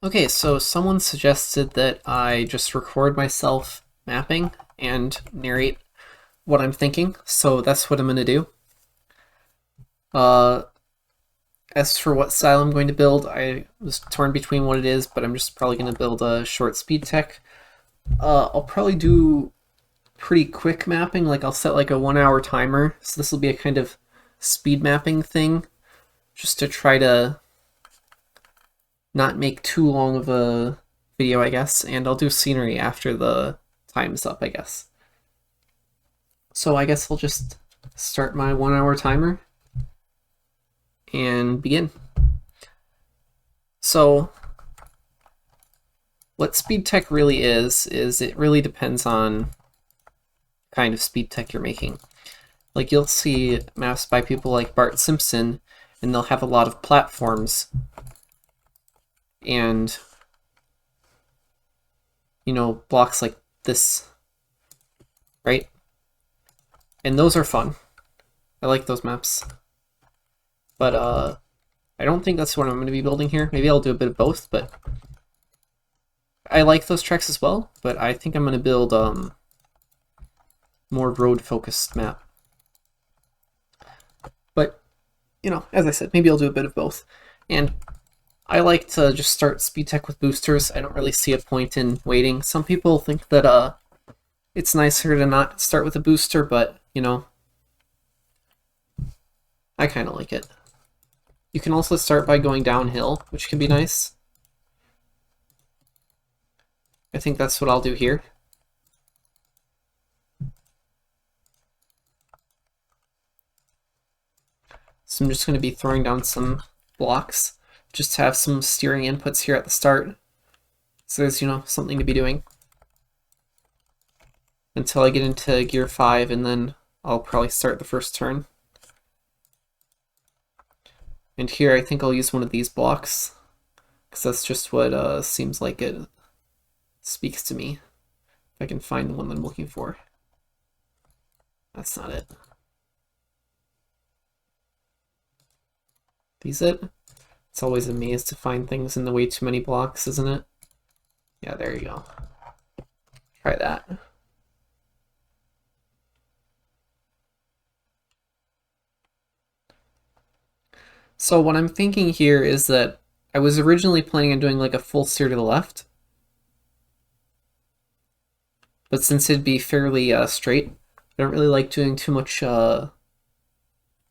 Okay, so someone suggested that I just record myself mapping and narrate what I'm thinking, so that's what I'm going to do. As for what style I'm going to build, I was torn between what it is, but I'm just probably going to build a short speed tech. I'll probably do pretty quick mapping, like I'll set like a 1 hour timer, so this will be a kind of speed mapping thing, just to try to not make too long of a video, I guess, and I'll do scenery after the time's up, I guess. So I guess I'll just start my 1 hour timer and begin. So what speed tech really is it really depends on kind of speed tech you're making. Like you'll see maps by people like Bart Simpson, and they'll have a lot of platforms and, you know, blocks like this, right? And those are fun. I like those maps. But I don't think that's what I'm going to be building here. Maybe I'll do a bit of both, but I like those tracks as well, but I think I'm going to build more road-focused map. But, you know, as I said, maybe I'll do a bit of both. And I like to just start speed tech with boosters. I don't really see a point in waiting. Some people think that it's nicer to not start with a booster, but, you know, I kind of like it. You can also start by going downhill, which can be nice. I think that's what I'll do here. So I'm just going to be throwing down some blocks, just to have some steering inputs here at the start. So there's, you know, something to be doing. Until I get into gear 5, and then I'll probably start the first turn. And here I think I'll use one of these blocks, because that's just what seems like it speaks to me. If I can find the one that I'm looking for. That's not it. These it? It's always a maze to find things in the way too many blocks, isn't it? Yeah, there you go. Try that. So what I'm thinking here is that I was originally planning on doing like a full steer to the left, but since it'd be fairly straight, I don't really like doing too much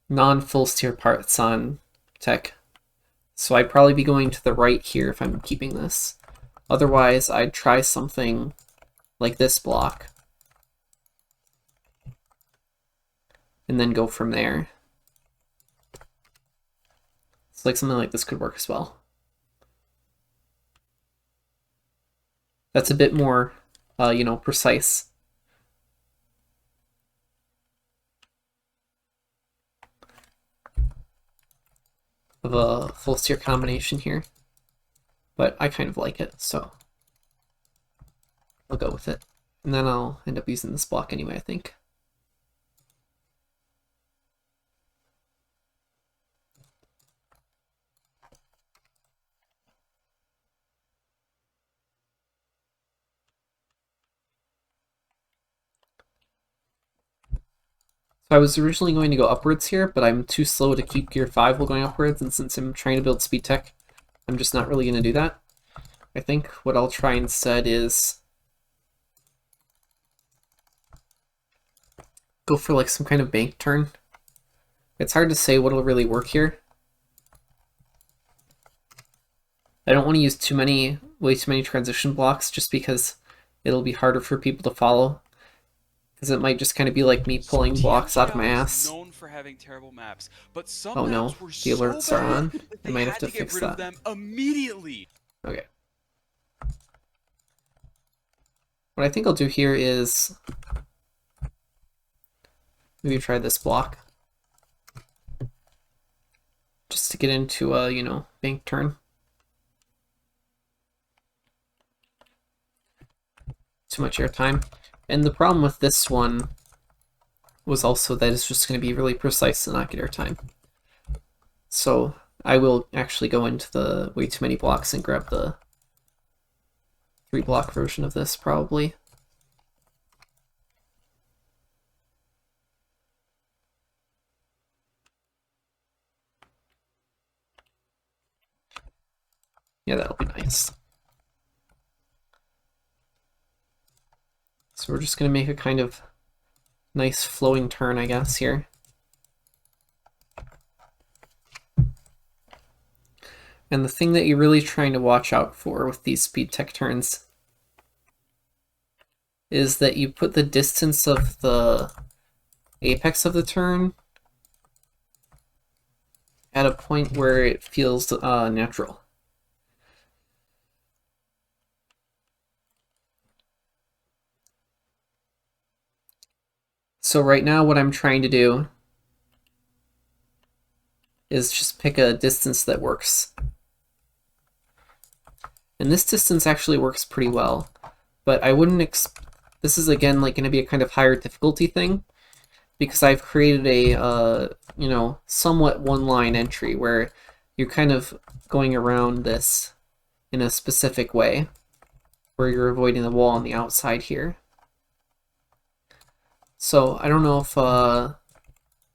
non-full steer parts on tech. So I'd probably be going to the right here if I'm keeping this. Otherwise, I'd try something like this block, and then go from there. So like something like this could work as well. That's a bit more, you know, precise. Of a full steer combination here. But I kind of like it, so I'll go with it. And then I'll end up using this block anyway, I think. So I was originally going to go upwards here, but I'm too slow to keep gear 5 while going upwards, and since I'm trying to build speed tech, I'm just not really going to do that. I think what I'll try instead is go for like some kind of bank turn. It's hard to say what'll really work here. I don't want to use way too many transition blocks, just because it'll be harder for people to follow. Because it might just kind of be like me pulling blocks out of my ass. Known for having terrible maps, but some Oh no, maps were the alerts so are on. bad, I might have to get fix rid of that. them immediately. Okay. What I think I'll do here is maybe try this block. Just to get into a, you know, bank turn. Too much airtime. And the problem with this one was also that it's just going to be really precise and not get airtime. So I will actually go into the way too many blocks and grab the 3-block version of this, probably. Yeah, that'll be nice. So we're just going to make a kind of nice flowing turn, I guess, here. And the thing that you're really trying to watch out for with these speedtech turns is that you put the distance of the apex of the turn at a point where it feels natural. So right now what I'm trying to do is just pick a distance that works. And this distance actually works pretty well, but I wouldn't this is again like going to be a kind of higher difficulty thing because I've created a you know, somewhat one-line entry where you're kind of going around this in a specific way where you're avoiding the wall on the outside here. So I don't know if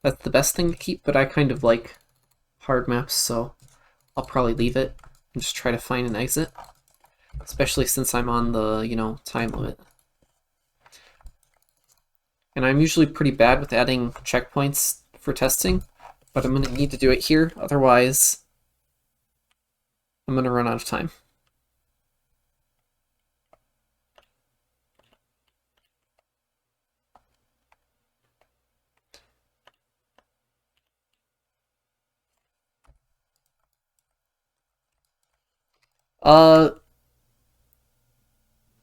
that's the best thing to keep, but I kind of like hard maps, so I'll probably leave it and just try to find an exit, especially since I'm on the, you know, time limit. And I'm usually pretty bad with adding checkpoints for testing, but I'm going to need to do it here, otherwise I'm going to run out of time.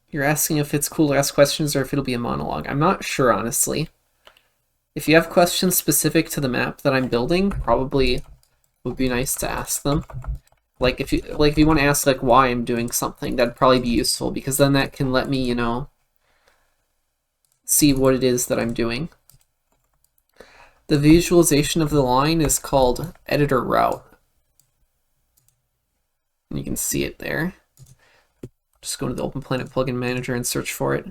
You're asking if it's cool to ask questions or if it'll be a monologue. I'm not sure, honestly. If you have questions specific to the map that I'm building, probably would be nice to ask them. Like if you want to ask like why I'm doing something, that'd probably be useful because then that can let me, you know, see what it is that I'm doing. The visualization of the line is called editor route. And you can see it there. Just go to the Open Planet plugin manager and search for it.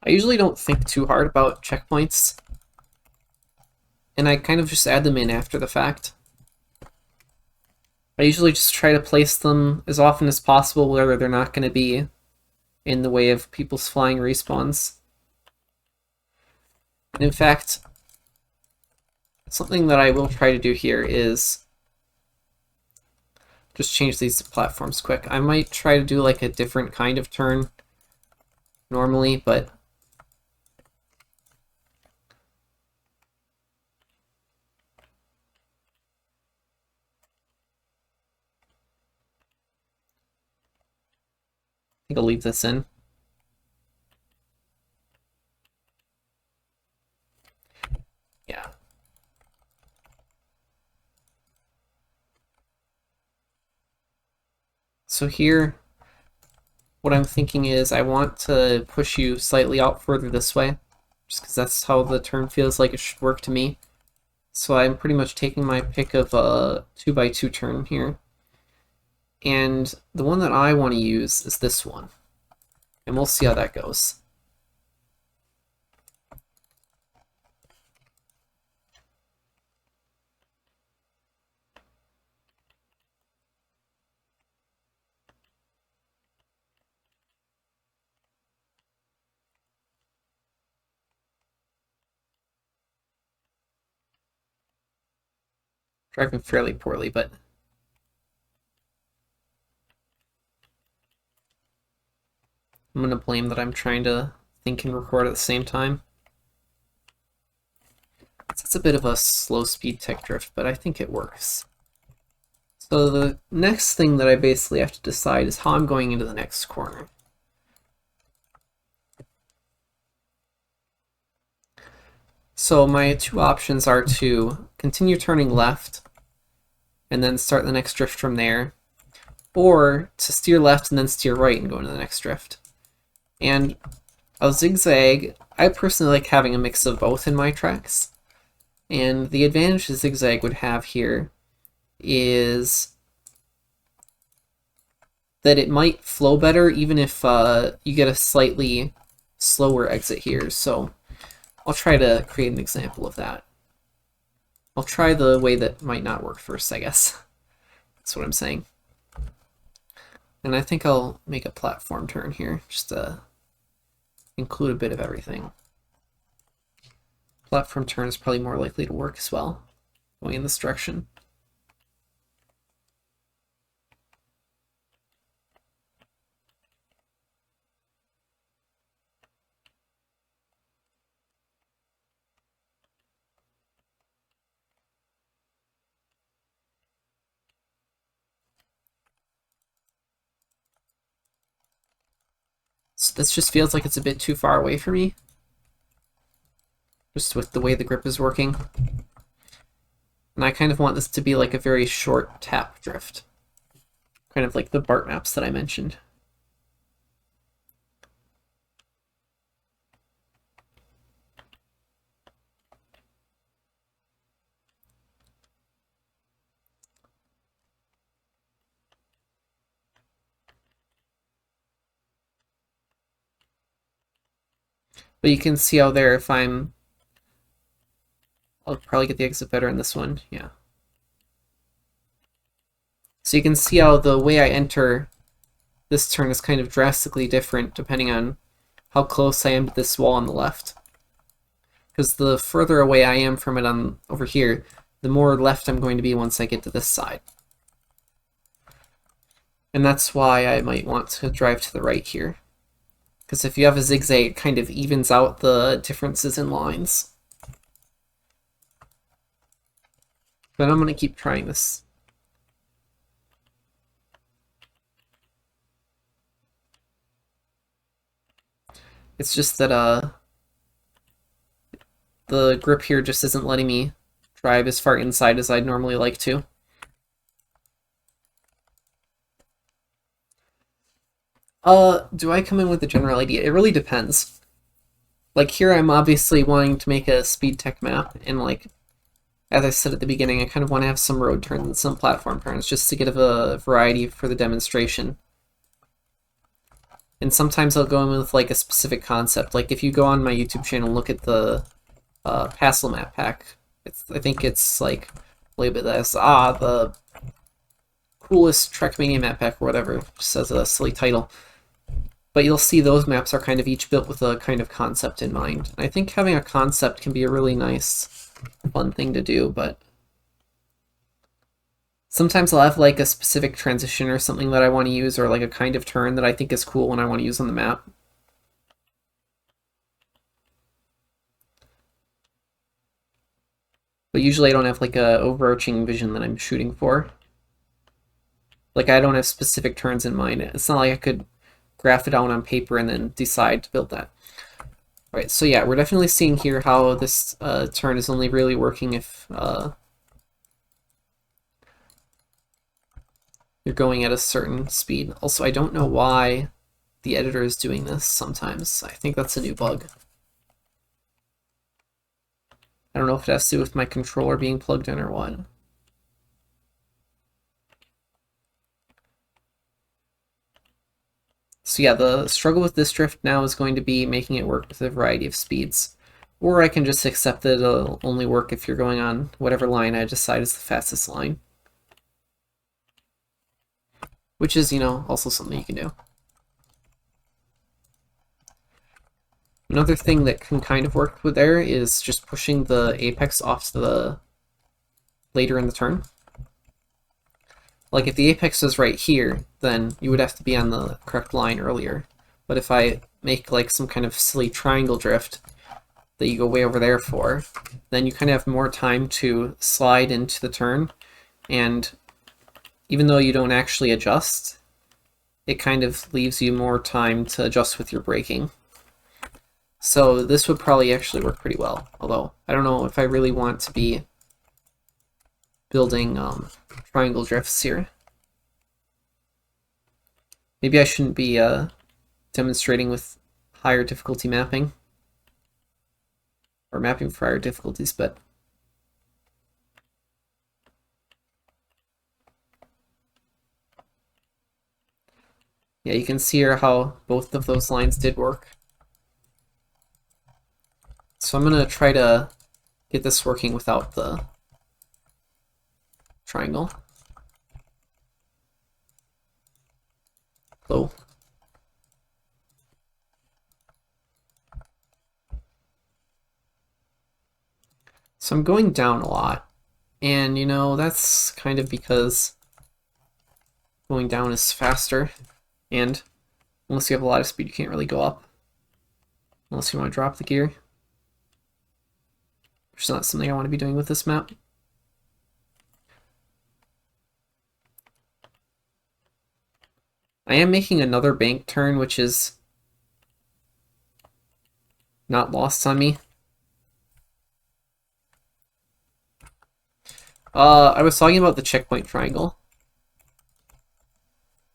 I usually don't think too hard about checkpoints, and I kind of just add them in after the fact. I usually just try to place them as often as possible where they're not going to be in the way of people's flying respawns. And in fact, something that I will try to do here is just change these platforms quick. I might try to do like a different kind of turn normally, but I think I'll leave this in. Yeah. So here, what I'm thinking is I want to push you slightly out further this way, just because that's how the turn feels like it should work to me. So I'm pretty much taking my pick of a 2x2 turn here. And the one that I want to use is this one. And we'll see how that goes. Driving fairly poorly, but I'm going to blame that I'm trying to think and record at the same time. It's a bit of a slow speed tech drift, but I think it works. So the next thing that I basically have to decide is how I'm going into the next corner. So my two options are to continue turning left and then start the next drift from there, or to steer left and then steer right and go into the next drift. And a zigzag, I personally like having a mix of both in my tracks. And the advantage the zigzag would have here is that it might flow better even if you get a slightly slower exit here. So I'll try to create an example of that. I'll try the way that might not work first, I guess. That's what I'm saying. And I think I'll make a platform turn here, just to include a bit of everything. Platform turn is probably more likely to work as well, going in this direction. So this just feels like it's a bit too far away for me, just with the way the grip is working. And I kind of want this to be like a very short tap drift, kind of like the BART maps that I mentioned. But you can see how there, if I'll probably get the exit better in this one, yeah. So you can see how the way I enter this turn is kind of drastically different depending on how close I am to this wall on the left. Because the further away I am from it over here, the more left I'm going to be once I get to this side. And that's why I might want to drive to the right here. Because if you have a zigzag, it kind of evens out the differences in lines. But I'm going to keep trying this. It's just that the grip here just isn't letting me drive as far inside as I'd normally like to. Do I come in with a general idea? It really depends. Like here I'm obviously wanting to make a speedtech map, and like, as I said at the beginning, I kind of want to have some road turns and some platform turns just to get a variety for the demonstration. And sometimes I'll go in with like a specific concept. Like if you go on my YouTube channel and look at the Passel map pack, I think it's like labeled as the coolest Trackmania map pack or whatever, just as a silly title. But you'll see those maps are kind of each built with a kind of concept in mind. And I think having a concept can be a really nice, fun thing to do, but sometimes I'll have like a specific transition or something that I want to use, or like a kind of turn that I think is cool when I want to use on the map. But usually I don't have like a overarching vision that I'm shooting for. Like I don't have specific turns in mind. It's not like I could graph it out on paper and then decide to build that. Alright, so yeah, we're definitely seeing here how this turn is only really working if you're going at a certain speed. Also, I don't know why the editor is doing this sometimes. I think that's a new bug. I don't know if it has to do with my controller being plugged in or what. So yeah, the struggle with this drift now is going to be making it work with a variety of speeds. Or I can just accept that it'll only work if you're going on whatever line I decide is the fastest line. Which is, you know, also something you can do. Another thing that can kind of work with there is just pushing the apex off to the later in the turn. Like if the apex is right here, then you would have to be on the correct line earlier. But if I make like some kind of silly triangle drift that you go way over there for, then you kind of have more time to slide into the turn, and even though you don't actually adjust, it kind of leaves you more time to adjust with your braking. So this would probably actually work pretty well, although I don't know if I really want to be building triangle drifts here. Maybe I shouldn't be demonstrating with higher difficulty mapping, or mapping for higher difficulties, but yeah, you can see here how both of those lines did work. So I'm going to try to get this working without the triangle. Low. So I'm going down a lot, and you know, that's kind of because going down is faster, and unless you have a lot of speed, you can't really go up unless you want to drop the gear, which is not something I want to be doing with this map. I am making another bank turn, which is not lost on me. I was talking about the checkpoint triangle.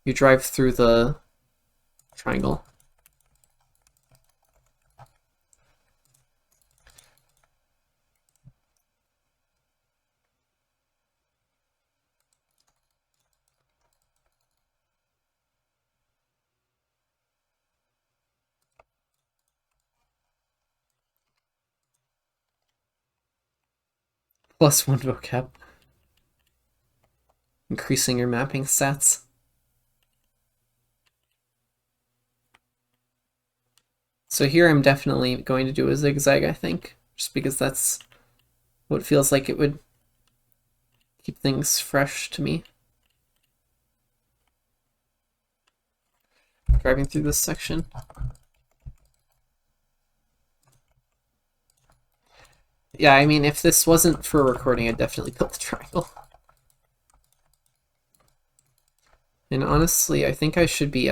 You drive through the triangle. +1 vocab. Increasing your mapping stats. So here I'm definitely going to do a zigzag, I think, just because that's what feels like it would keep things fresh to me. Driving through this section. Yeah, I mean, if this wasn't for recording, I'd definitely build the triangle. And honestly, I think I should be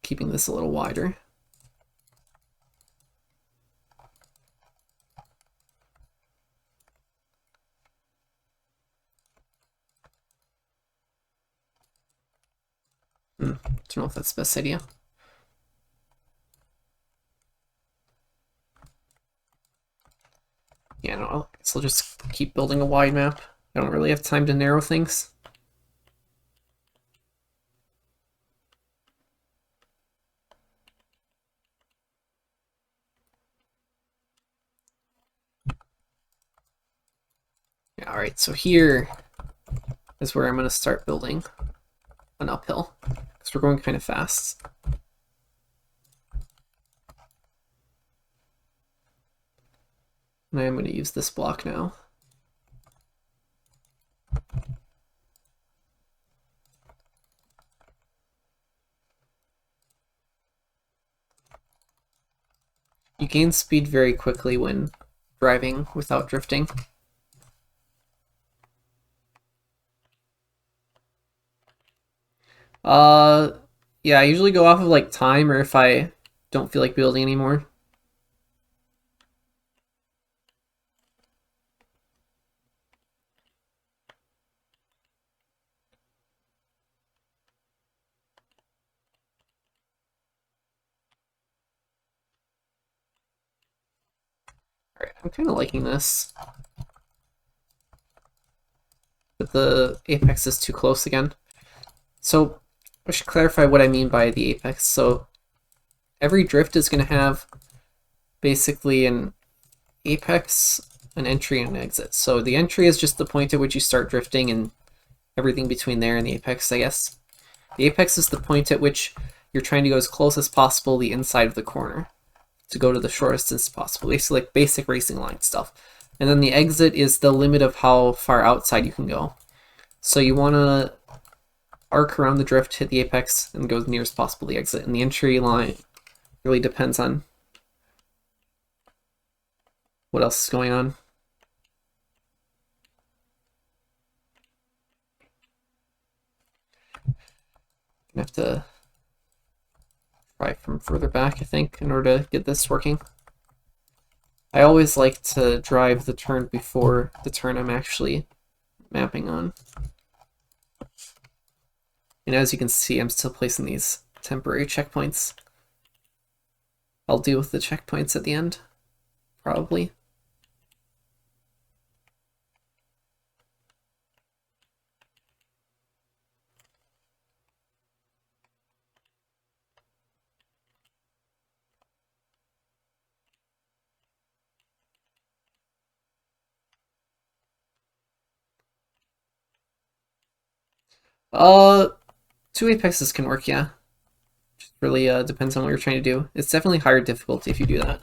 keeping this a little wider. Don't know if that's the best idea. Yeah, no, I guess I'll just keep building a wide map. I don't really have time to narrow things. Yeah, alright, so here is where I'm going to start building an uphill, because we're going kind of fast. And I am going to use this block now. You gain speed very quickly when driving without drifting. Yeah, I usually go off of like time, or if I don't feel like building anymore. Alright, I'm kind of liking this. But the apex is too close again. So I should clarify what I mean by the apex. So every drift is going to have basically an apex, an entry, and an exit. So the entry is just the point at which you start drifting, and everything between there and the apex, I guess. The apex is the point at which you're trying to go as close as possible the inside of the corner to go to the shortest distance possible. Basically like basic racing line stuff. And then the exit is the limit of how far outside you can go. So you want to arc around the drift, hit the apex, and go as near as possible the exit. And the entry line really depends on what else is going on. I have to try from further back, I think, in order to get this working. I always like to drive the turn before the turn I'm actually mapping on. And as you can see, I'm still placing these temporary checkpoints. I'll deal with the checkpoints at the end, probably. Two apexes can work, yeah. Just really depends on what you're trying to do. It's definitely higher difficulty if you do that.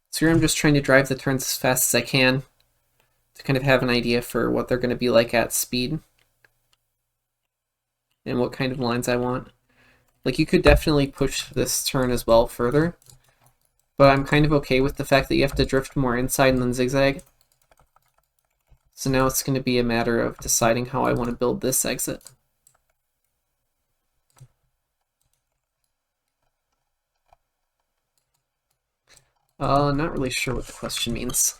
So here I'm just trying to drive the turns as fast as I can to kind of have an idea for what they're going to be like at speed and what kind of lines I want. Like, you could definitely push this turn as well further, but I'm kind of okay with the fact that you have to drift more inside and then zigzag. So now it's going to be a matter of deciding how I want to build this exit. Not really sure what the question means.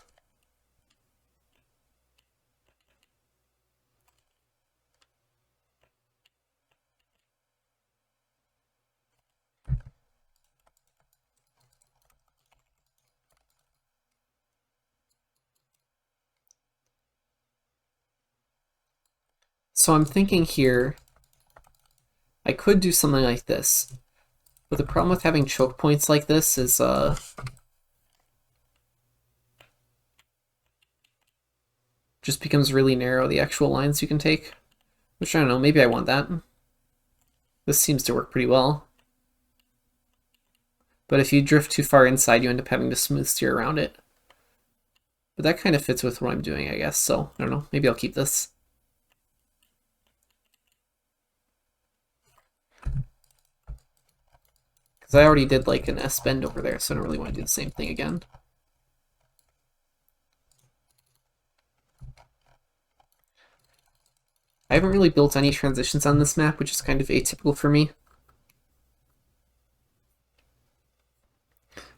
So I'm thinking here, I could do something like this, but the problem with having choke points like this is just becomes really narrow, the actual lines you can take. Which, I don't know, maybe I want that. This seems to work pretty well. But if you drift too far inside, you end up having to smooth steer around it. But that kind of fits with what I'm doing, I guess, so I don't know, maybe I'll keep this. Because I already did like an S bend over there, so I don't really want to do the same thing again. I haven't really built any transitions on this map, which is kind of atypical for me.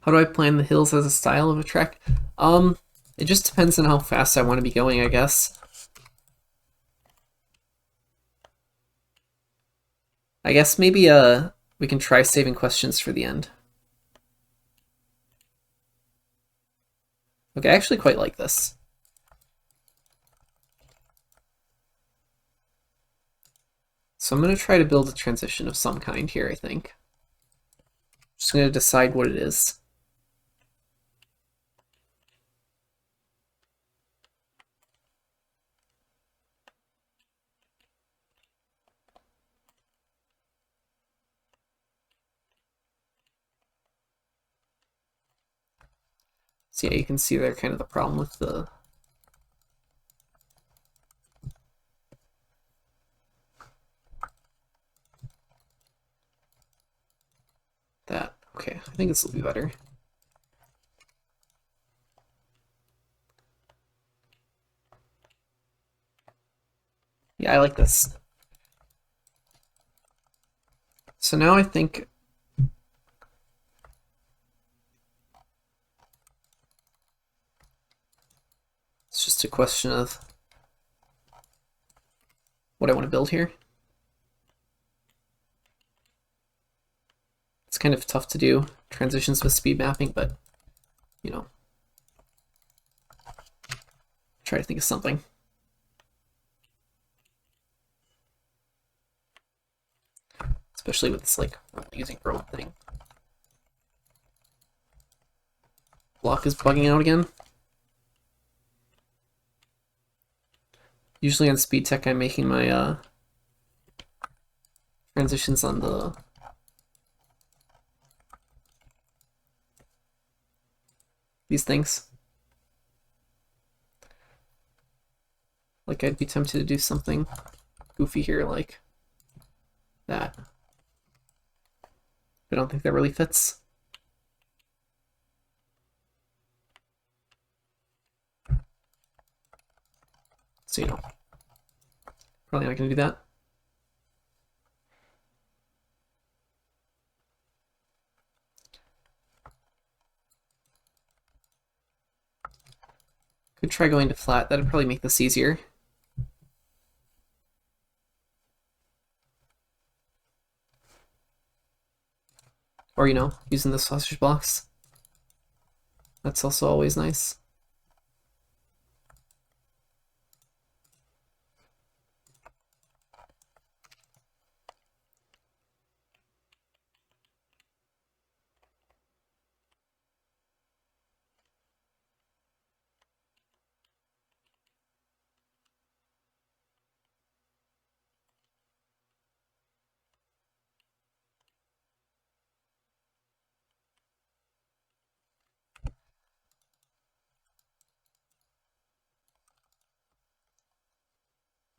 How do I plan the hills as a style of a track? It just depends on how fast I want to be going, I guess. I guess maybe we can try saving questions for the end. Okay, I actually quite like this. So I'm going to try to build a transition of some kind here, I think. Just going to decide what it is. So yeah, you can see there kind of the problem with the that. Okay, I think this will be better. Yeah, I like this. So now I think it's just a question of what I want to build here. It's kind of tough to do transitions with speed mapping, but, you know, try to think of something. Especially with this, like, using road thing. Block is bugging out again. Usually on SpeedTech, I'm making my transitions on these things. Like, I'd be tempted to do something goofy here, like that. I don't think that really fits. So, you know, probably not going to do that. Could try going to flat. That'd probably make this easier. Or, you know, using the sausage blocks. That's also always nice.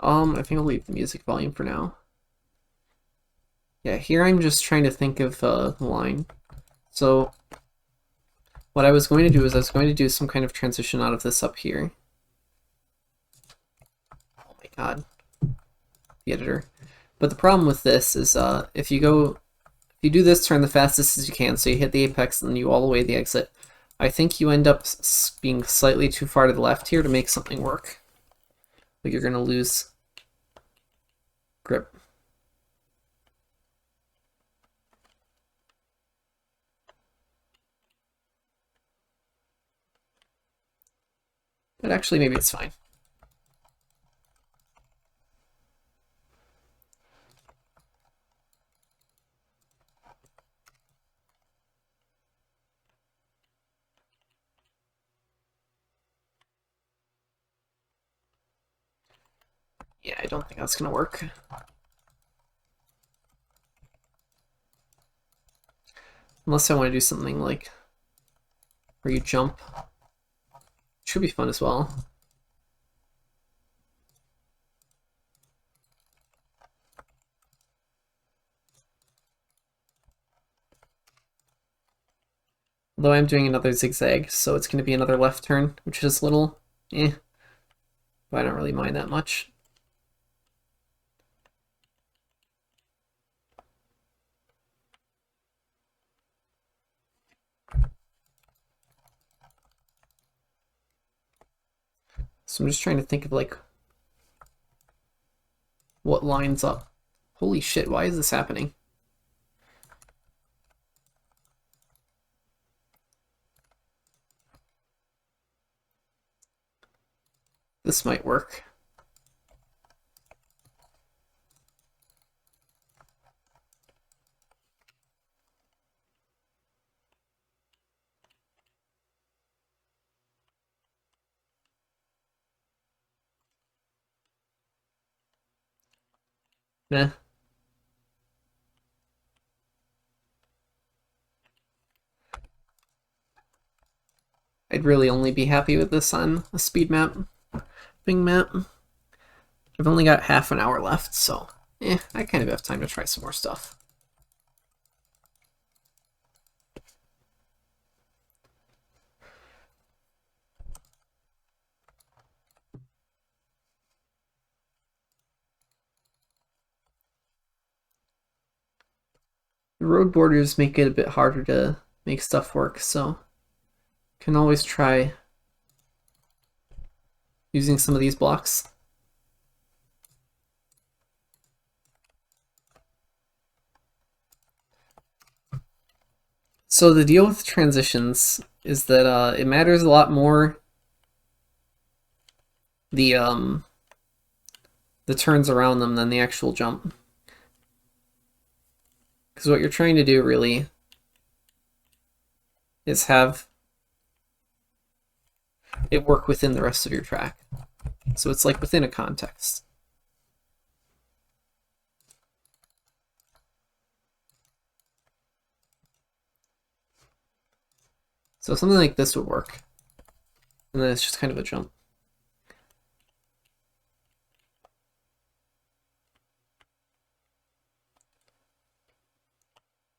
I think I'll leave the music volume for now. Yeah, here I'm just trying to think of the line. So what I was going to do is I was going to do some kind of transition out of this up here. Oh my god. The editor. But the problem with this is if you do this turn the fastest as you can, so you hit the apex and then you all the way the exit, I think you end up being slightly too far to the left here to make something work. Like you're going to lose grip. But actually, maybe it's fine. Yeah, I don't think that's gonna work. Unless I want to do something like where you jump. Should be fun as well. Although I'm doing another zigzag, so it's going to be another left turn, which is a little but I don't really mind that much. So I'm just trying to think of like what lines up. Holy shit, why is this happening? This might work. Nah. I'd really only be happy with this on a speed map. Bing map. I've only got half an hour left, so I kind of have time to try some more stuff. The road borders make it a bit harder to make stuff work, so can always try using some of these blocks. So the deal with transitions is that it matters a lot more the turns around them than the actual jump. Because what you're trying to do really is have it work within the rest of your track. So it's like within a context. So something like this would work. And then it's just kind of a jump.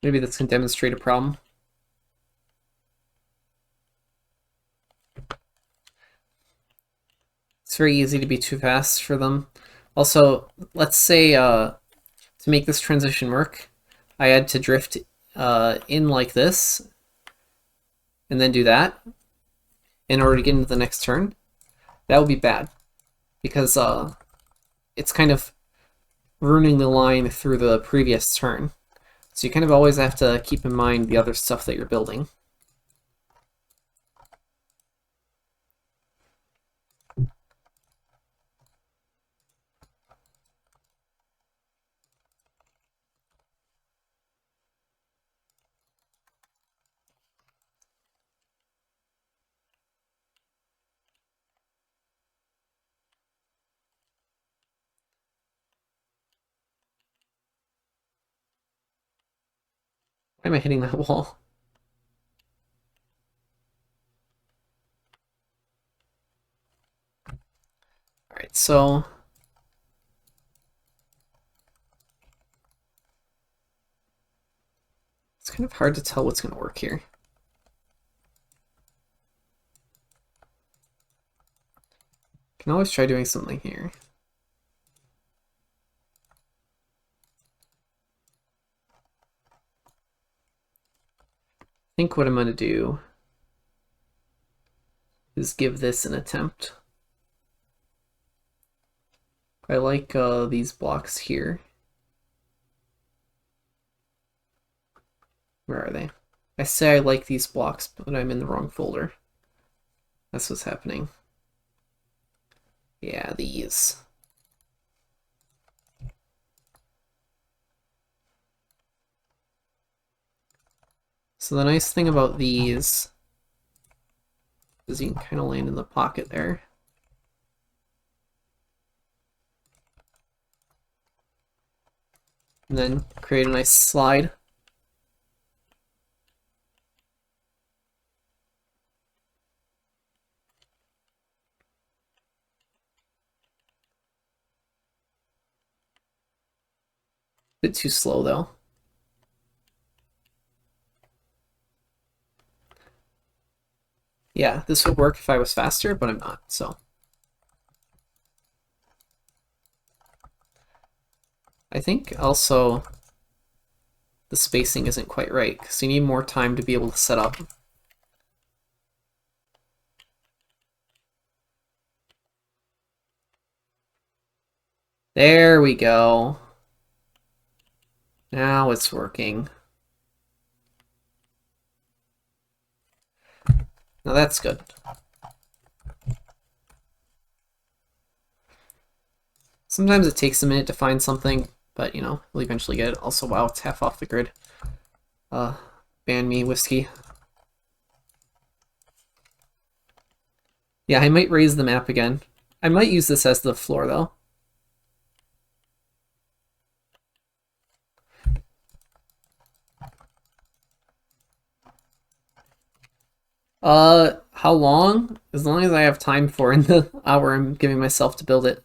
Maybe this can demonstrate a problem. It's very easy to be too fast for them. Also, let's say to make this transition work, I had to drift in like this, and then do that in order to get into the next turn. That would be bad, because it's kind of ruining the line through the previous turn. So you kind of always have to keep in mind the other stuff that you're building. Why am I hitting that wall? Alright, so it's kind of hard to tell what's going to work here. Can always try doing something here. I think what I'm going to do is give this an attempt. I like these blocks here. Where are they? I say I like these blocks, but I'm in the wrong folder. That's what's happening. Yeah, these. So the nice thing about these is you can kind of land in the pocket there. And then create a nice slide. Bit too slow though. Yeah, this would work if I was faster, but I'm not, so. I think also the spacing isn't quite right, because you need more time to be able to set up. There we go. Now it's working. Now that's good. Sometimes it takes a minute to find something, but you know, we'll eventually get it. Also, wow, it's half off the grid. Ban me, whiskey. Yeah, I might raise the map again. I might use this as the floor though. How long? As long as I have time for in the hour I'm giving myself to build it.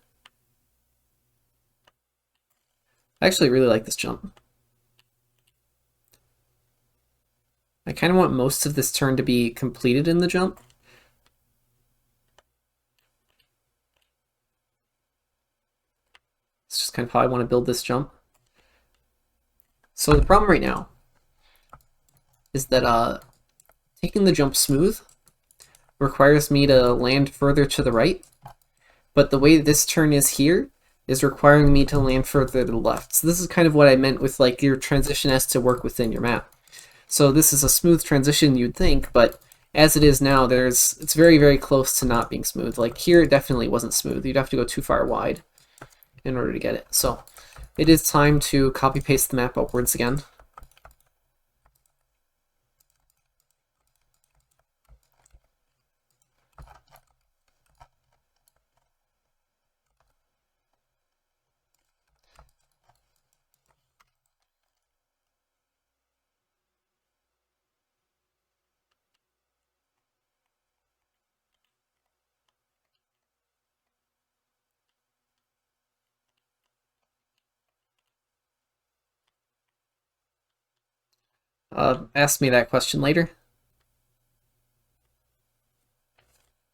I actually really like this jump. I kind of want most of this turn to be completed in the jump. It's just kind of how I want to build this jump. So the problem right now is that taking the jump smooth requires me to land further to the right, but the way this turn is here is requiring me to land further to the left. So this is kind of what I meant with like your transition has to work within your map. So this is a smooth transition you'd think, but as it is now, it's very, very close to not being smooth. Like here it definitely wasn't smooth. You'd have to go too far wide in order to get it. So it is time to copy paste the map upwards again. Ask me that question later.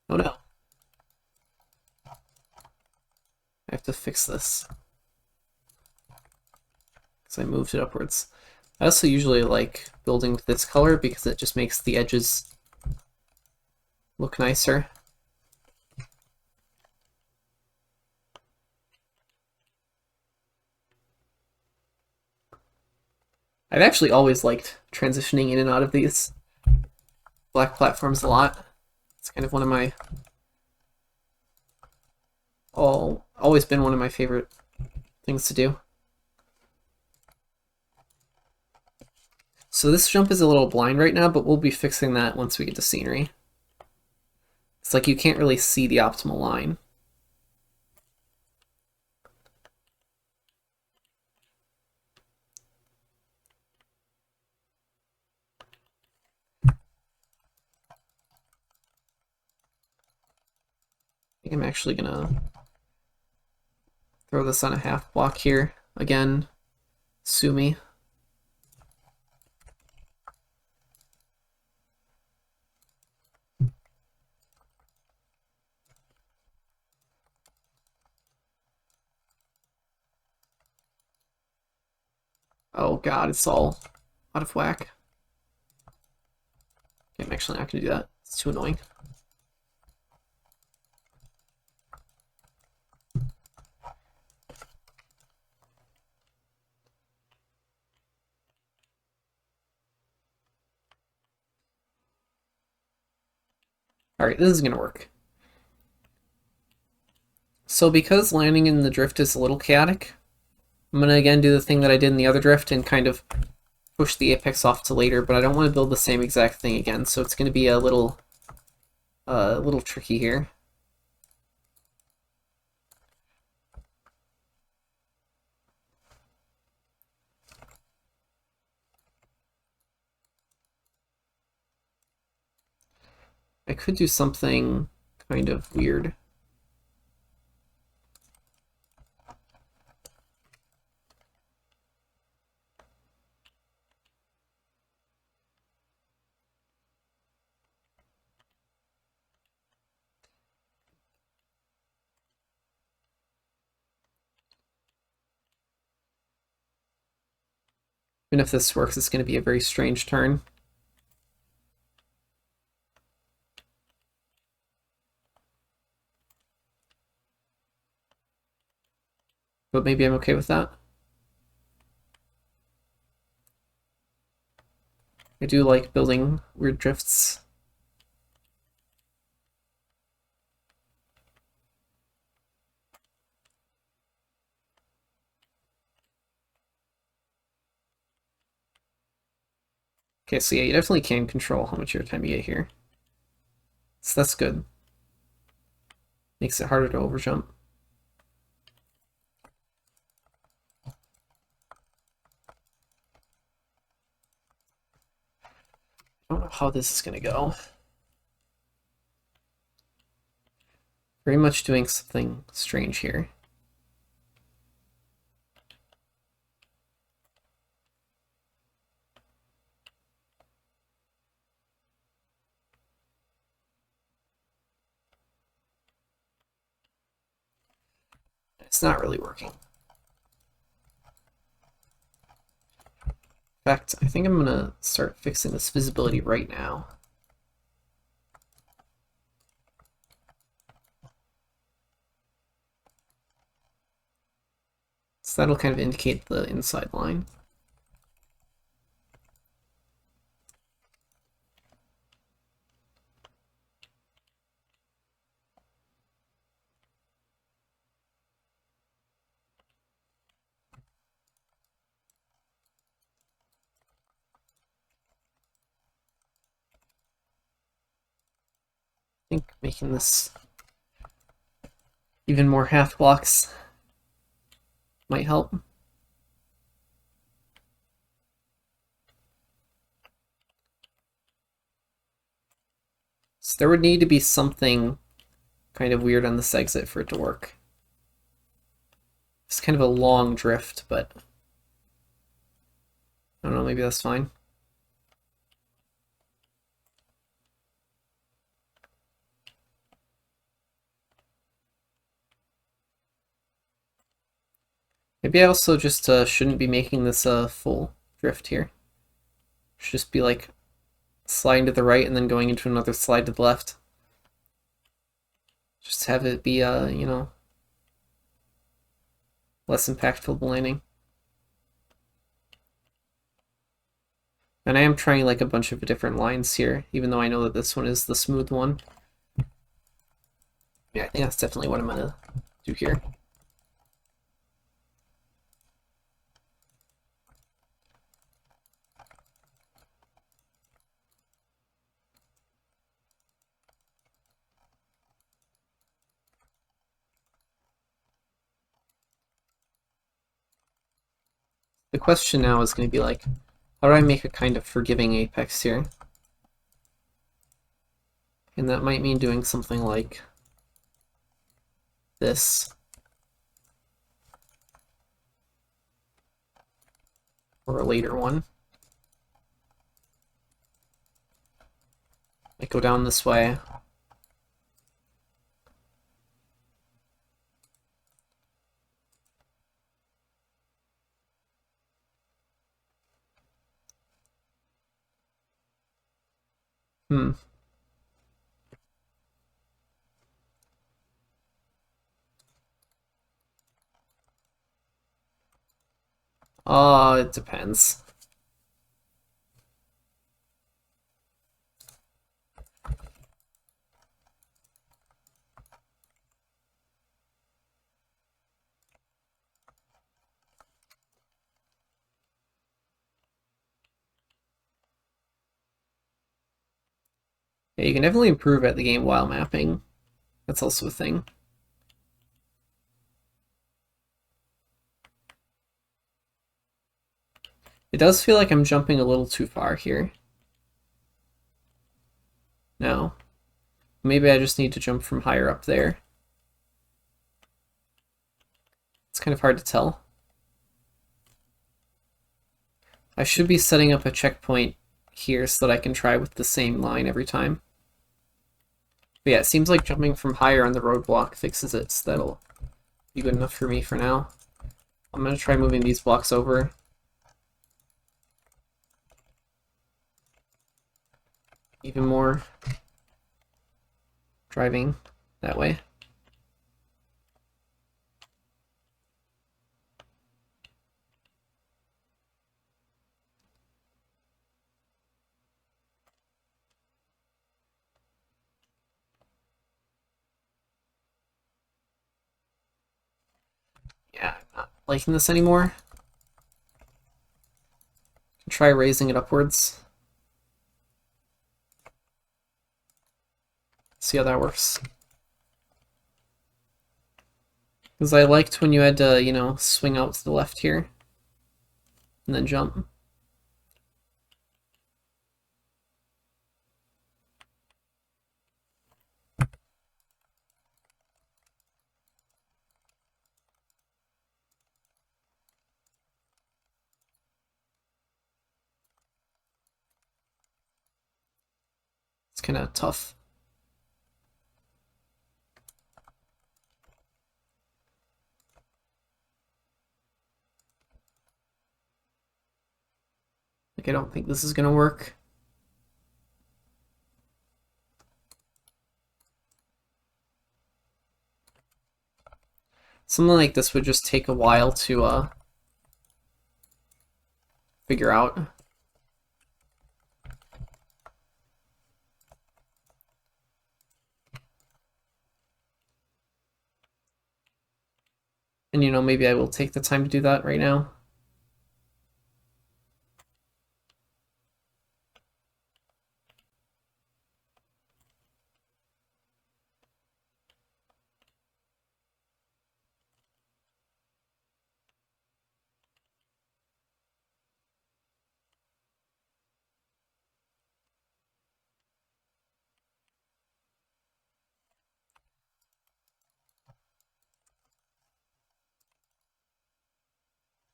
Oh no. I have to fix this. Because I moved it upwards. I also usually like building with this color because it just makes the edges look nicer. I've actually always liked transitioning in and out of these black platforms a lot. It's kind of one of my always been one of my favorite things to do. So this jump is a little blind right now, but we'll be fixing that once we get to scenery. It's like you can't really see the optimal line. I think I'm actually gonna throw this on a half block here. Again, sue me. Oh god, it's all out of whack. Okay, I'm actually not gonna do that. It's too annoying. Alright, this is gonna work. So because landing in the drift is a little chaotic, I'm gonna again do the thing that I did in the other drift and kind of push the apex off to later, but I don't want to build the same exact thing again, so it's gonna be a little tricky here. I could do something kind of weird. Even if this works, it's going to be a very strange turn. But maybe I'm okay with that. I do like building weird drifts. Okay, so yeah, you definitely can control how much airtime you get here. So that's good. Makes it harder to overjump. I don't know how this is going to go. Very much doing something strange here. It's not really working. In fact, I think I'm gonna start fixing this visibility right now. So that'll kind of indicate the inside line. I think making this even more half blocks might help. So there would need to be something kind of weird on this exit for it to work. It's kind of a long drift, but I don't know, maybe that's fine. Maybe I also just shouldn't be making this a full drift here. Should just be like sliding to the right and then going into another slide to the left. Just have it be, you know, less impactful than landing. And I am trying like a bunch of different lines here, even though I know that this one is the smooth one. Yeah, I think that's definitely what I'm gonna do here. The question now is going to be like, how do I make a kind of forgiving apex here? And that might mean doing something like this. Or a later one. Might go down this way. Hmm. It depends. Yeah, you can definitely improve at the game while mapping. That's also a thing. It does feel like I'm jumping a little too far here. No. Maybe I just need to jump from higher up there. It's kind of hard to tell. I should be setting up a checkpoint here so that I can try with the same line every time. But yeah, it seems like jumping from higher on the roadblock fixes it, so that'll be good enough for me for now. I'm going to try moving these blocks over. Even more. Driving that way. Yeah, I'm not liking this anymore. Try raising it upwards. See how that works. Because I liked when you had to, you know, swing out to the left here and then jump. It's kind of tough. Like, I don't think this is gonna work. Something like this would just take a while to figure out. And you know, maybe I will take the time to do that right now.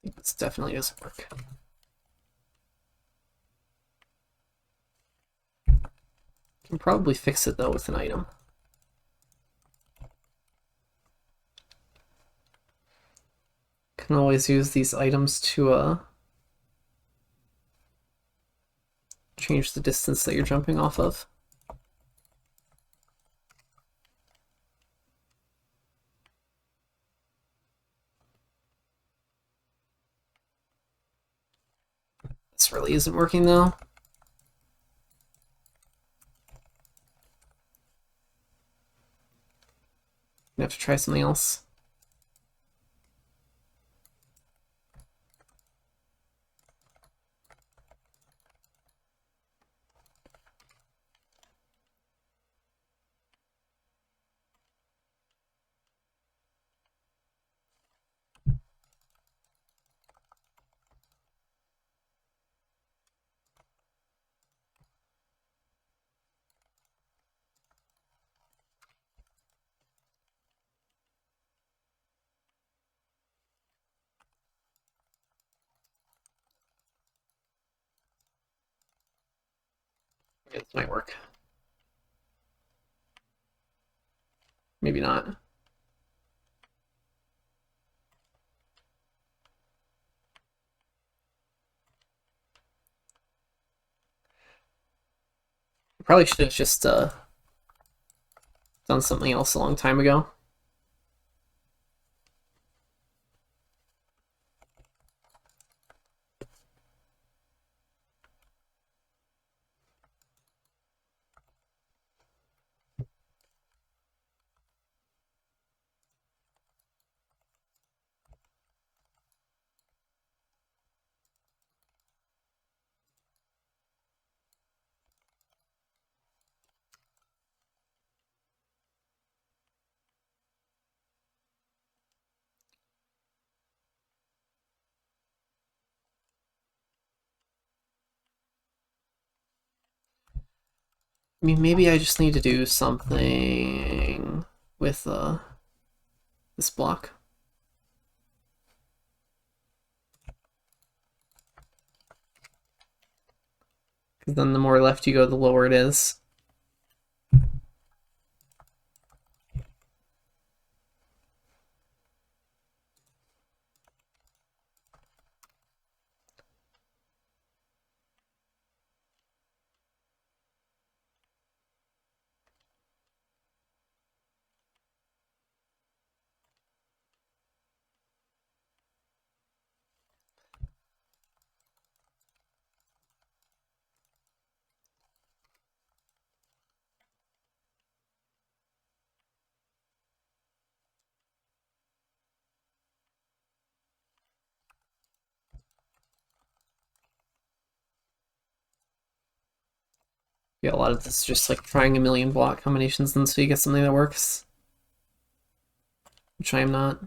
I think this definitely doesn't work. Can probably fix it though with an item. Can always use these items to change the distance that you're jumping off of. This really isn't working though. I have to try something else. Okay, this might work. Maybe not. Probably should have just done something else a long time ago. I mean, maybe I just need to do something with this block. Because then the more left you go, the lower it is. Yeah, a lot of this is just like trying a million block combinations until you get something that works. Which I am not.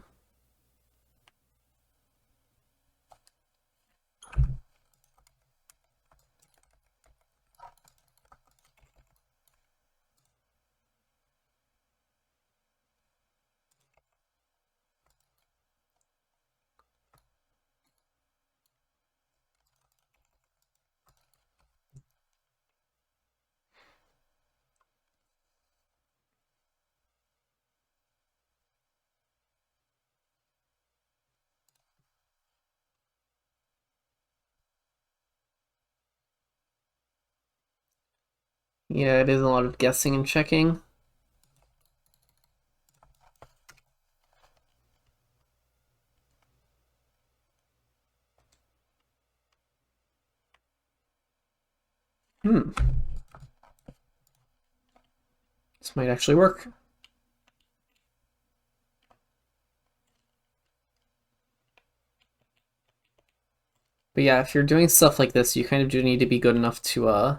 Yeah, it is a lot of guessing and checking. This might actually work. But yeah, if you're doing stuff like this, you kind of do need to be good enough to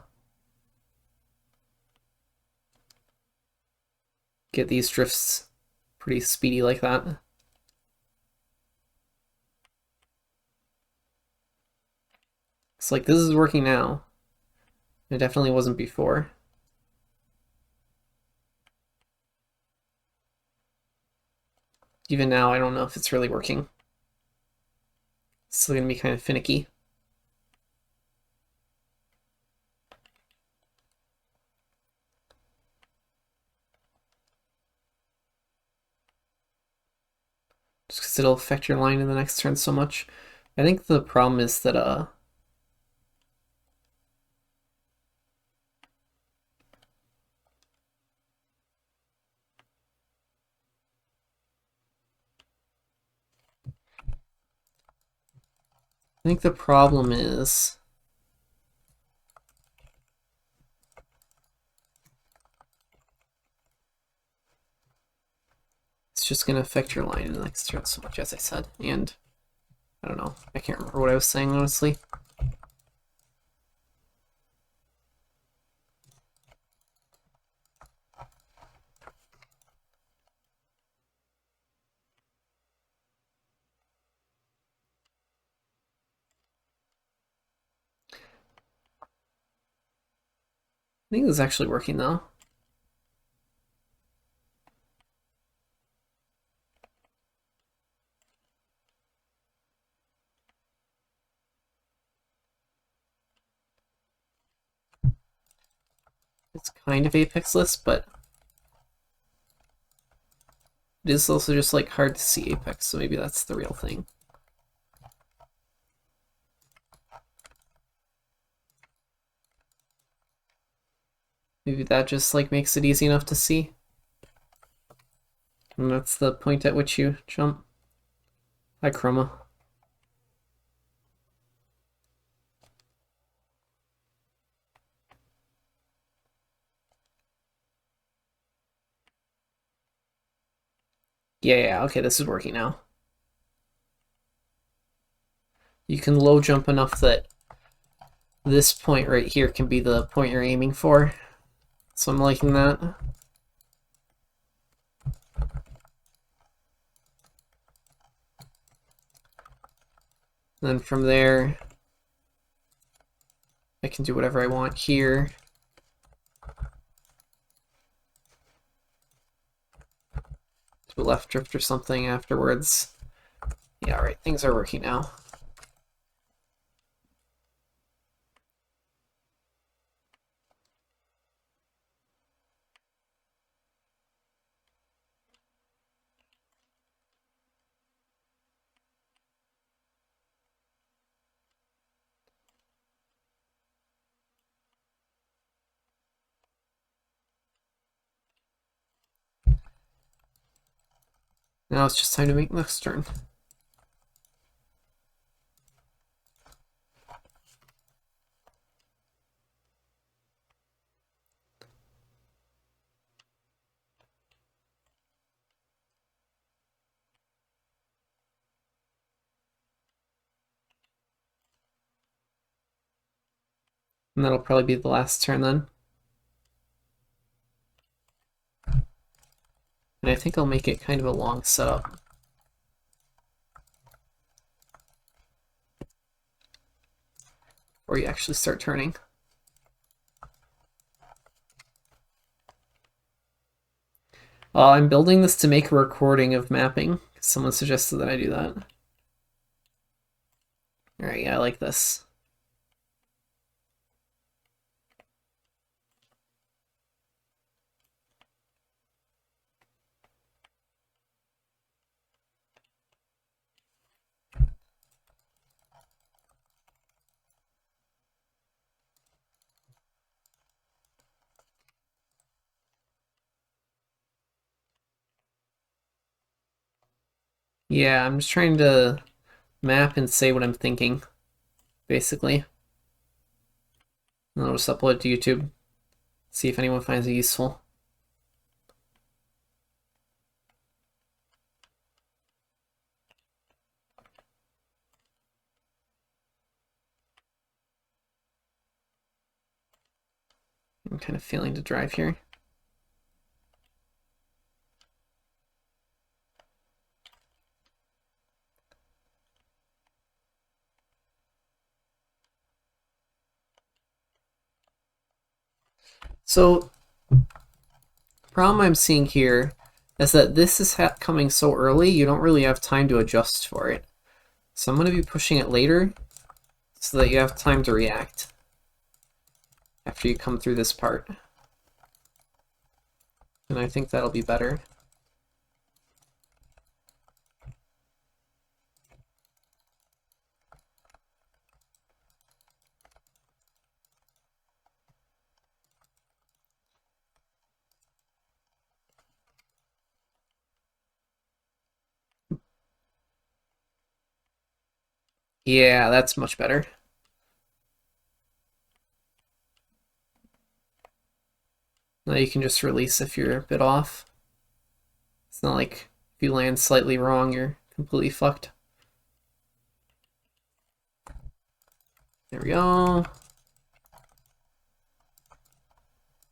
get these drifts pretty speedy like that. It's like, this is working now. It definitely wasn't before. Even now, I don't know if it's really working. It's still gonna be kind of finicky. Just because it'll affect your line in the next turn so much. I think the problem is that I think the problem is just going to affect your line and next turn so much, as I said. And I don't know. I can't remember what I was saying, honestly. I think this is actually working though. It's kind of apexless, but it is also just like hard to see apex, so maybe that's the real thing. Maybe that just like makes it easy enough to see. And that's the point at which you jump. Hi, Chroma. Yeah, okay, this is working now. You can low jump enough that this point right here can be the point you're aiming for. So I'm liking that. Then from there, I can do whatever I want here. Do a left drift or something afterwards. Yeah, all right, things are working now. Now it's just time to make next turn. And that'll probably be the last turn then. And I think I'll make it kind of a long setup. Or you actually start turning. I'm building this to make a recording of mapping. Someone suggested that I do that. Alright, yeah, I like this. Yeah, I'm just trying to map and say what I'm thinking, basically. And I'll just upload it to YouTube, see if anyone finds it useful. I'm kind of feeling to drive here. So, the problem I'm seeing here is that this is coming so early, you don't really have time to adjust for it. So I'm going to be pushing it later so that you have time to react after you come through this part. And I think that'll be better. Yeah, that's much better. Now you can just release if you're a bit off. It's not like If you land slightly wrong, you're completely fucked. There we go.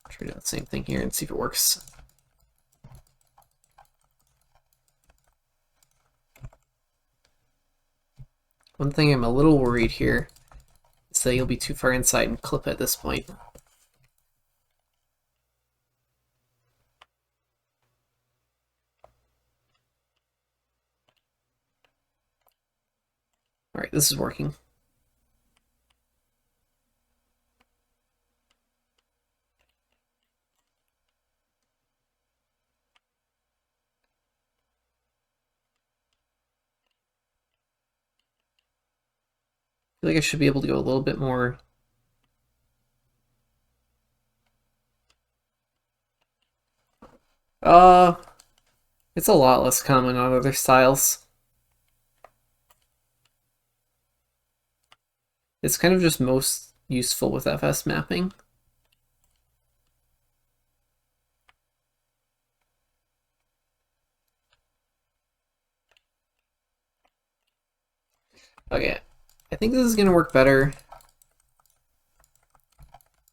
Try the same thing here and see if it works. One thing I'm a little worried here is that you'll be too far inside and clip at this point. Alright, this is working. I feel like I should be able to go a little bit more. It's a lot less common on other styles. It's kind of just most useful with FS mapping. Okay, I think this is going to work better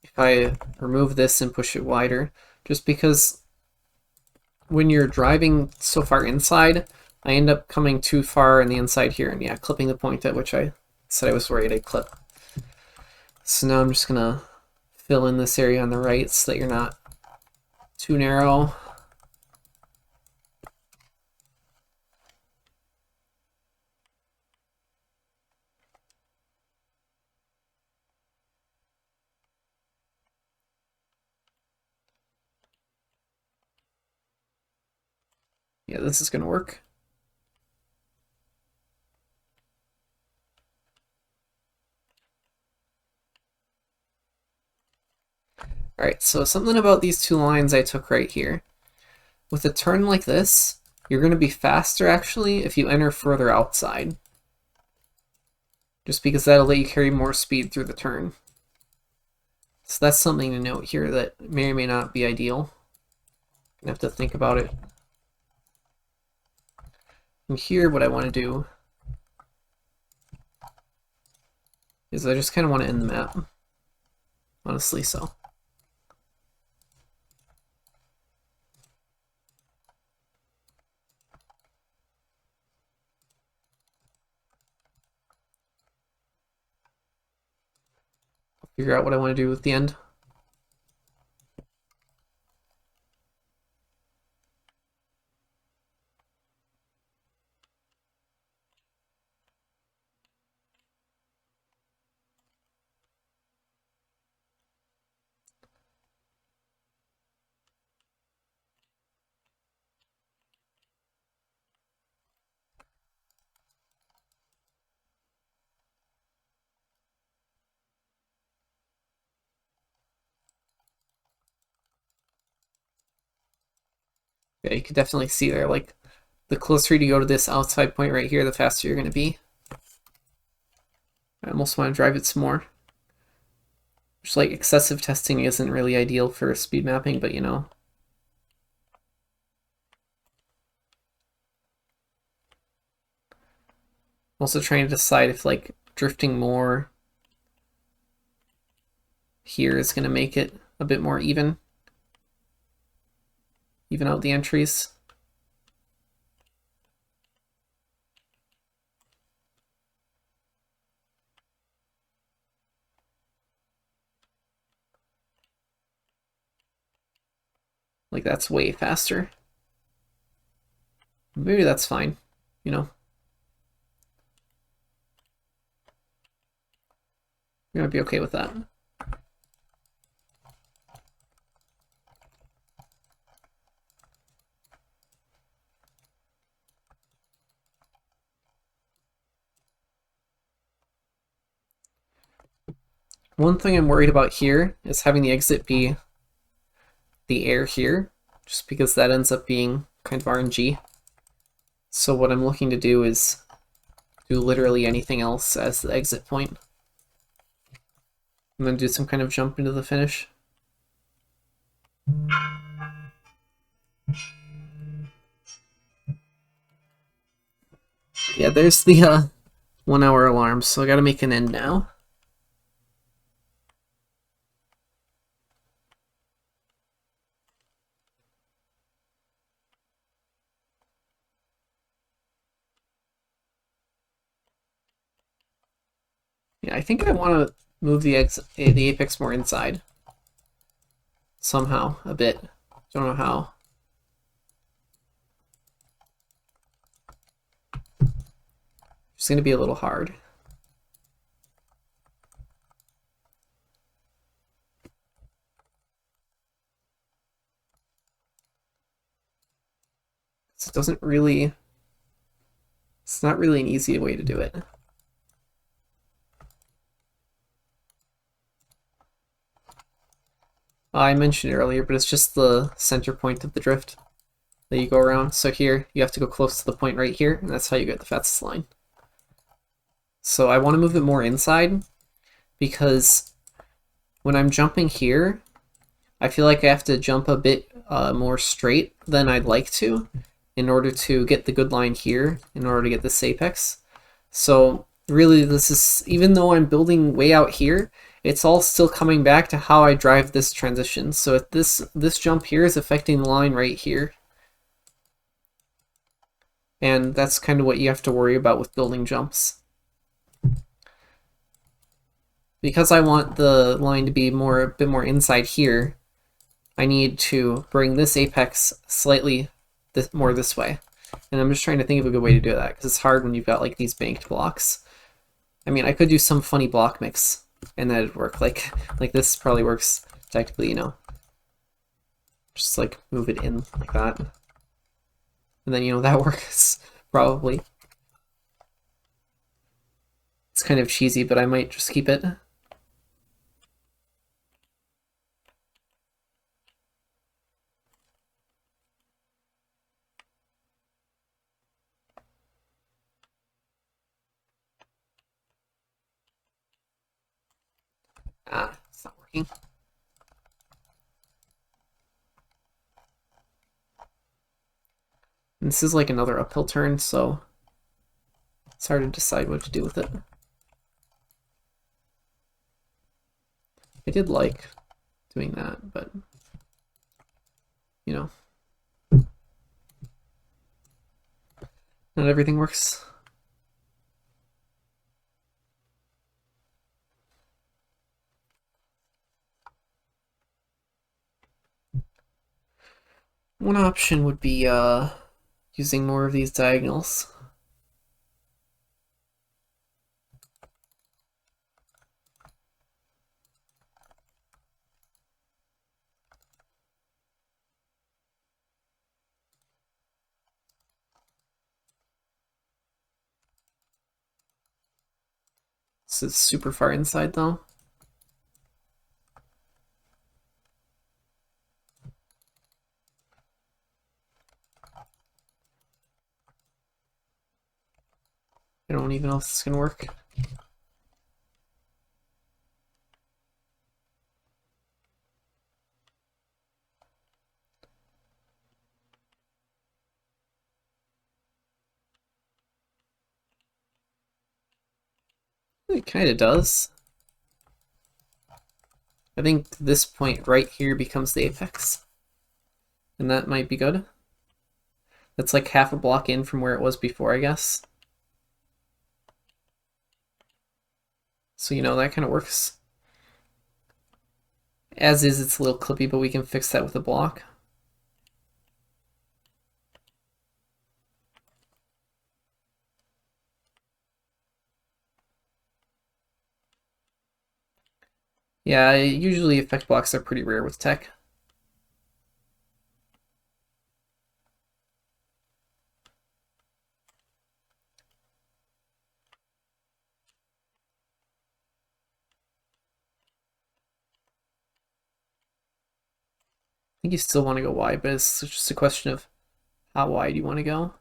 if I remove this and push it wider, just because when you're driving so far inside, I end up coming too far on the inside here, and yeah, clipping the point at which I said I was worried I'd clip. So now I'm just going to fill in this area on the right so that you're not too narrow. Yeah, this is going to work. Alright, so something about these two lines I took right here. With a turn like this, you're going to be faster actually if you enter further outside. Just because that'll let you carry more speed through the turn. So that's something to note here that may or may not be ideal. Gonna have to think about it. And here what I want to do is I just kind of want to end the map. Honestly, so. Figure out what I want to do at the end. Yeah, you can definitely see there, like, the closer you go to this outside point right here, the faster you're going to be. I almost want to drive it some more. Just like excessive testing isn't really ideal for speed mapping, but you know. Also trying to decide if like drifting more here is going to make it a bit more even out the entries. Like that's way faster. Maybe that's fine, you know. You're gonna be okay with that. One thing I'm worried about here is having the exit be the air here, just because that ends up being kind of RNG. So what I'm looking to do is do literally anything else as the exit point. And then do some kind of jump into the finish. Yeah, there's the 1 hour alarm, so I gotta make an end now. Yeah, I think I want to move the apex more inside. Somehow, a bit. Don't know how. It's going to be a little hard. It doesn't really... It's not really an easy way to do it. I mentioned it earlier, but it's just the center point of the drift that you go around. So here, you have to go close to the point right here, and that's how you get the fastest line. So I want to move it more inside, because when I'm jumping here, I feel like I have to jump a bit more straight than I'd like to in order to get the good line here, in order to get this apex. So really, this is, even though I'm building way out here, it's all still coming back to how I drive this transition. So if this jump here is affecting the line right here. And that's kind of what you have to worry about with building jumps. Because I want the line to be a bit more inside here, I need to bring this apex slightly more this way. And I'm just trying to think of a good way to do that, because it's hard when you've got like these banked blocks. I mean, I could do some funny block mix, and that'd work. Like this probably works technically, you know. Just like move it in like that. And then, you know, that works probably. It's kind of cheesy, but I might just keep it. Ah, it's not working. And this is like another uphill turn, so it's hard to decide what to do with it. I did like doing that, but you know, not everything works. One option would be using more of these diagonals. This is super far inside though. I don't even know if this can work. It kind of does. I think this point right here becomes the apex. And that might be good. That's like half a block in from where it was before, I guess. So, you know, that kind of works. As is, it's a little clippy, but we can fix that with a block. Yeah, usually effect blocks are pretty rare with tech. I think you still want to go wide, but it's just a question of how wide you want to go.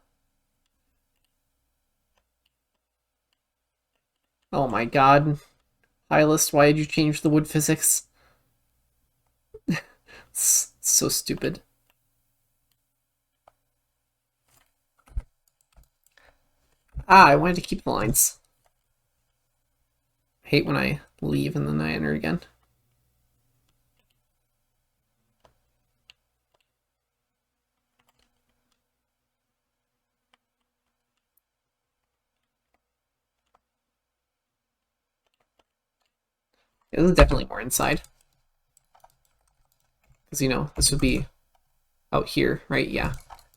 Oh my god. Highlist, why did you change the wood physics? It's so stupid. Ah, I wanted to keep the lines. I hate when I leave and then I enter again. Yeah, this is definitely more inside. Because, you know, this would be out here, right? Yeah.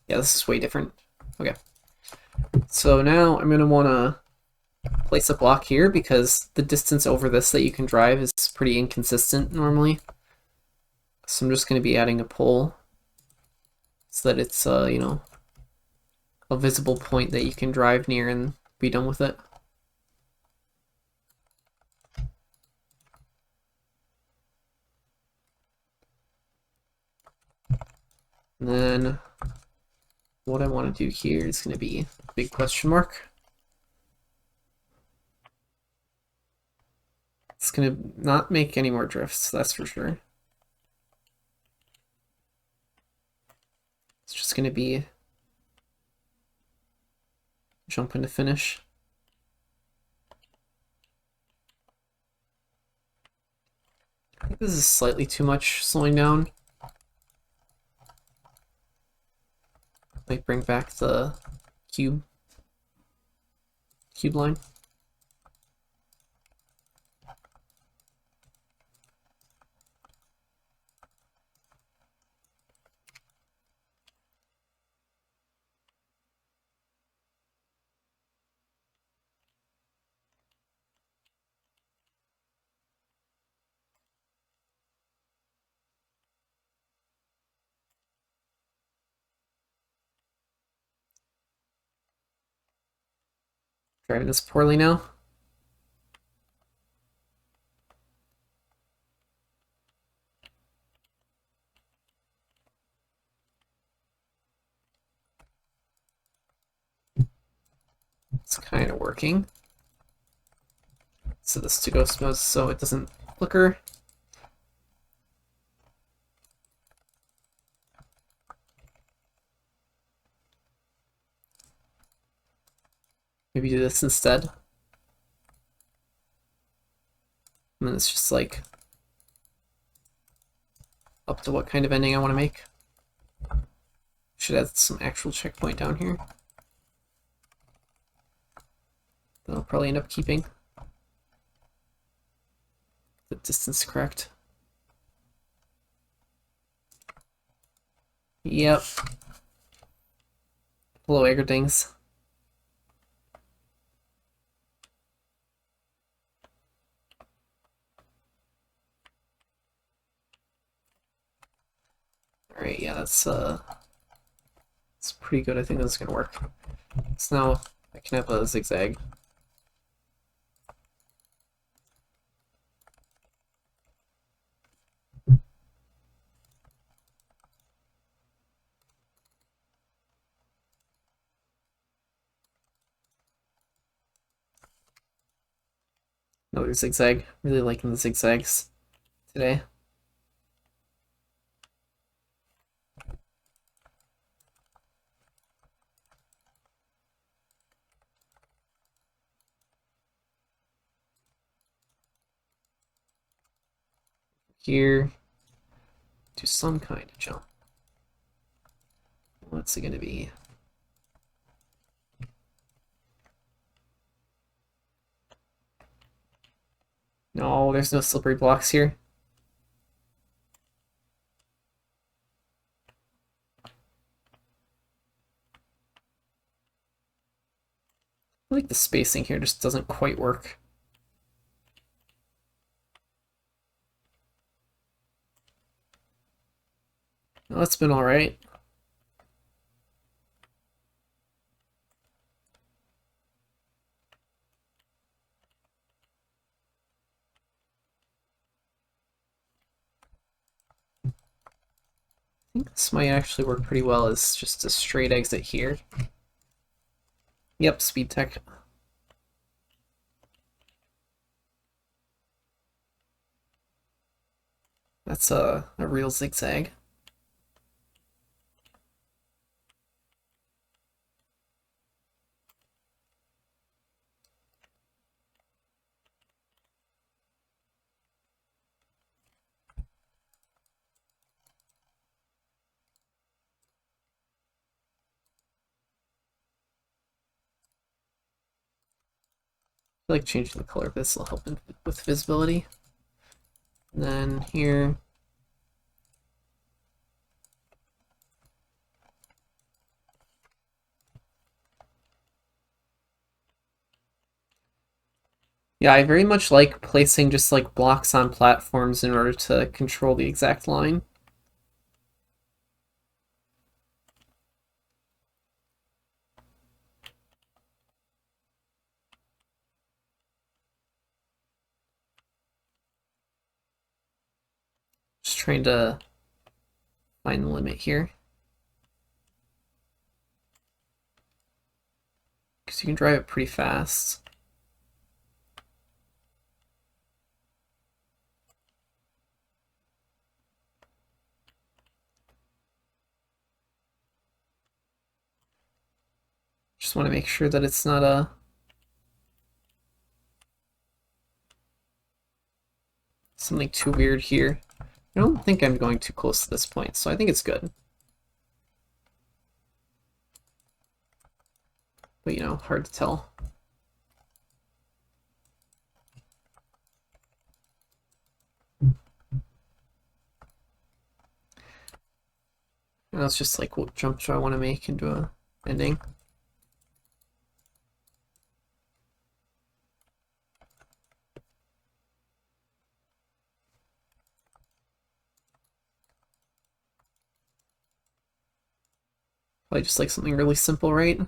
Yeah, this is way different. Okay. So now I'm going to want to place a block here because the distance over this that you can drive is pretty inconsistent normally. So I'm just going to be adding a pole so that it's, you know, a visible point that you can drive near and be done with it. And then what I want to do here is going to be a big question mark. It's going to not make any more drifts, that's for sure. It's just going to be jump into finish. I think this is slightly too much slowing down. Might bring back the cube line. Driving this poorly now. It's kind of working. So this to go smooth so it doesn't flicker. Maybe do this instead. And then it's just like up to what kind of ending I want to make. Should add some actual checkpoint down here. That I'll probably end up keeping the distance correct. Yep. Hello, Eggerdings. Alright, yeah, that's pretty good. I think that's gonna work. So now I can have a zigzag. Another zigzag. Really liking the zigzags today. Here, do some kind of jump. What's it gonna be? No, there's no slippery blocks here. I think the spacing here just doesn't quite work. No, it's been alright. I think this might actually work pretty well as just a straight exit here. Yep, speedtech. That's a real zigzag. like changing the color of this will help with visibility. And then here, yeah, I very much like placing just like blocks on platforms in order to control the exact line. Just trying to find the limit here. Because you can drive it pretty fast. Just want to make sure that it's not a something too weird here. I don't think I'm going too close to this point, so I think it's good. But you know, hard to tell. And that's just like what jump do I want to make into a ending. Probably just like something really simple, right?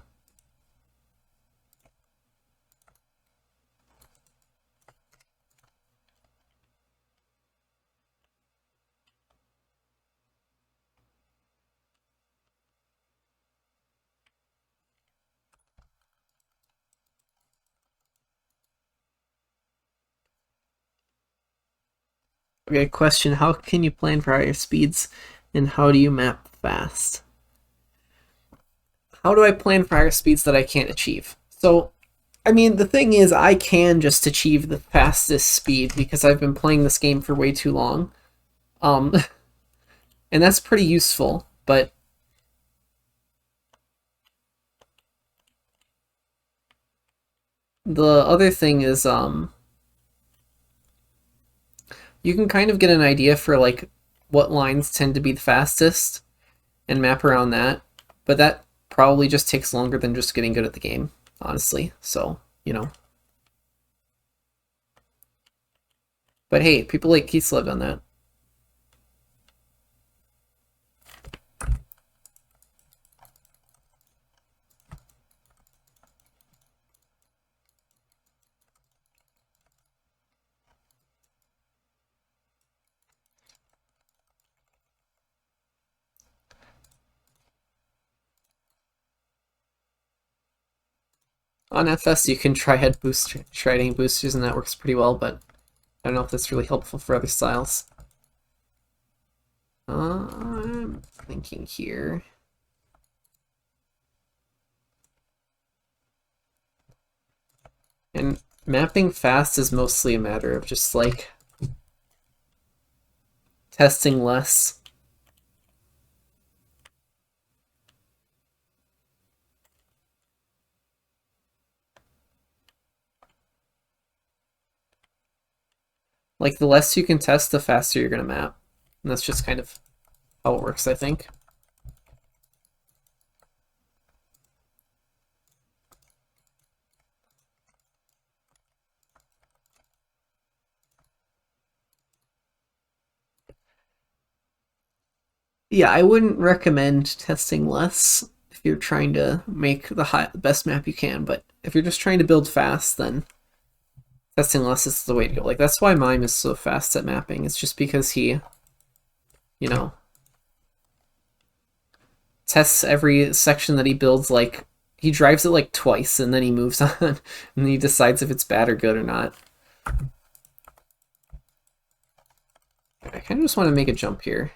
Okay, question, how can you plan for higher speeds and how do you map fast? How do I plan for higher speeds that I can't achieve? So, I mean, the thing is, I can just achieve the fastest speed because I've been playing this game for way too long. And that's pretty useful, but the other thing is, you can kind of get an idea for like what lines tend to be the fastest and map around that, but that probably just takes longer than just getting good at the game, honestly. So, you know. But hey, people like Keith's lived on that. On FS, you can try head boost shredding boosters, and that works pretty well, but I don't know if that's really helpful for other styles. I'm thinking here. And mapping fast is mostly a matter of just like testing less. Like the less you can test, the faster you're gonna map. And that's just kind of how it works, I think. Yeah, I wouldn't recommend testing less if you're trying to make the best map you can, but if you're just trying to build fast, then testing less is the way to go. Like, that's why Mime is so fast at mapping. It's just because he, you know, tests every section that he builds, like, he drives it like twice and then he moves on and then he decides if it's bad or good or not. I kind of just want to make a jump here.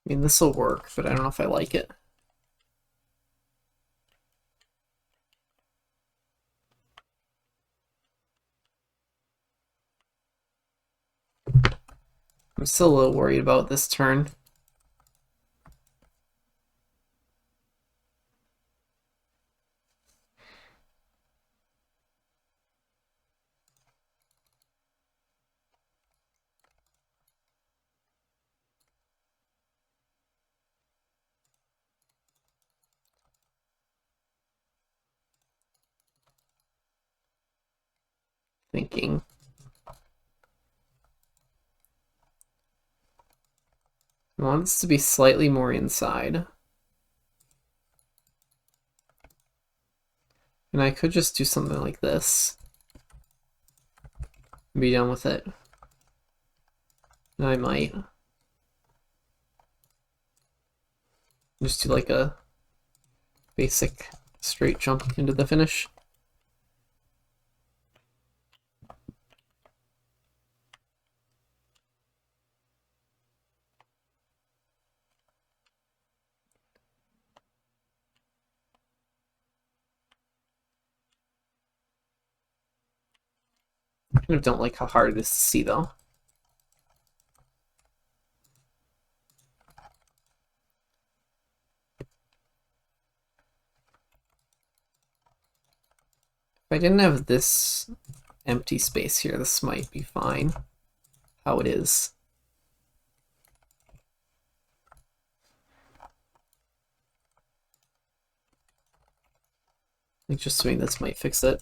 mean, this will work, but I don't know if I like it. I'm still a little worried about this turn. Thinking. I want this to be slightly more inside. And I could just do something like this. And be done with it. And I might. Just do like a basic straight jump into the finish. I kind of don't like how hard it is to see though. If I didn't have this empty space here, this might be fine how it is. I think just doing this might fix it.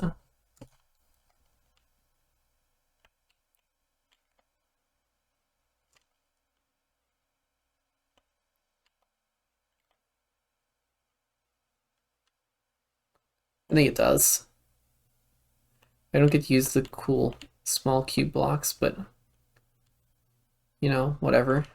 I think it does. I don't get to use the cool small cube blocks, but you know, whatever.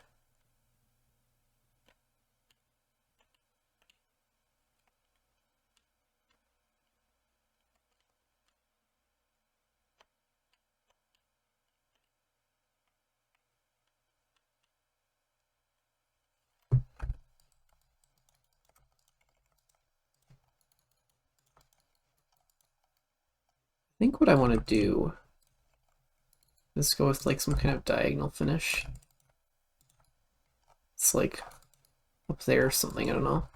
I think what I want to do is go with like some kind of diagonal finish. It's like up there or something, I don't know.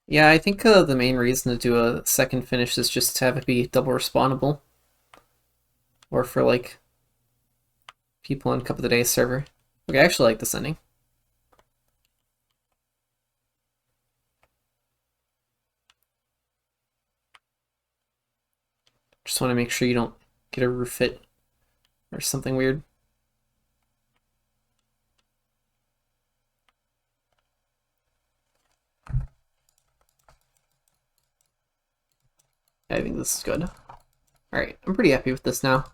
Yeah, I think the main reason to do a second finish is just to have it be double respawnable. Or for like people on Cup of the Day server. Okay, I actually like this ending. Just want to make sure you don't get a roof hit or something weird. I think this is good. Alright, I'm pretty happy with this now.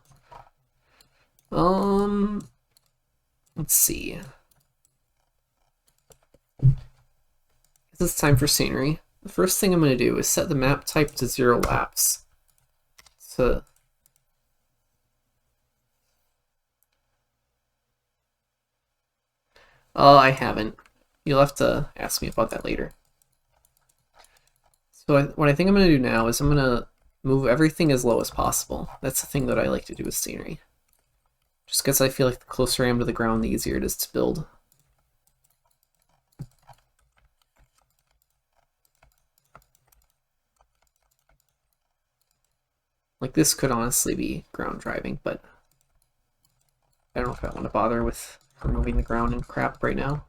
Let's see. It's time for scenery. The first thing I'm going to do is set the map type to 0 laps. So I haven't. You'll have to ask me about that later. So what I think I'm going to do now is I'm going to move everything as low as possible. That's the thing that I like to do with scenery. Just because I feel like the closer I am to the ground, the easier it is to build. Like this could honestly be ground driving, but I don't know if I want to bother with removing the ground and crap right now.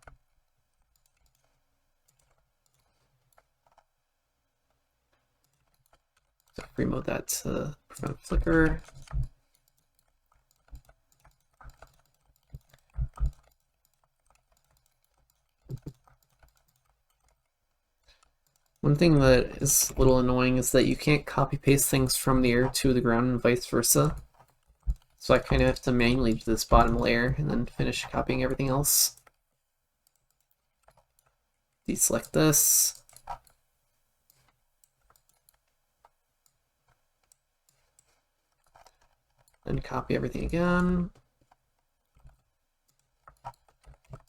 So free mode that to prevent flicker. One thing that is a little annoying is that you can't copy paste things from the air to the ground and vice versa. So I kind of have to manually do this bottom layer and then finish copying everything else. Deselect this. Then copy everything again.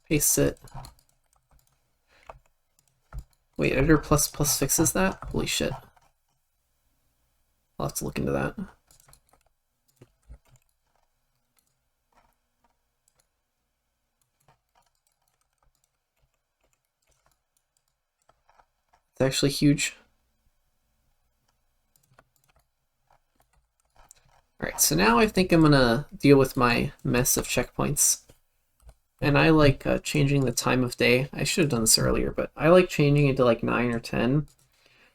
Paste it. Wait, editor plus plus fixes that? Holy shit. I'll have to look into that. It's actually huge. Alright, so now I think I'm gonna deal with my mess of checkpoints. And I like changing the time of day. I should have done this earlier, but I like changing it to like 9 or 10.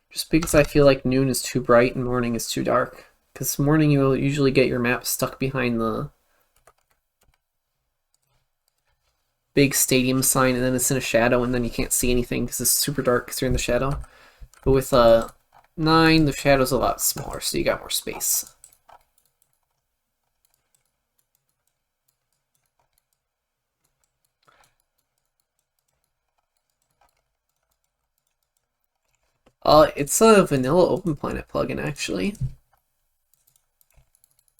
Just because I feel like noon is too bright and morning is too dark. Because morning you will usually get your map stuck behind the big stadium sign, and then it's in a shadow, and then you can't see anything because it's super dark because you're in the shadow. But with 9, the shadow's a lot smaller, so you got more space. It's a vanilla OpenPlanet plugin, actually.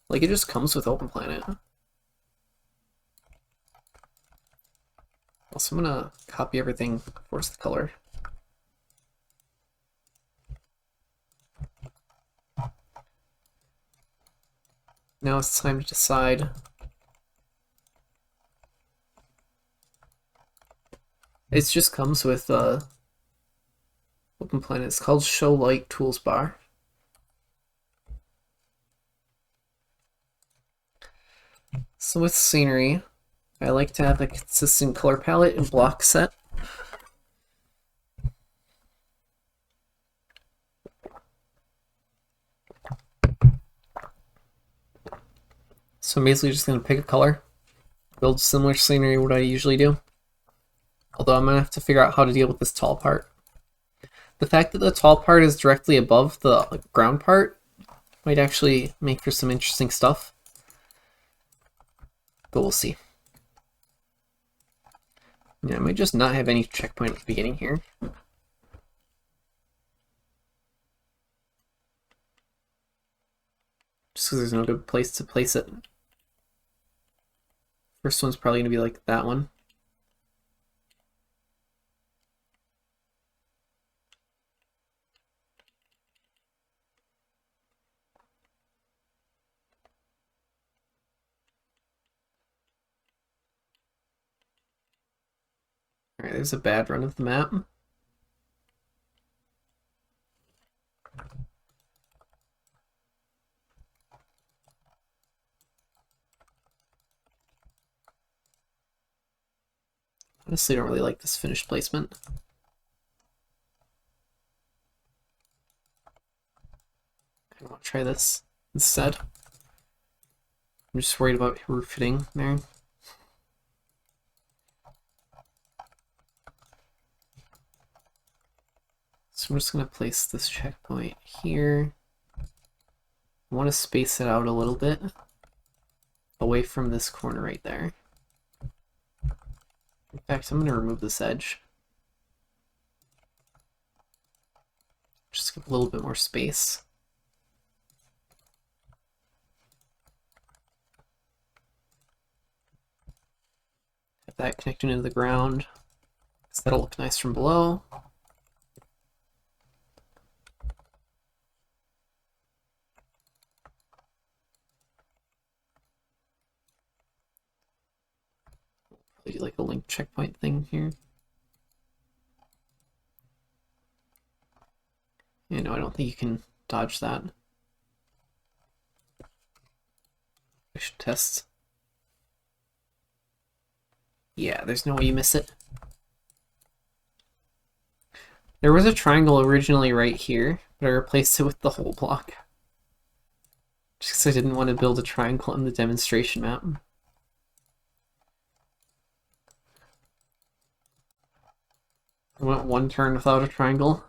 Like, it just comes with OpenPlanet. Also, I'm gonna copy everything, force the color. Now it's time to decide. It just comes with OpenPlanet. It's called Show Light Tools Bar. So with scenery, I like to have a consistent color palette and block set. So I'm basically just going to pick a color, build similar scenery to what I usually do. Although I'm going to have to figure out how to deal with this tall part. The fact that the tall part is directly above the ground part might actually make for some interesting stuff. But we'll see. Yeah, I might just not have any checkpoint at the beginning here. Just because there's no good place to place it. First one's probably going to be like that one. Alright, there's a bad run of the map. Honestly, I don't really like this finished placement. I want to try this instead. I'm just worried about roof hitting there. So I'm just going to place this checkpoint here. I want to space it out a little bit away from this corner right there. In fact, I'm going to remove this edge. Just give a little bit more space. Have that connecting into the ground, because that'll look nice from below. Do like a link checkpoint thing here. Yeah, no, I don't think you can dodge that. I should test. Yeah, there's no way you miss it. There was a triangle originally right here, but I replaced it with the whole block. Just because I didn't want to build a triangle on the demonstration map. I went one turn without a triangle.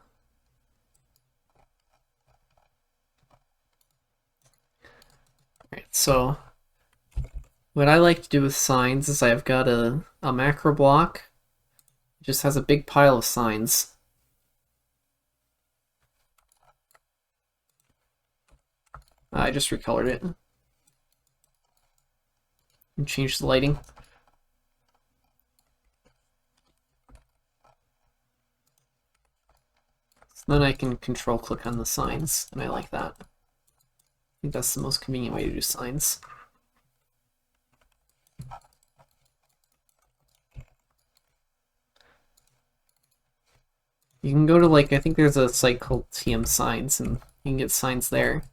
So what I like to do with signs is I've got a macro block. It just has a big pile of signs. I just recolored it and changed the lighting. So then I can control click on the signs, and I like that. I think that's the most convenient way to do signs. You can go to, like, I think there's a site called TM Signs, and you can get signs there.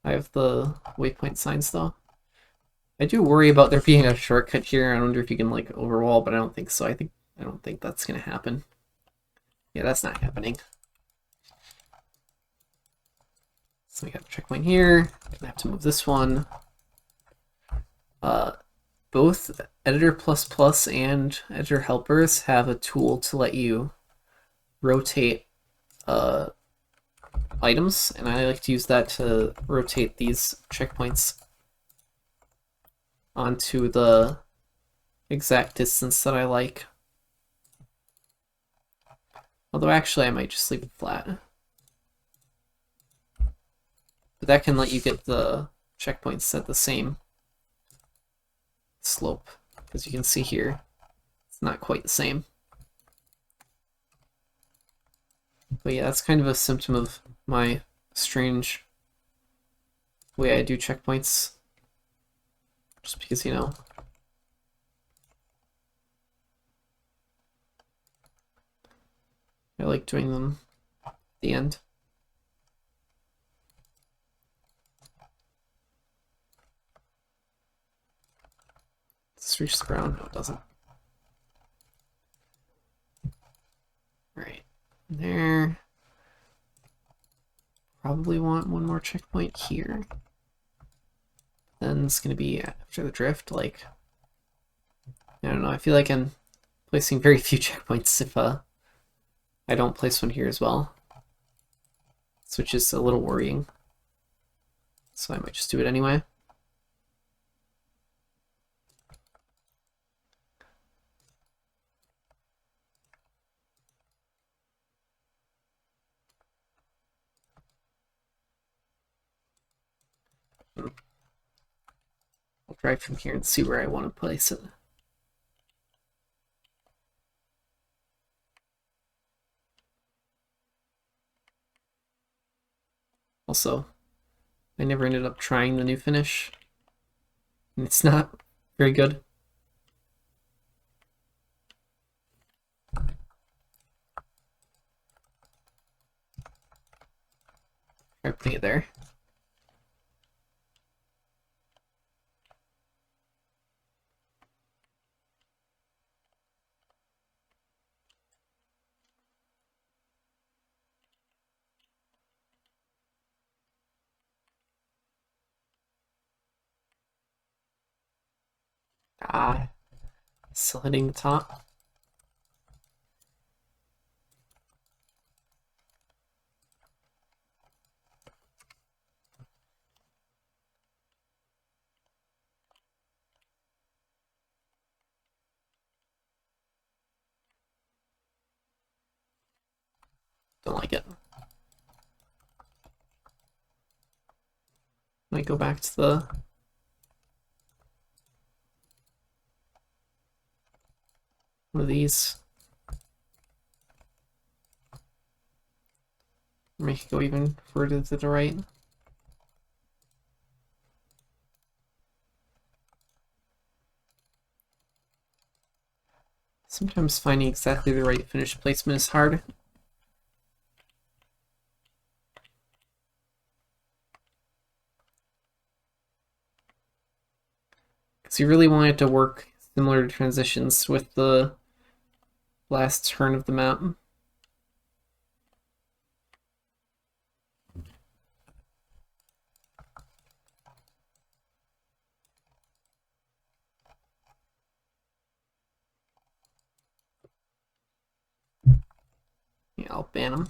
I have the waypoint signs though. I do worry about there being a shortcut here. I wonder if you can like overwall, but I don't think so. I don't think that's gonna happen. Yeah, that's not happening. So we got a checkpoint here. I have to move this one. Both Editor++ and Editor Helpers have a tool to let you rotate items, and I like to use that to rotate these checkpoints onto the exact distance that I like. Although actually I might just leave it flat. But that can let you get the checkpoints at the same slope. As you can see here, it's not quite the same. But yeah, that's kind of a symptom of my strange way I do checkpoints. Just because, you know, I like doing them at the end. Does this reach the ground? No, it doesn't. Right there. Probably want one more checkpoint here. Then it's going to be after the drift, like, I don't know, I feel like I'm placing very few checkpoints if I don't place one here as well. Which is a little worrying. So I might just do it anyway. I'll drive from here and see where I want to place it. Also, I never ended up trying the new finish, and it's not very good. Try putting it there. Ah, still hitting the top. Don't like it. Might go back to the one of these. Make it go even further to the right. Sometimes finding exactly the right finish placement is hard. Because you really want it to work similar to transitions with the last turn of the map. Yeah, I'll ban them.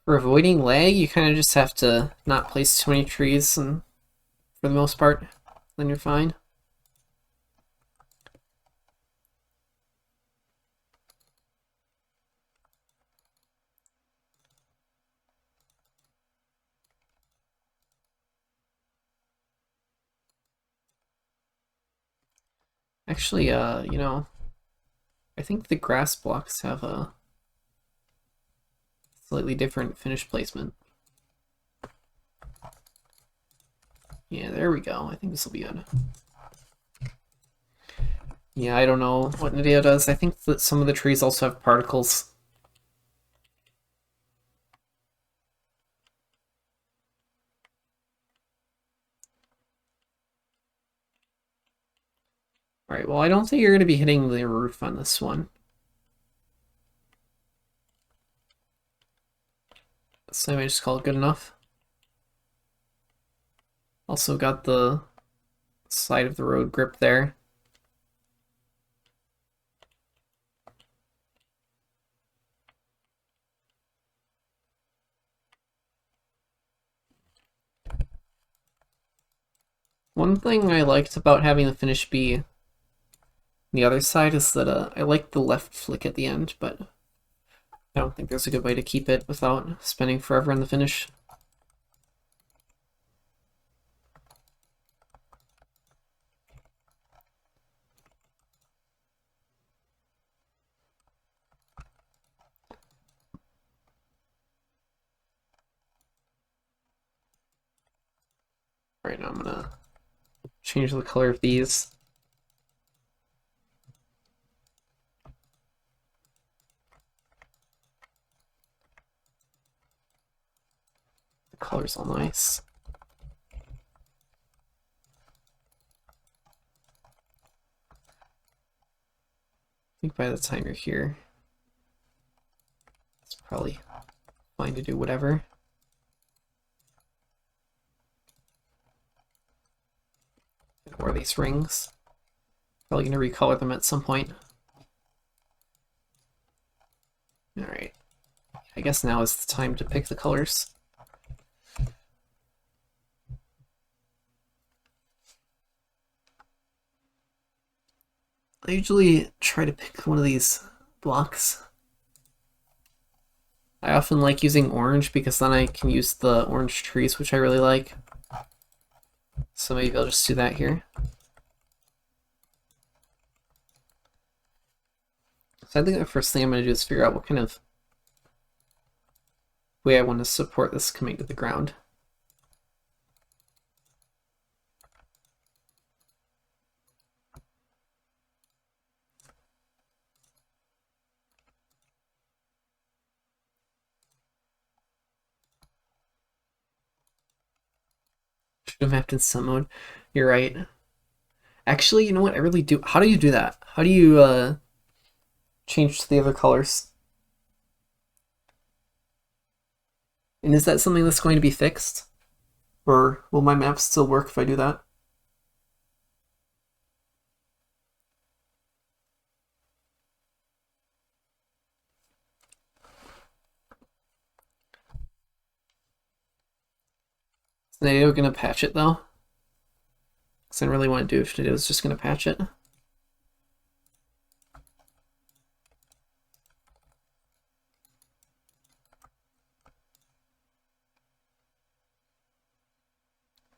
For avoiding lag, you kind of just have to not place too many trees, and for the most part, then you're fine. Actually, you know, I think the grass blocks have a slightly different finish placement. Yeah, there we go. I think this will be good. Yeah, I don't know what Nvidia does. I think that some of the trees also have particles. Alright, well, I don't think you're going to be hitting the roof on this one. So I just call it good enough. Also got the side of the road grip there. One thing I liked about having the finish be on the other side is that I like the left flick at the end, but I don't think there's a good way to keep it without spending forever on the finish. Alright, now I'm gonna change the color of these. The color's all nice. I think by the time you're here, it's probably fine to do whatever. Or these rings. Probably gonna recolor them at some point. Alright. I guess now is the time to pick the colors. I usually try to pick one of these blocks. I often like using orange because then I can use the orange trees, which I really like. So maybe I'll just do that here. So I think the first thing I'm going to do is figure out what kind of way I want to support this coming to the ground. Should have mapped in some mode. You're right. Actually, you know what? I really do. How do you do that? How do you change to the other colors? And is that something that's going to be fixed? Or will my map still work if I do that? Is Nato gonna patch it though? Because I really want to do if Nato's just gonna patch it.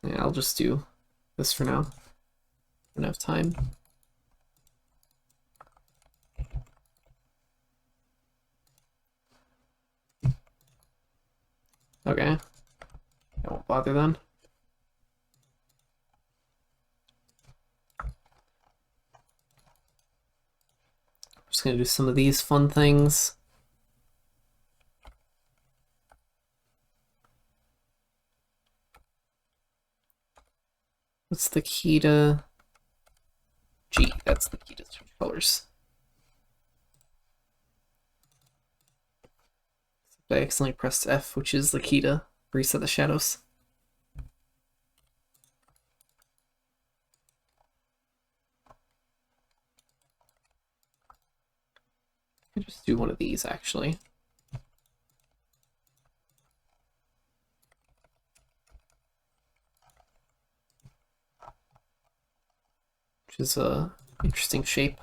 Yeah, I'll just do this for now. Don't have time. Okay. I won't bother then. I'm just gonna do some of these fun things. What's the key to G? That's the key to switch colors. I accidentally pressed F, which is the key to reset the shadows. I could just do one of these actually. is a interesting shape.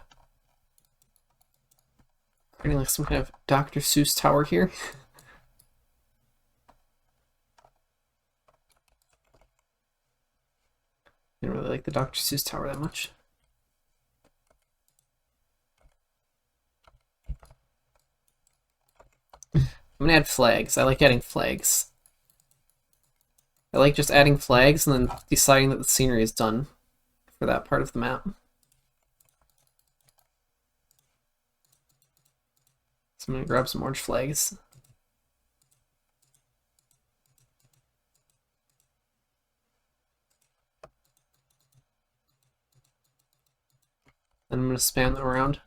Creating like some kind of Dr. Seuss tower here. Didn't really like the Dr. Seuss tower that much. I'm gonna add flags. I like adding flags. I like just adding flags and then deciding that the scenery is done for that part of the map. So I'm gonna grab some orange flags. Then I'm gonna spam them around.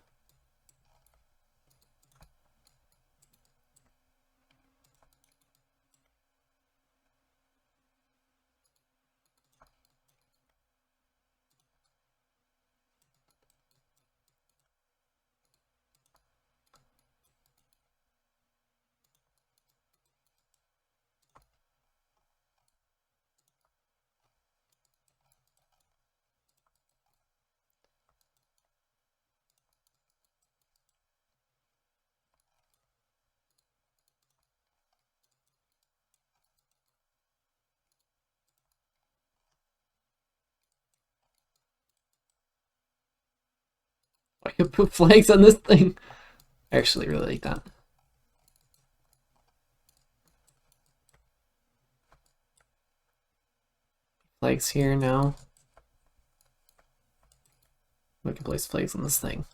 I could put flags on this thing. I actually really like that. Flags here now. I can place flags on this thing.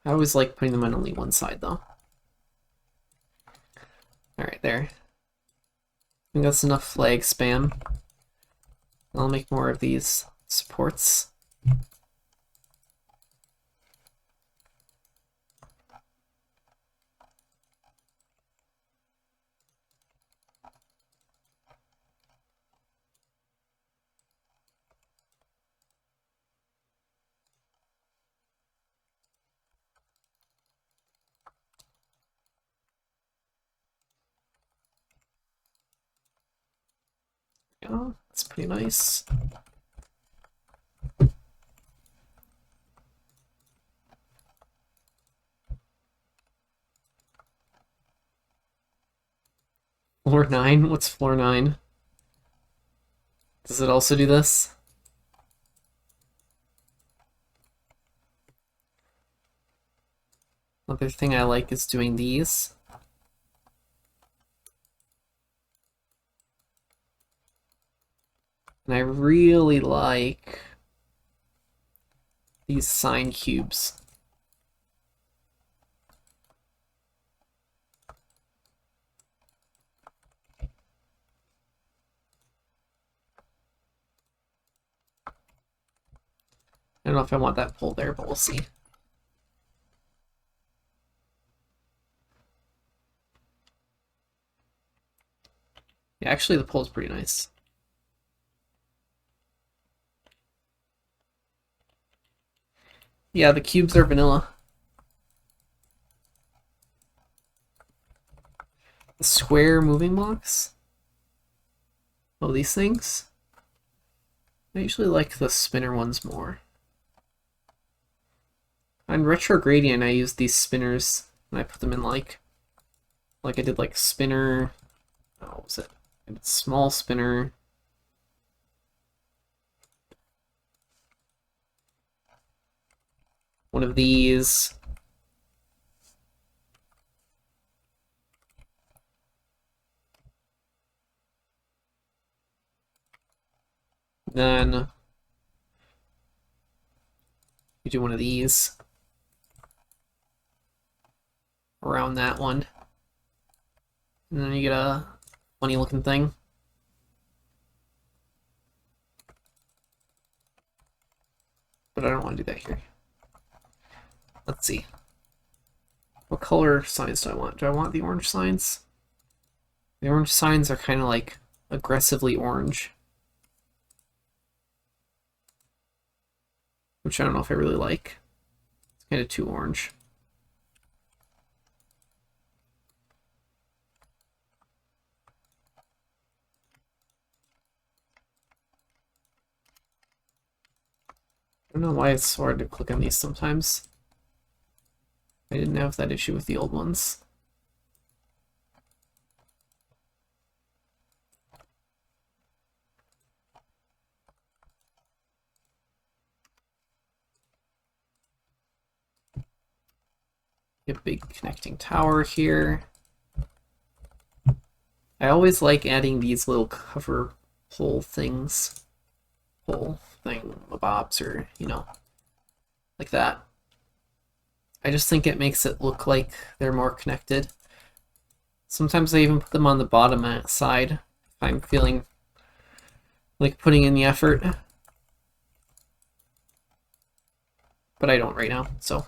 I always like putting them on only one side though. Alright, there. I think that's enough flag spam. I'll make more of these supports. Yeah, that's pretty nice. Floor 9? What's floor 9? Does it also do this? Another thing I like is doing these. And I really like these sine cubes. I don't know if I want that pole there, but we'll see. Yeah, actually the pole's pretty nice. Yeah, the cubes are vanilla. The square moving blocks? Oh, these things? I usually like the spinner ones more. On Retro Gradient, I use these spinners, and I put them in like I did like spinner, what was it? I did small spinner. One of these. Then you do one of these around that one. And then you get a funny looking thing. But I don't want to do that here. Let's see. What color signs do I want? Do I want the orange signs? The orange signs are kind of like aggressively orange. Which I don't know if I really like. It's kind of too orange. don't know why it's so hard to click on these sometimes. I didn't have that issue with the old ones. A big connecting tower here. I always like adding these little cover pole things. Pole thing, bobs, or, you know, like that. I just think it makes it look like they're more connected. Sometimes I even put them on the bottom side if I'm feeling like putting in the effort. But I don't right now, so.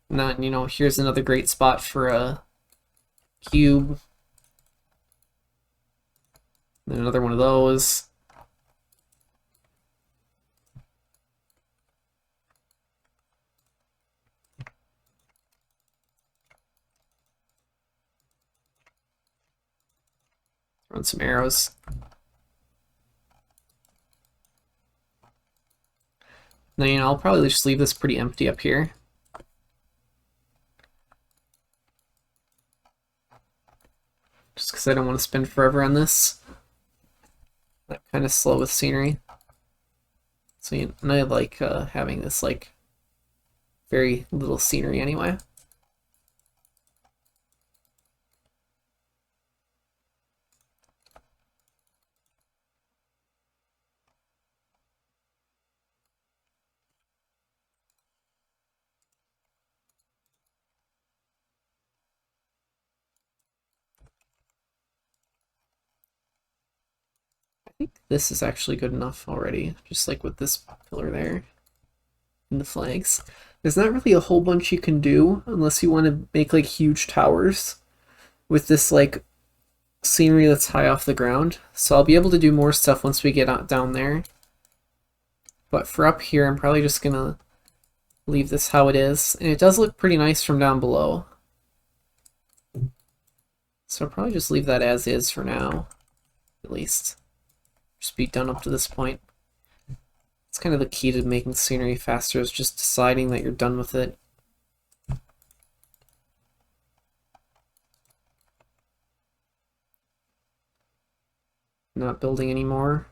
And then, you know, here's another great spot for a cube. And another one of those. Run some arrows. Then, you know, I'll probably just leave this pretty empty up here. Just because I don't want to spend forever on this. I'm kind of slow with scenery. So, you know, and I like having this, like, very little scenery anyway. I think this is actually good enough already, just like with this pillar there and the flags. There's not really a whole bunch you can do unless you want to make like huge towers with this like scenery that's high off the ground. So I'll be able to do more stuff once we get out down there. But for up here, I'm probably just gonna leave this how it is. And it does look pretty nice from down below. So I'll probably just leave that as is for now, at least. Just be done up to this point. It's kind of the key to making scenery faster, is just deciding that you're done with it. Not building anymore.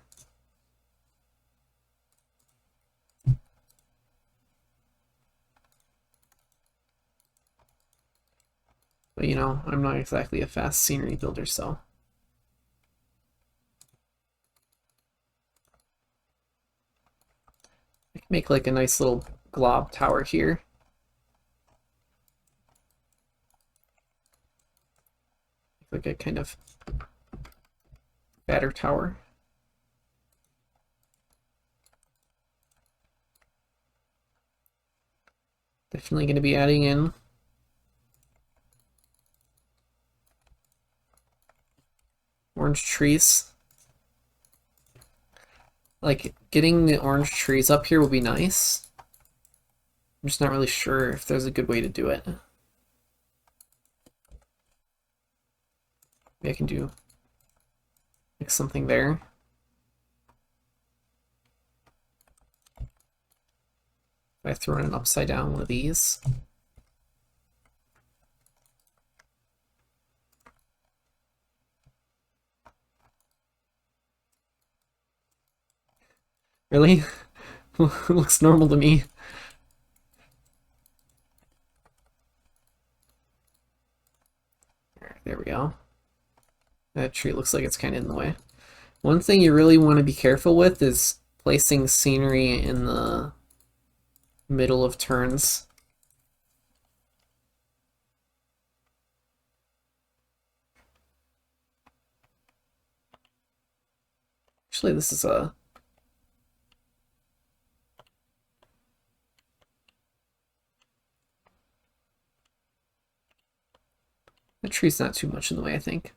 But you know, I'm not exactly a fast scenery builder, so. I can make like a nice little glob tower here. Like a kind of batter tower. Definitely going to be adding in orange trees. Like, getting the orange trees up here will be nice. I'm just not really sure if there's a good way to do it. Maybe I can do like something there. If I throw in an upside down one of these. Really? Looks normal to me. Alright, there we go. That tree looks like it's kind of in the way. One thing you really want to be careful with is placing scenery in the middle of turns. Actually, this is a... That tree's not too much in the way, I think.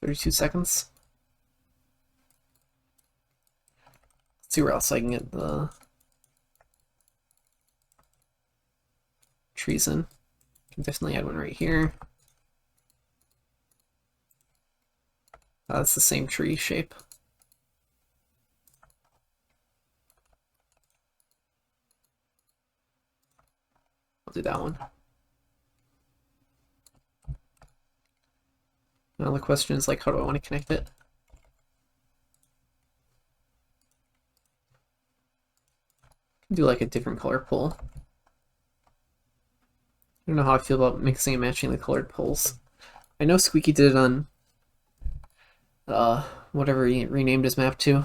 "32 seconds. Let's see where else I can get the trees in. Can definitely add one right here. That's the same tree shape. I'll do that one. Now the question is, like, how do I want to connect it? Do like a different color pull. I don't know how I feel about mixing and matching the colored pulls. I know Squeaky did it on whatever he renamed his map to.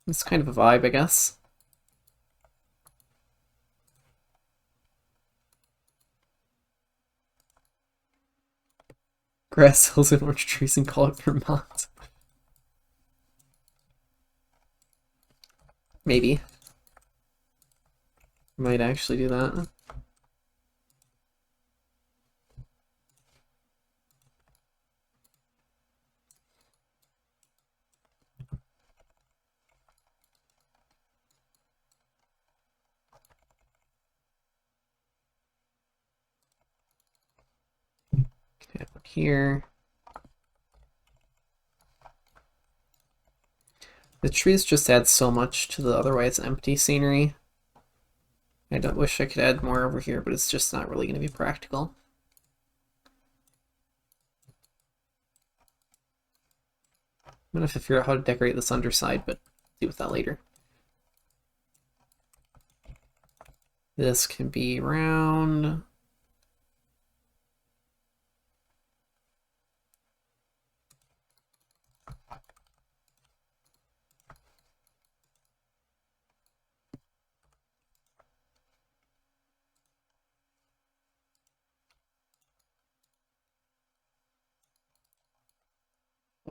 It's kind of a vibe, I guess. Grass, hills, and orange trees and call it Vermont. Maybe. Might actually do that. Okay, up here. The trees just add so much to the otherwise empty scenery. I don't wish I could add more over here, but it's just not really going to be practical. I'm going to have to figure out how to decorate this underside, but deal with that later. This can be round.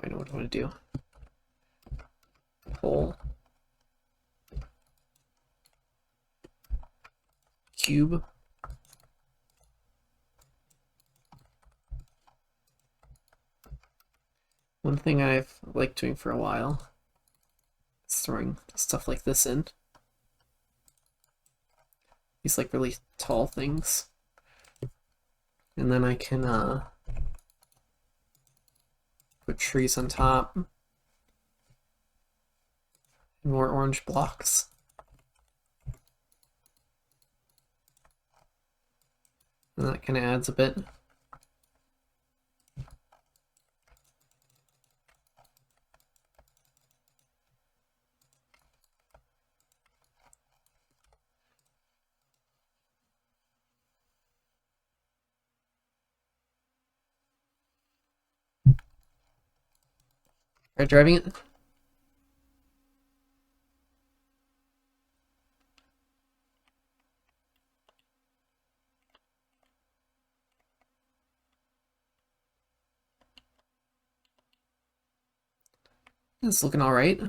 I know what I want to do. Pull. Cube. One thing I've liked doing for a while is throwing stuff like this in. These like really tall things. And then I can put trees on top. And more orange blocks. And that kind of adds a bit. Try driving it. It's looking all right.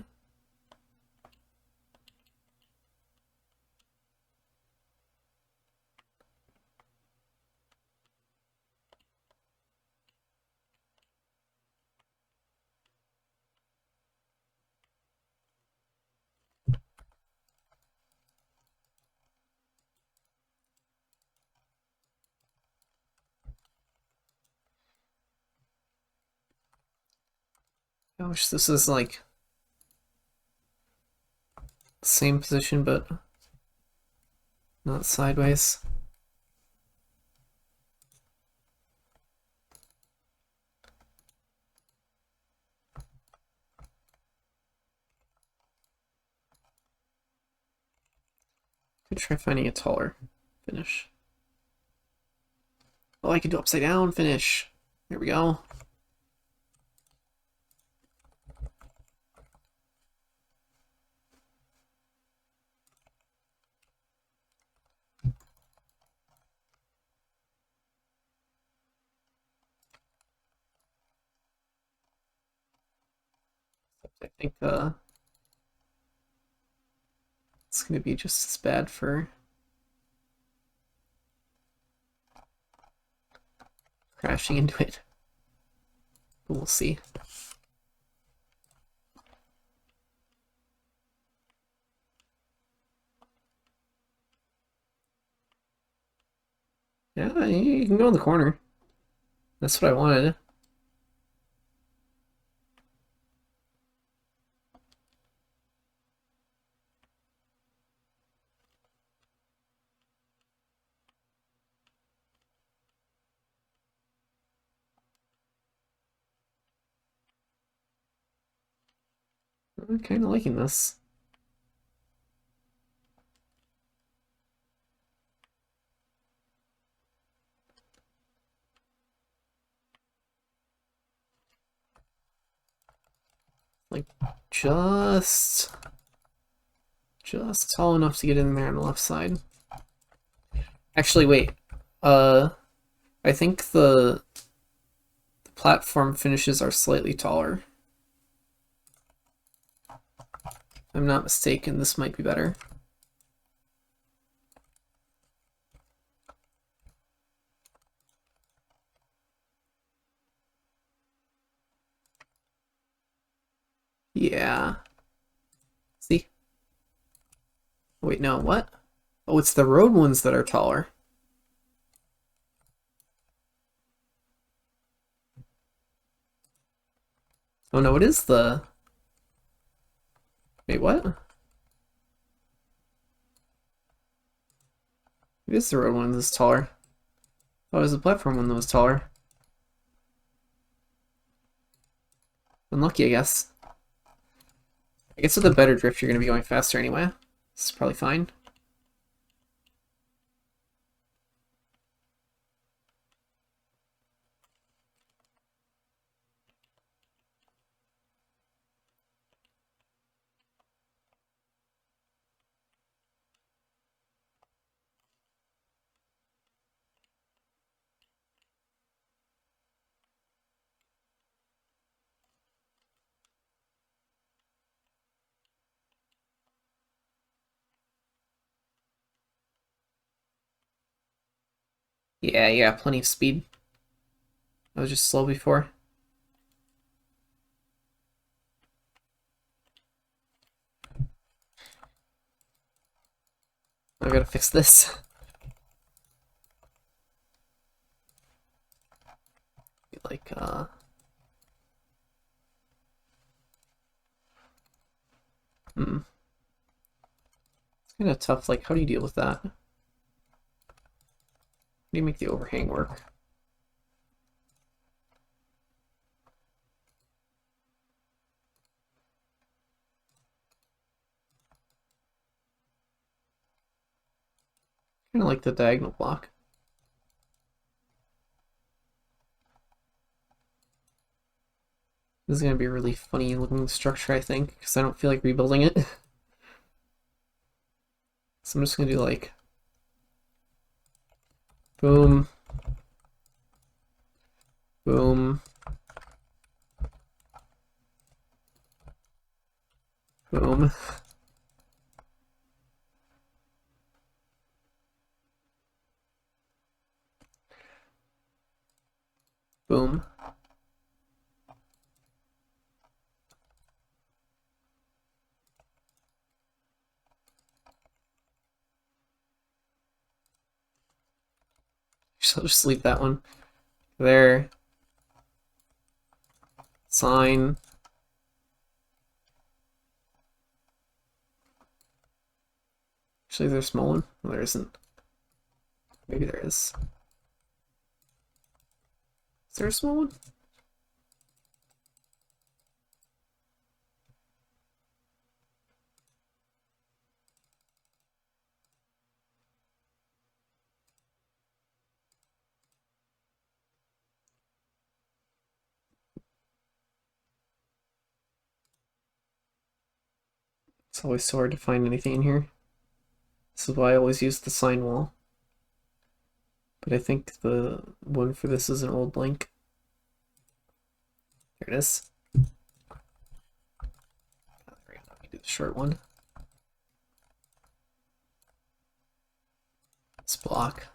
I wish this is like same position, but not sideways. Could try finding a taller finish. Oh, I could do upside down finish. There we go. I think it's going to be just as bad for crashing into it. But we'll see. Yeah, you can go in the corner. That's what I wanted. I'm kind of liking this. Like, just tall enough to get in there on the left side. Actually, wait. I think the platform finishes are slightly taller. If I'm not mistaken, this might be better. Yeah. See? Wait, no, what? Oh, it's the road ones that are taller. Oh no, it is the... Wait, what? It is the road one that's taller. Oh, it was the platform one that was taller. Unlucky, I guess. I guess with a better drift, you're going to be going faster anyway. This is probably fine. Yeah, plenty of speed. I was just slow before. I gotta fix this. Like, It's kind of tough. Like, how do you deal with that? How do you make the overhang work? Kind of like the diagonal block. This is going to be a really funny looking structure, I think, because I don't feel like rebuilding it. So I'm just going to do like boom, boom, boom. Boom. So I'll just leave that one there. Sign. Actually, is there a small one? No, there isn't. Maybe there is. Is there a small one? It's always so hard to find anything in here. This is why I always use the sign wall. But I think the one for this is an old link. There it is. Let me do the short one. This block.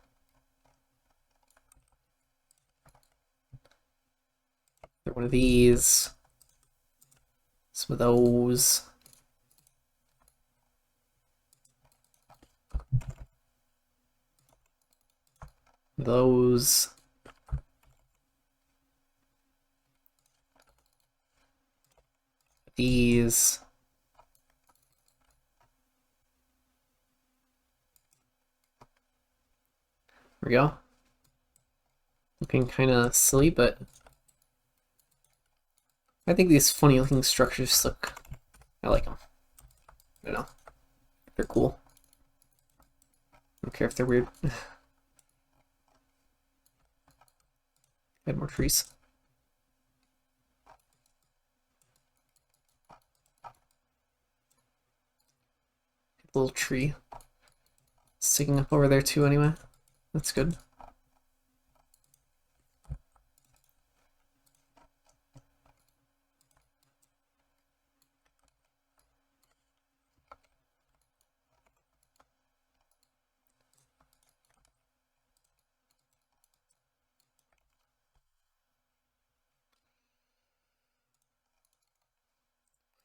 One of these. Some of those. those. These. There we go. Looking kind of silly, but I think these funny looking structures look, I like them. I don't know. They're cool. I don't care if they're weird. Add more trees. Little tree sticking up over there too anyway. That's good.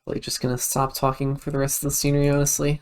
Probably just gonna stop talking for the rest of the scenery, honestly.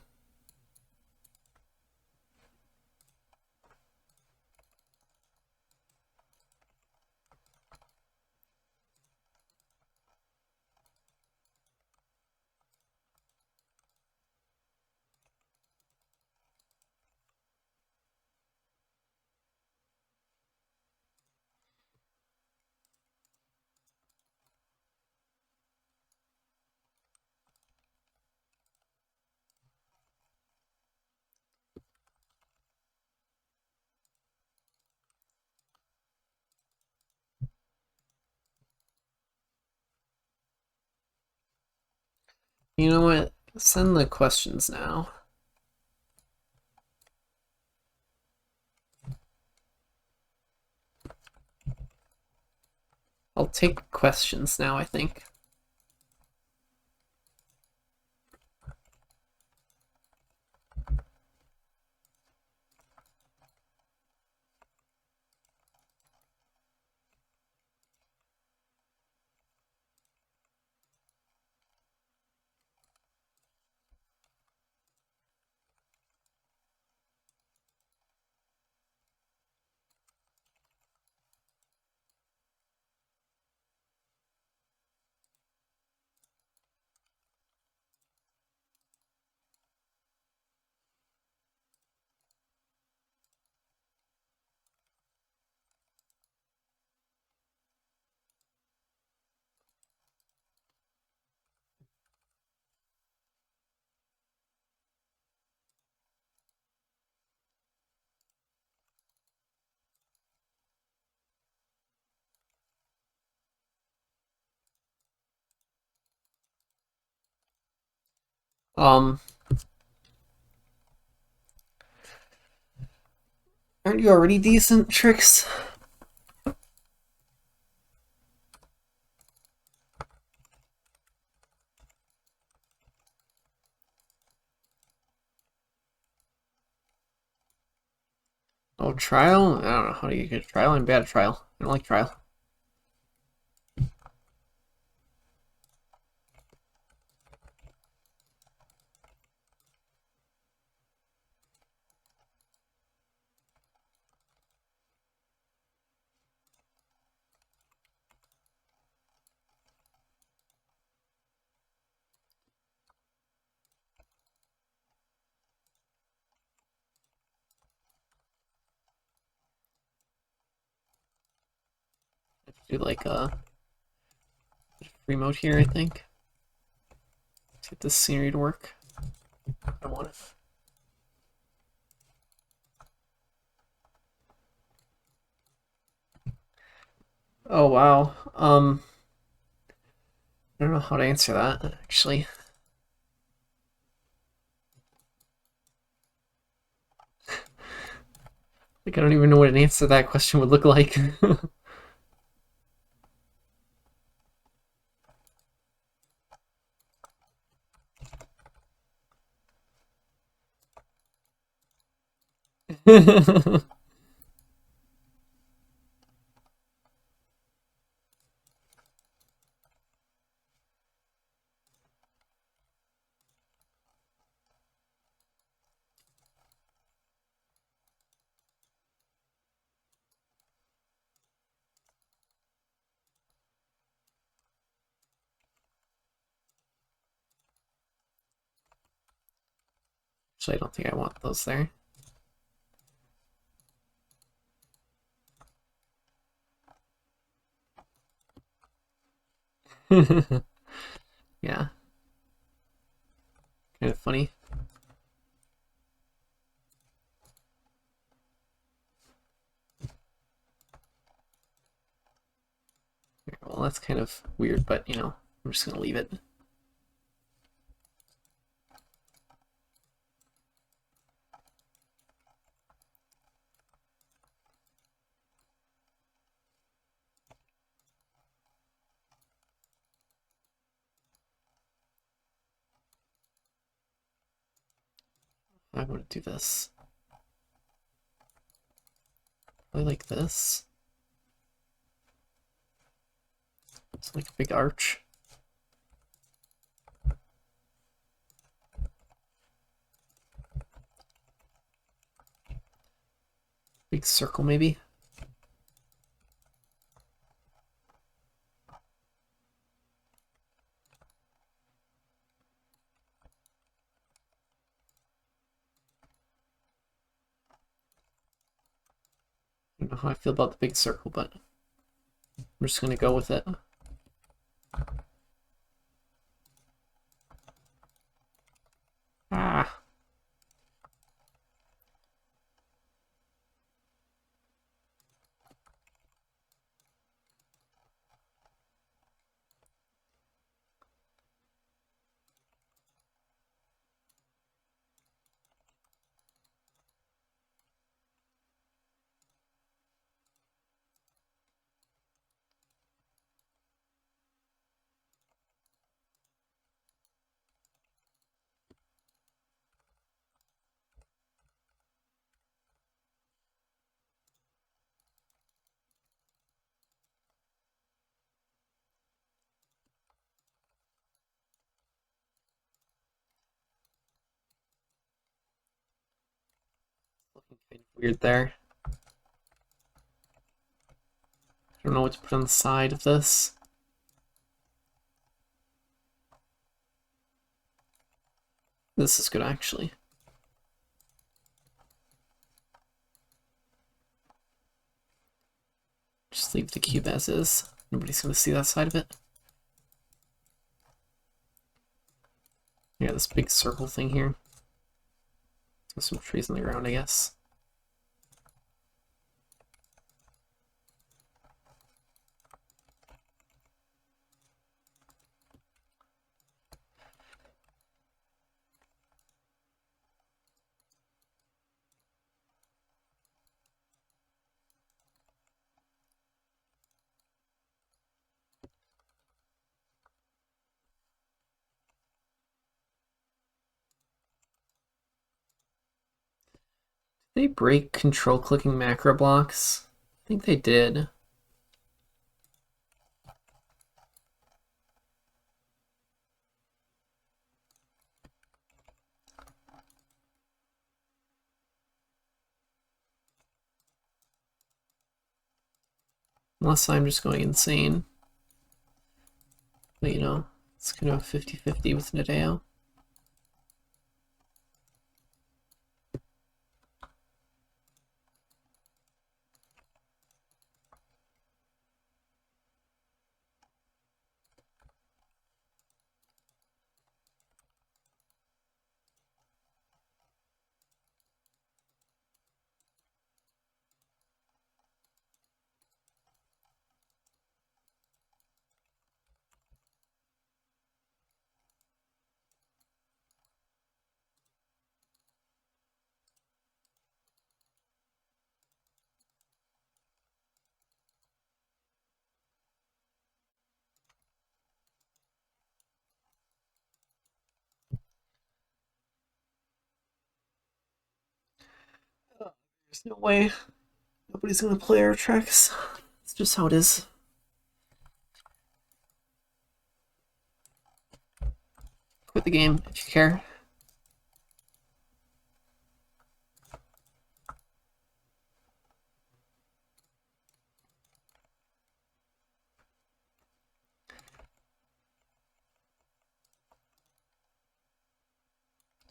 You know what? Send the questions now. I'll take questions now, I think. Aren't you already decent, Tricks? Oh, trial? I don't know. How do you get trial? I'm bad at trial. I don't like trial. Do like a free mode here, I think. Let's get this scenery to work. I want it. Oh wow. I don't know how to answer that actually. Like I don't even know what an answer to that question would look like. Actually, I don't think I want those there. Yeah. Kind of funny. Well, that's kind of weird, but, you know, I'm just going to leave it. I want to do this. I like this. It's like a big arch. Big circle, maybe. I don't know how I feel about the big circle, but I'm just going to go with it. Ah. Looking kind of weird there. I don't know what to put on the side of this. This is good, actually. Just leave the cube as is. Nobody's going to see that side of it. Yeah, this big circle thing here. There's some trees on the ground, I guess. Did they break control clicking macro blocks? I think they did. Unless I'm just going insane. But you know, it's kind of 50-50 with Nadeo. There's no way. Nobody's gonna play our tracks. It's just how it is. Quit the game if you care.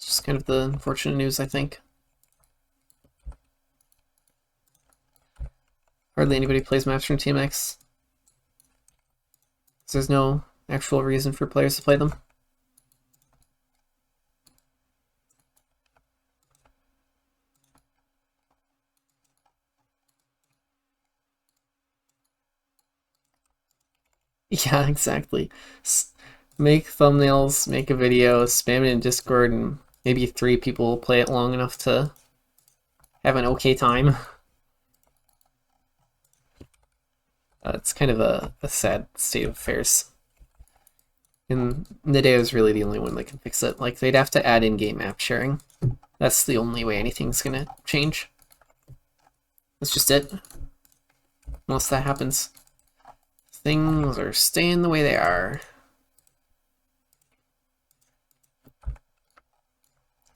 Just kind of the unfortunate news, I think. Hardly anybody plays maps from TMX. There's no actual reason for players to play them. Yeah, exactly. Make thumbnails, make a video, spam it in Discord, and maybe 3 people will play it long enough to have an okay time. It's kind of a sad state of affairs. And Nidea is really the only one that can fix it. Like, they'd have to add in-game map sharing. That's the only way anything's gonna change. That's just it. Unless that happens. Things are staying the way they are.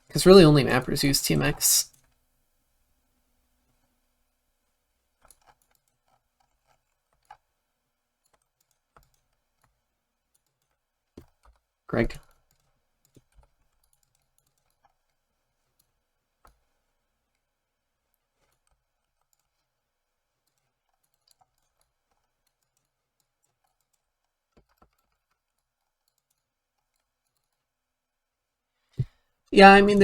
Because really only mappers use TMX. Greg. Yeah, I mean,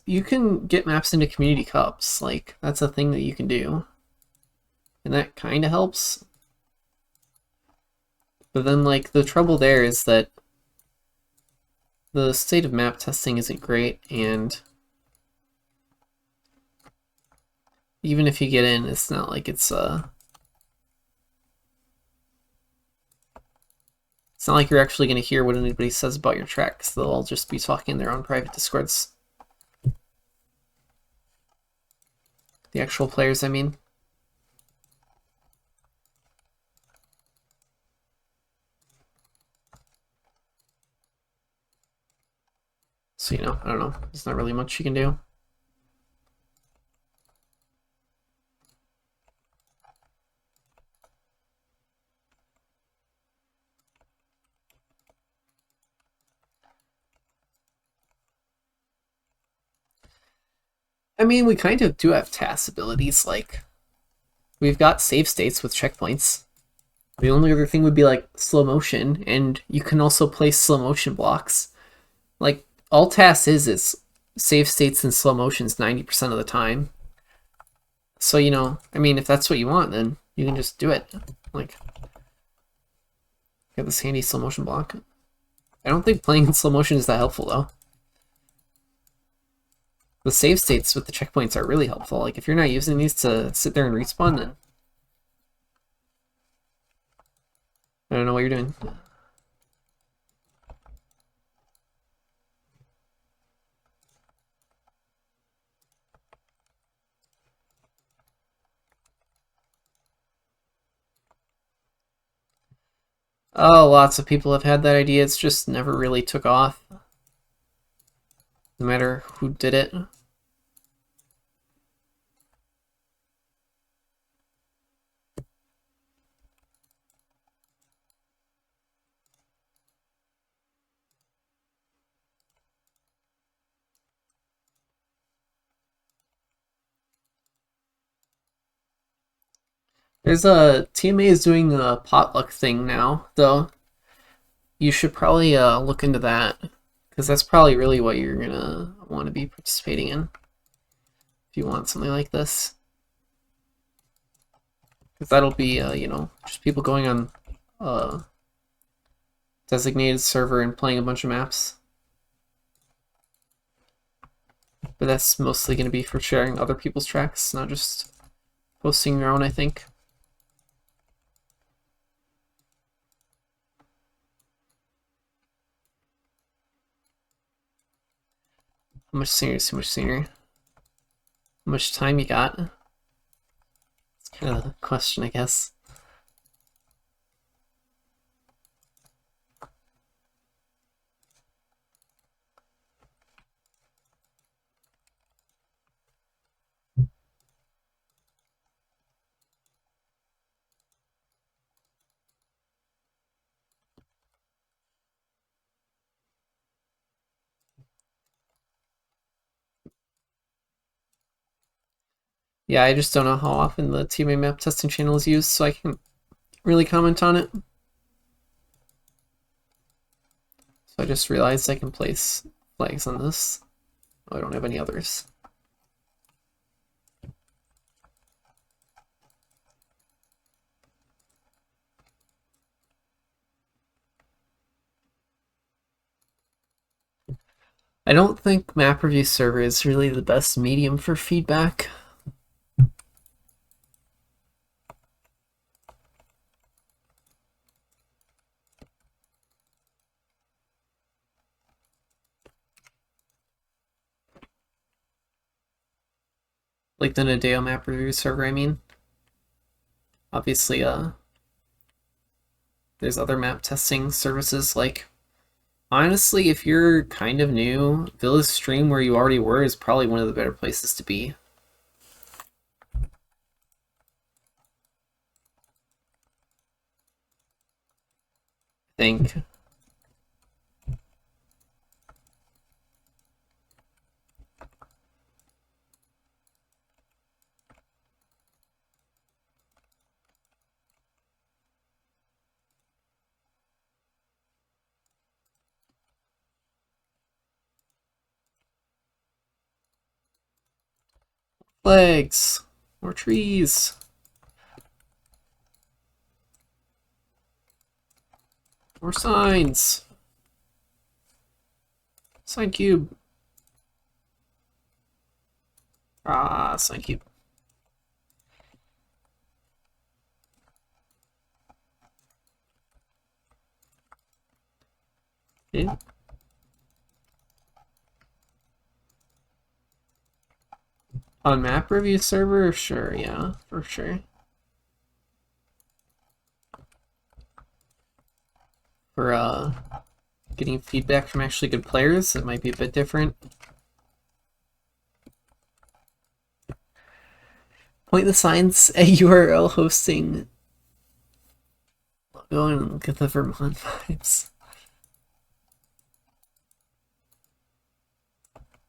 you can get maps into community cups. Like, that's a thing that you can do. And that kind of helps. But then, like, the trouble there is that the state of map testing isn't great, and even if you get in, it's not like it's not like you're actually going to hear what anybody says about your tracks. They'll all just be talking in their own private discords. The actual players, I mean. So, you know, I don't know. There's not really much you can do. I mean, we kind of do have TAS abilities. Like, we've got save states with checkpoints. The only other thing would be, like, slow motion, and you can also place slow motion blocks. Like, all TAS is save states and slow motions 90% of the time. So, you know, I mean, if that's what you want, then you can just do it. Like, get this handy slow motion block. I don't think playing in slow motion is that helpful, though. The save states with the checkpoints are really helpful. Like, if you're not using these to sit there and respawn, then I don't know what you're doing. Oh, lots of people have had that idea. It's just never really took off. No matter who did it. There's a TMA is doing a potluck thing now, though. You should probably look into that, because that's probably really what you're gonna want to be participating in if you want something like this. Because that'll be, you know, just people going on a designated server and playing a bunch of maps. But that's mostly going to be for sharing other people's tracks, not just posting your own, I think. How much sooner is too much sooner? How much time you got? It's kind of the question, I guess. Yeah, I just don't know how often the TMA map testing channel is used, so I can't really comment on it. So I just realized I can place flags on this. Oh, I don't have any others. I don't think map review server is really the best medium for feedback. Like the Nadeo map review server, I mean. Obviously, there's other map testing services. Like, honestly, if you're kind of new, Villa's stream where you already were is probably one of the better places to be. I think. Flags! More trees! More signs! Sign cube! Ah, sign cube. Okay. On map review server? Sure, yeah, for sure. For getting feedback from actually good players, it might be a bit different. Point the signs at URL hosting. Go and get the Vermont vibes.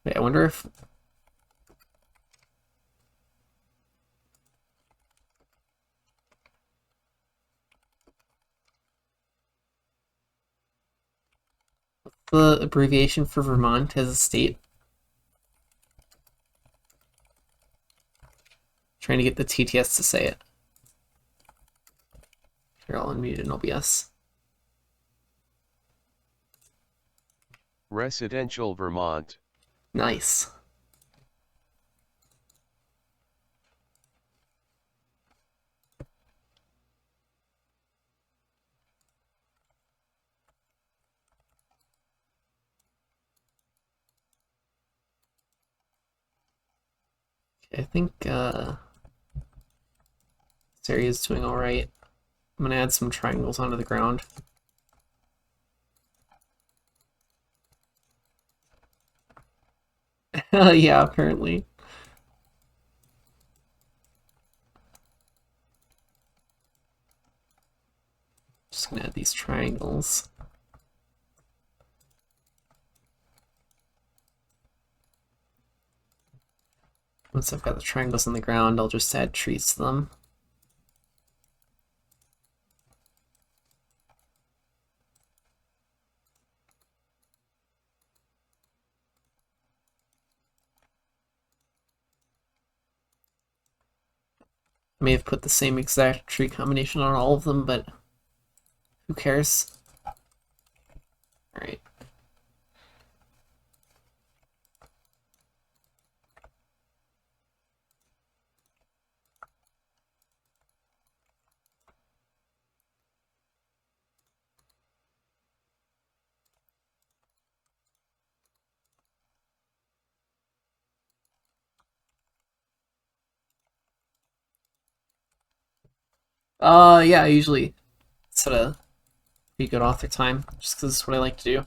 Wait, I wonder if the abbreviation for Vermont as a state. Trying to get the TTS to say it. You're all unmuted in OBS. Residential Vermont. Nice. Okay, I think this area is doing alright. I'm gonna add some triangles onto the ground. Yeah, apparently. Just gonna add these triangles. Once I've got the triangles on the ground, I'll just add trees to them. I may have put the same exact tree combination on all of them, but who cares? Alright. Yeah, I usually set a pretty good author time, just because it's what I like to do.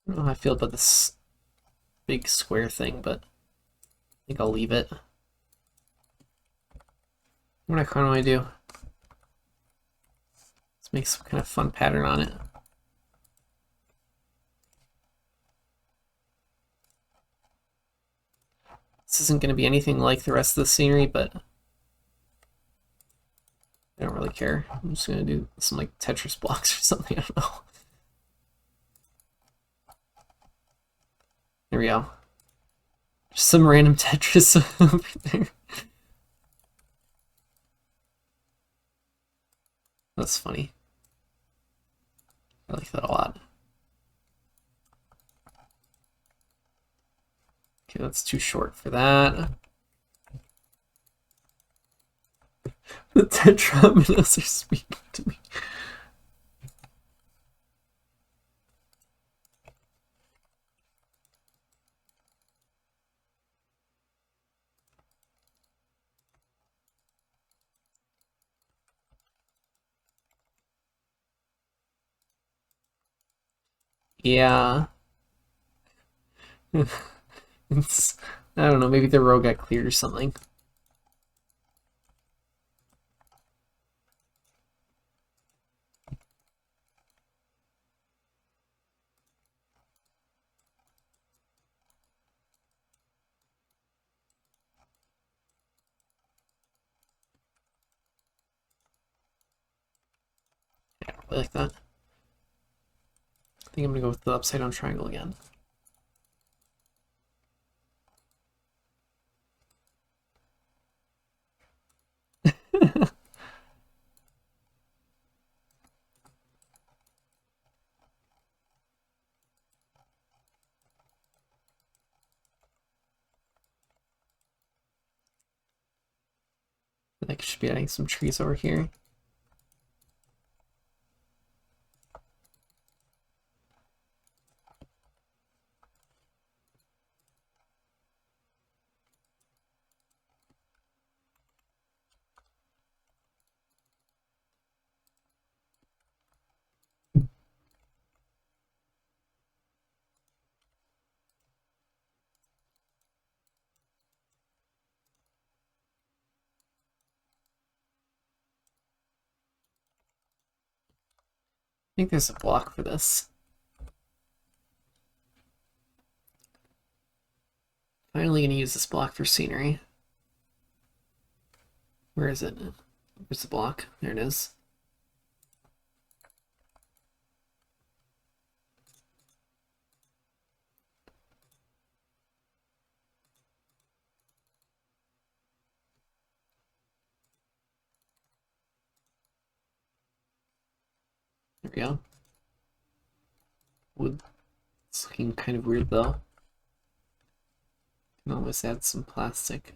don't know how I feel about this big square thing, but I think I'll leave it. What do I kind of want to do? Let's make some kind of fun pattern on it. This isn't going to be anything like the rest of the scenery, but I don't really care. I'm just going to do some like Tetris blocks or something, I don't know. There we go. Just some random Tetris over there. That's funny. I like that a lot. Okay, that's too short for that. The tetraminos are speaking to me. Yeah. It's, I don't know, maybe the row got cleared or something. I don't really like that. I think I'm gonna go with the upside down triangle again. I think I should be adding some trees over here. I think there's a block for this. Finally gonna use this block for scenery. Where is it? Where's the block? There it is. There we go. Wood. It's looking kind of weird though. Can always add some plastic.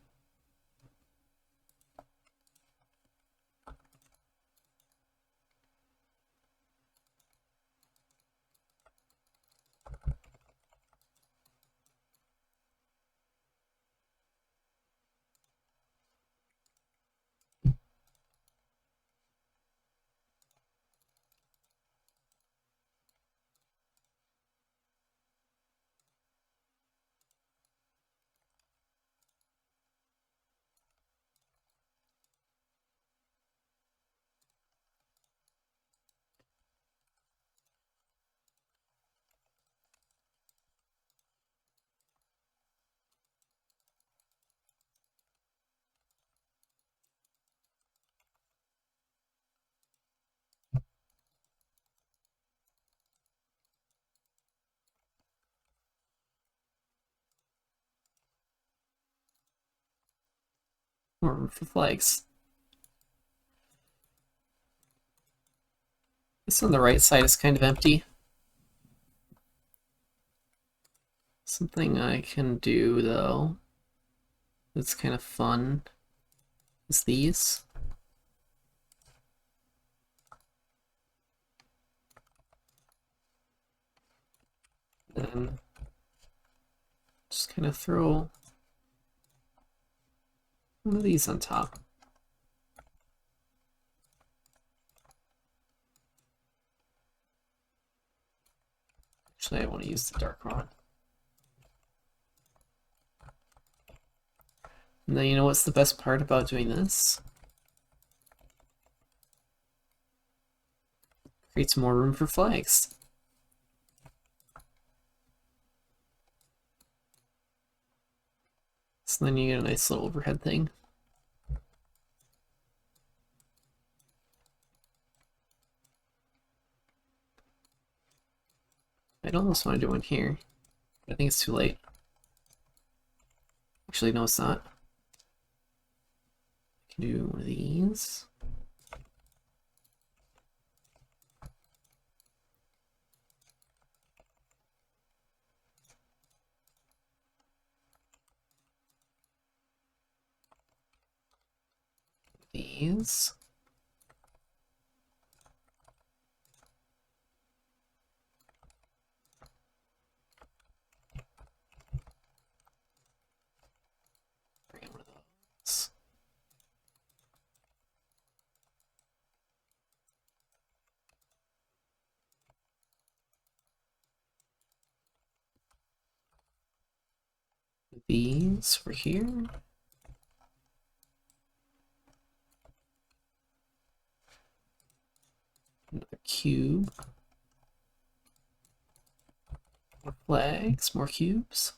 More room for flags. This on the right side is kind of empty. Something I can do though that's kind of fun is these. Then just kind of throw one of these on top. Actually, I want to use the dark one. And then you know what's the best part about doing this? Creates more room for flags. So then you get a nice little overhead thing. I'd almost want to do one here, but I think it's too late. Actually, no, it's not. I can do one of these. These. Bring in one of those. These over here. Another cube. More flags, more cubes.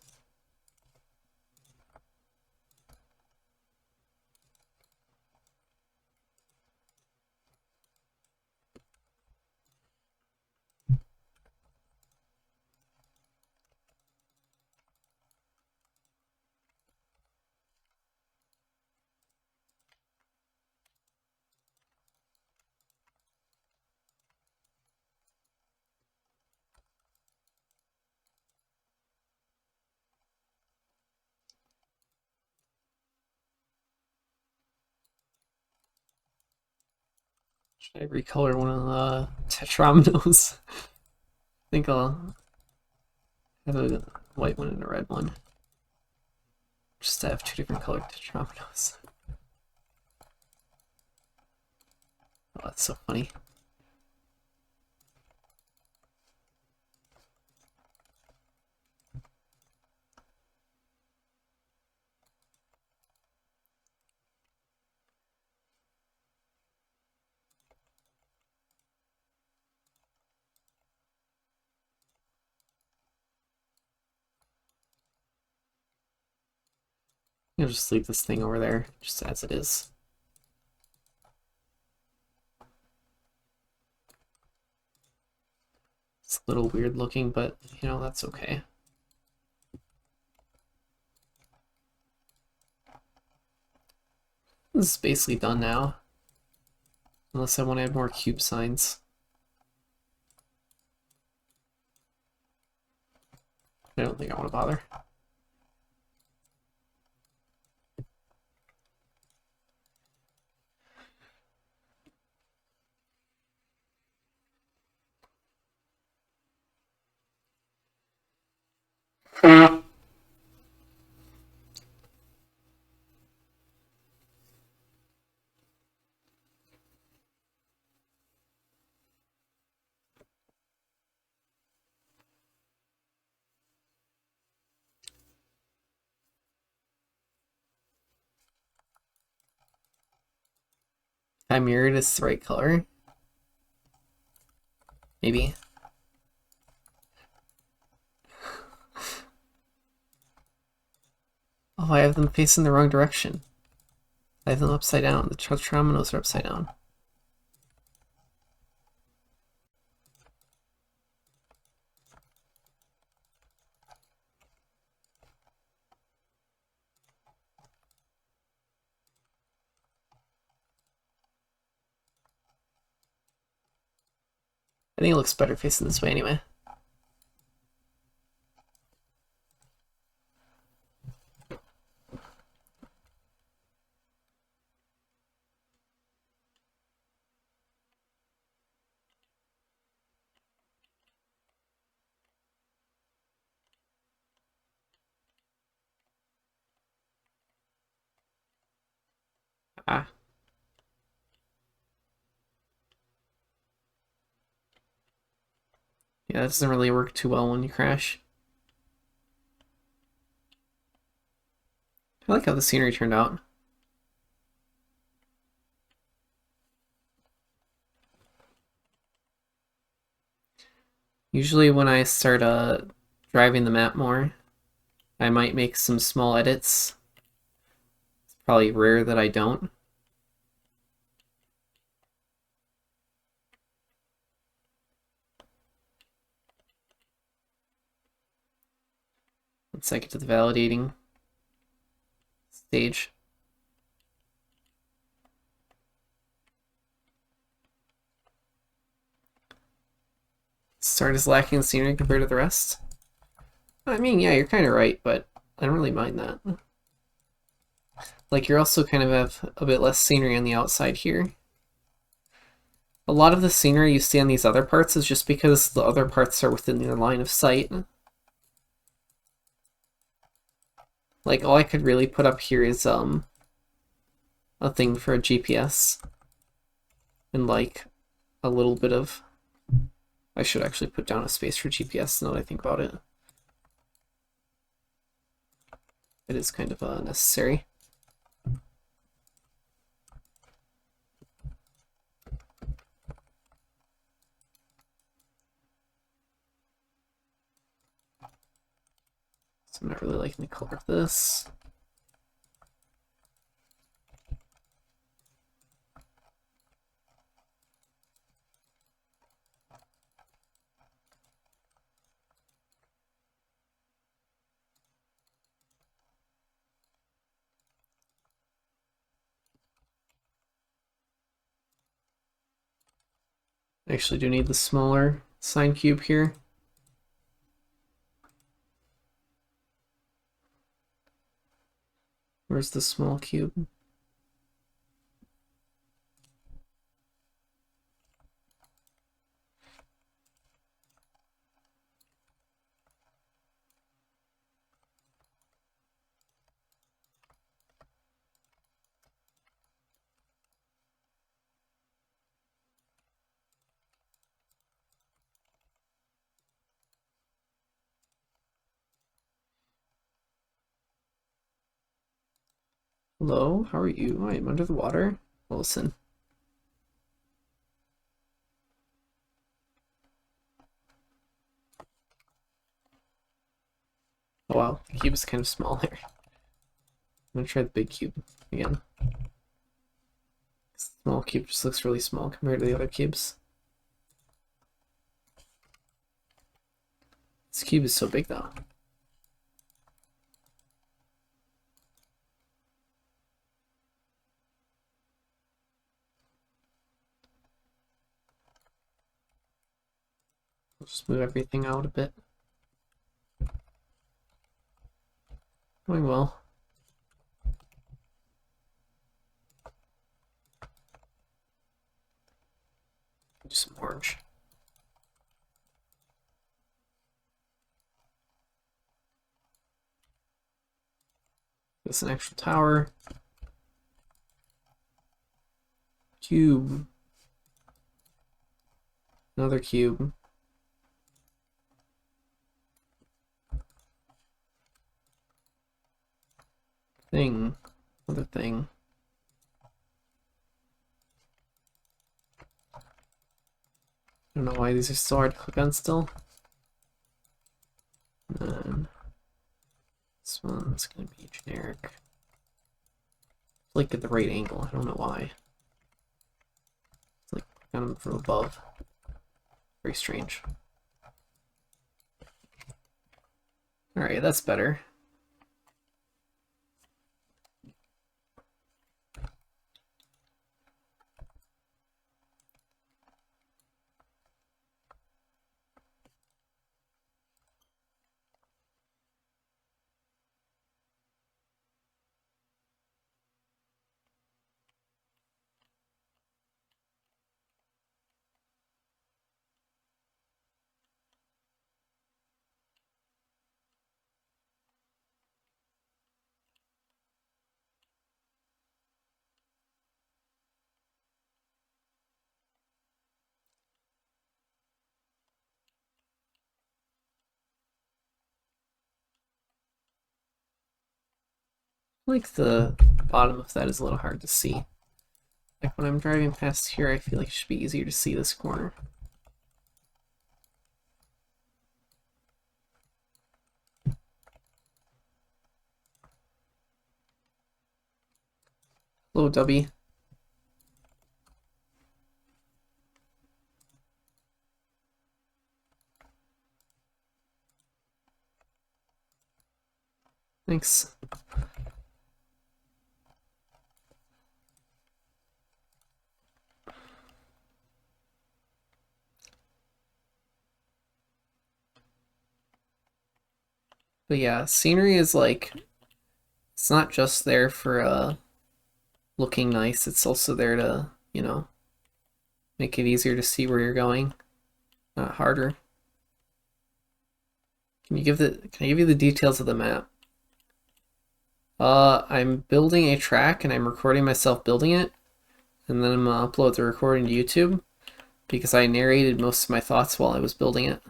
Should I recolor one of the tetrominoes? I think I'll have a white one and a red one. Just to have two different colored tetrominoes. Oh, that's so funny. I'll just leave this thing over there, just as it is. It's a little weird looking, but you know, that's okay. This is basically done now. Unless I want to add more cube signs. I don't think I want to bother. I mirrored it's the right color. Maybe. Oh, I have them facing the wrong direction. I have them upside down. The tetrominoes are upside down. I think it looks better facing this way anyway. Ah. Yeah, that doesn't really work too well when you crash. I like how the scenery turned out. Usually when I start driving the map more, I might make some small edits. It's probably rare that I don't. Once I get to the validating stage. Start is lacking in scenery compared to the rest. I mean, yeah, you're kind of right, but I don't really mind that. Like, you're also kind of have a bit less scenery on the outside here. A lot of the scenery you see on these other parts is just because the other parts are within your line of sight. Like, all I could really put up here is a thing for a GPS. And like a little bit of... I should actually put down a space for GPS now that I think about it. It is kind of necessary. So I'm not really liking the color of this. I actually do need the smaller sine cube here. Where's the small cube? Hello, how are you? I am under the water. Well, listen. Oh wow, the cube is kind of small there. I'm gonna try the big cube again. This small cube just looks really small compared to the other cubes. This cube is so big though. I'll just move everything out a bit. Going well. Do some orange. This is an actual tower. Cube. Another cube. Thing. Another thing. I don't know why these are so hard to click on still. And then this one's gonna be generic. Like at the right angle, I don't know why. It's like kind of from above. Very strange. Alright, that's better. Like the bottom of that is a little hard to see. Like when I'm driving past here, I feel like it should be easier to see this corner. Hello, Dubby. Thanks. But yeah, scenery is like, it's not just there for looking nice, it's also there to, you know, make it easier to see where you're going, not harder. Can I give you the details of the map? I'm building a track and I'm recording myself building it, and then I'm gonna upload the recording to YouTube because I narrated most of my thoughts while I was building it.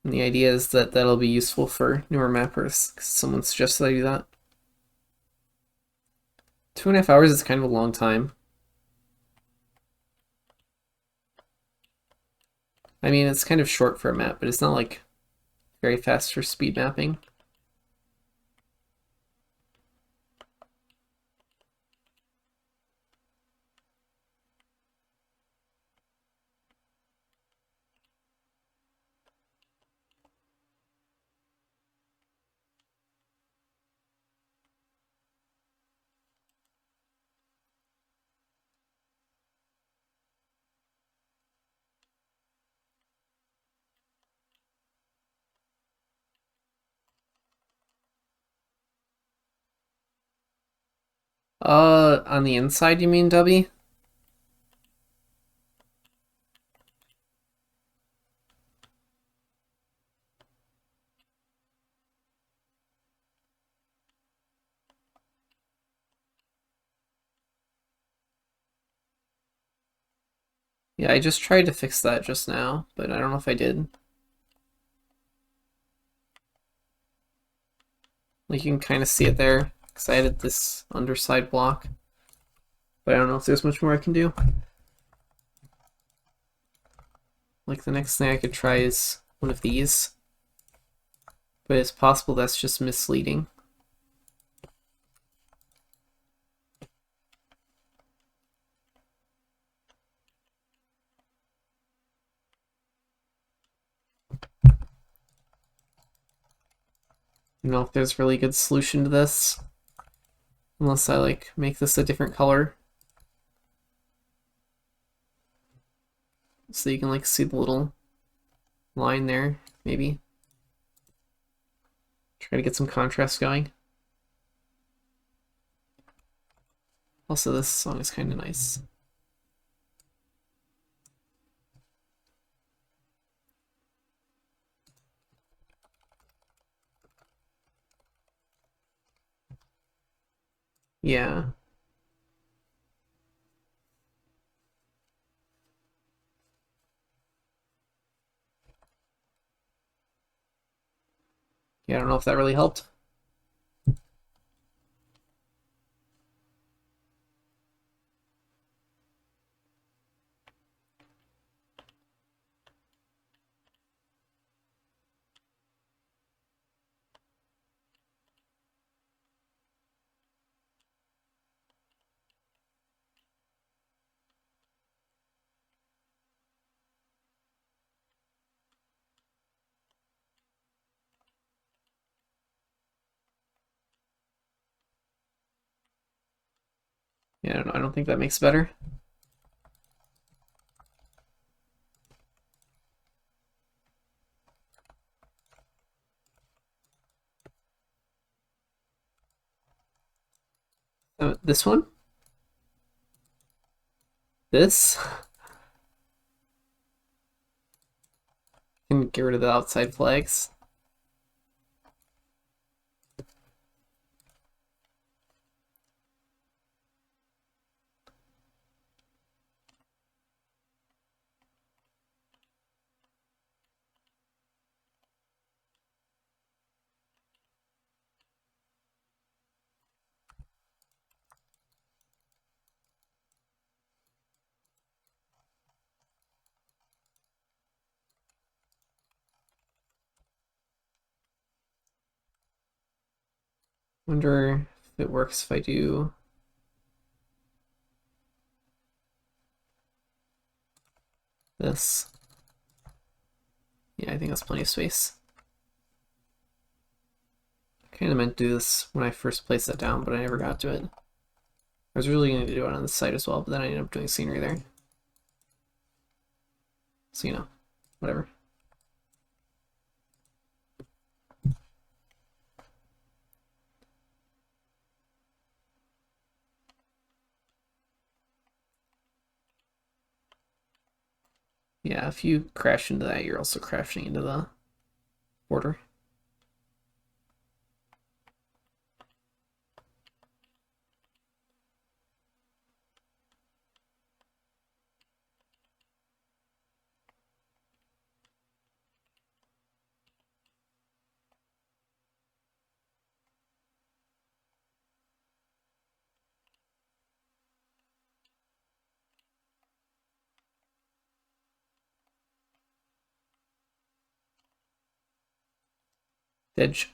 And the idea is that that'll be useful for newer mappers, because someone suggested I do that. 2.5 hours is kind of a long time. I mean, it's kind of short for a map, but it's not like very fast for speed mapping. On the inside, you mean, Dubby? Yeah, I just tried to fix that just now, but I don't know if I did. Like, you can kind of see it there, because I added this underside block. But I don't know if there's much more I can do. Like, the next thing I could try is one of these. But it's possible that's just misleading. I don't know if there's a really good solution to this. Unless I, like, make this a different color. So you can, like, see the little line there, maybe. Try to get some contrast going. Also, this song is kind of nice. Yeah. Yeah, I don't know if that really helped. Yeah, I don't know. I don't think that makes it better. This one? This? Can get rid of the outside flags. Wonder if it works if I do this. Yeah, I think that's plenty of space. I kind of meant to do this when I first placed that down, but I never got to it. I was really going to do it on the side as well, but then I ended up doing scenery there. So, you know, whatever. Yeah, if you crash into that, you're also crashing into the border. Edge.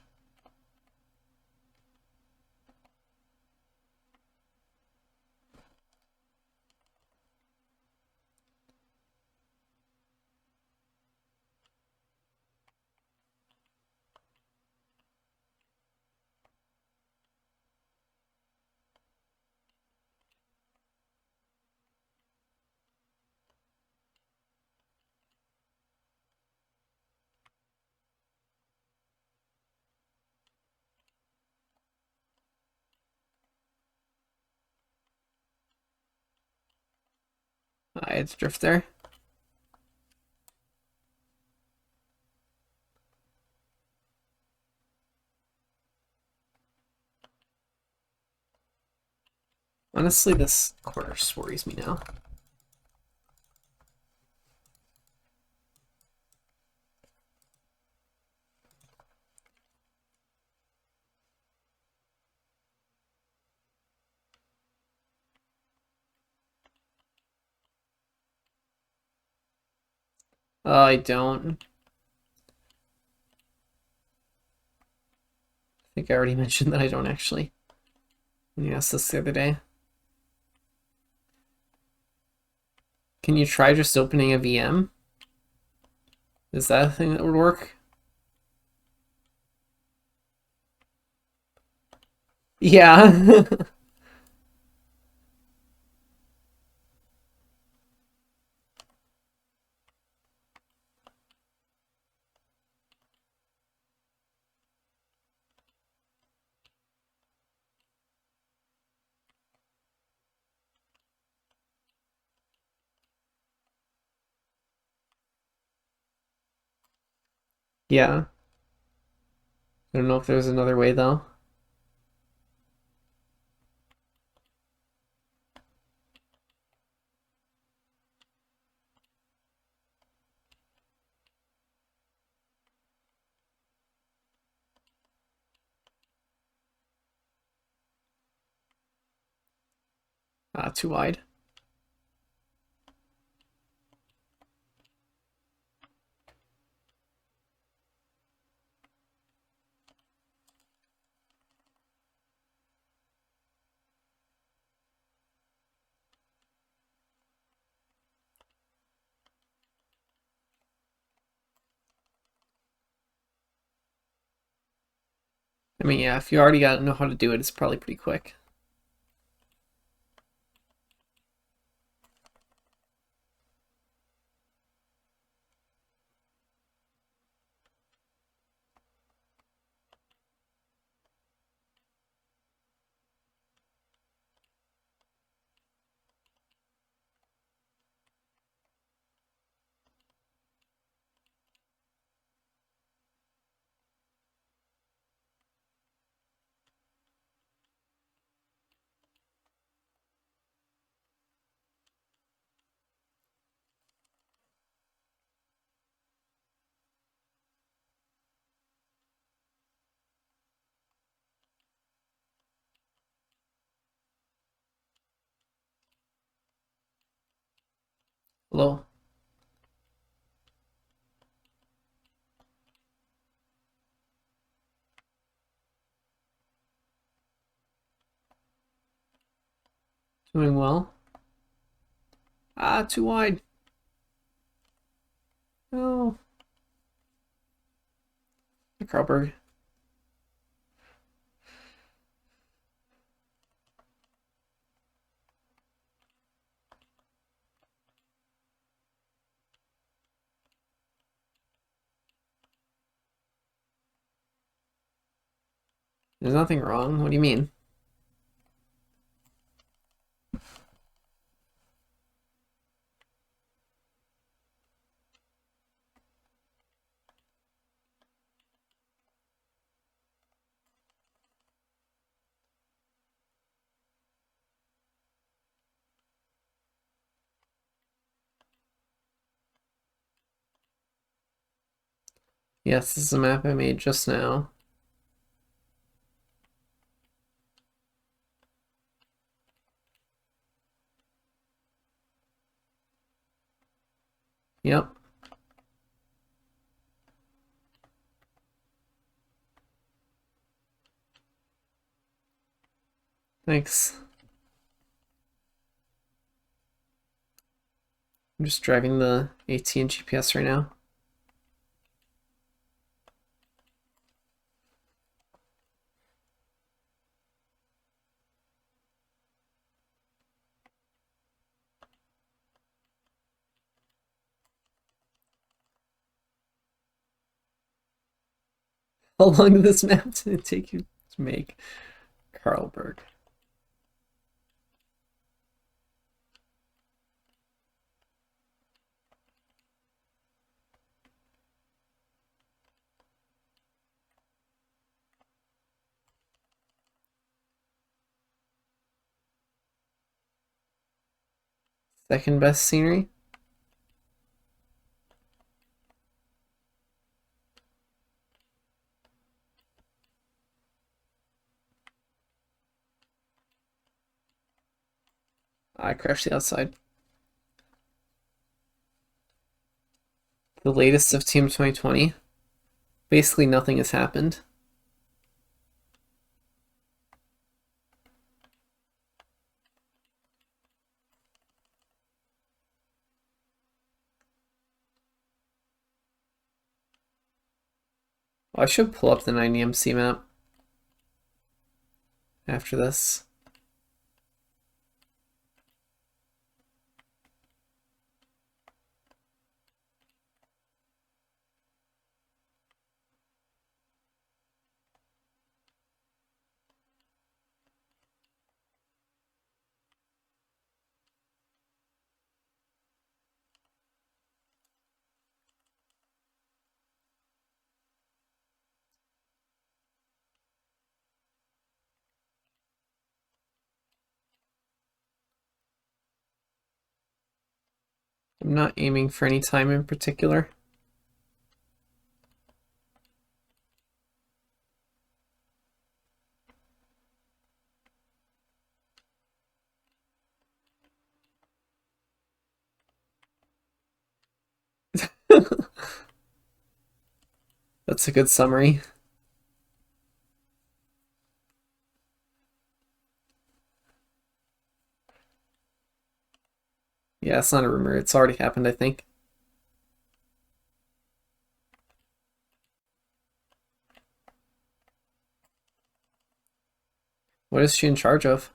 I had to drift there. Honestly, this corner just worries me now. I don't. I think I already mentioned that I don't actually. When you asked this the other day. Can you try just opening a VM? Is that a thing that would work? Yeah. Yeah. I don't know if there's another way though. Too wide. I mean, yeah, if you already know how to do it, it's probably pretty quick. Hello? Doing well. Ah, too wide. No. Carlberg. There's nothing wrong. What do you mean? Yes, this is a map I made just now. Yep. Thanks. I'm just driving the AT and GPS right now. How long did this map take you to make? Carlberg. Second best scenery? I crashed the outside. The latest of Team 2020. Basically nothing has happened. I should pull up the 90MC map after this. I'm not aiming for any time in particular. That's a good summary. Yeah, it's not a rumor. It's already happened, I think. What is she in charge of?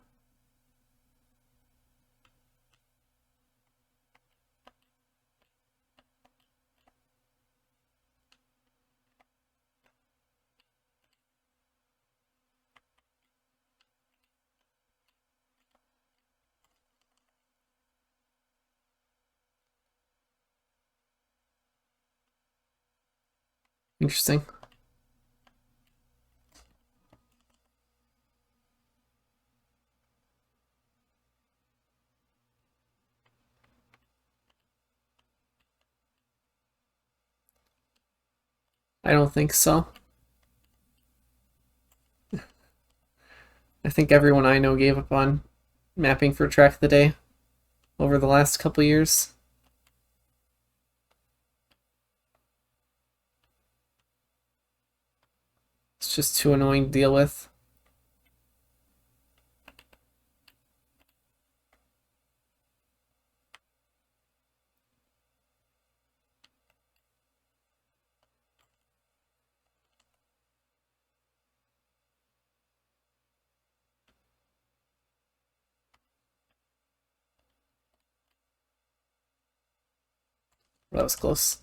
Interesting. I don't think so. I think everyone I know gave up on mapping for track of the day over the last couple years. It's just too annoying to deal with. That was close.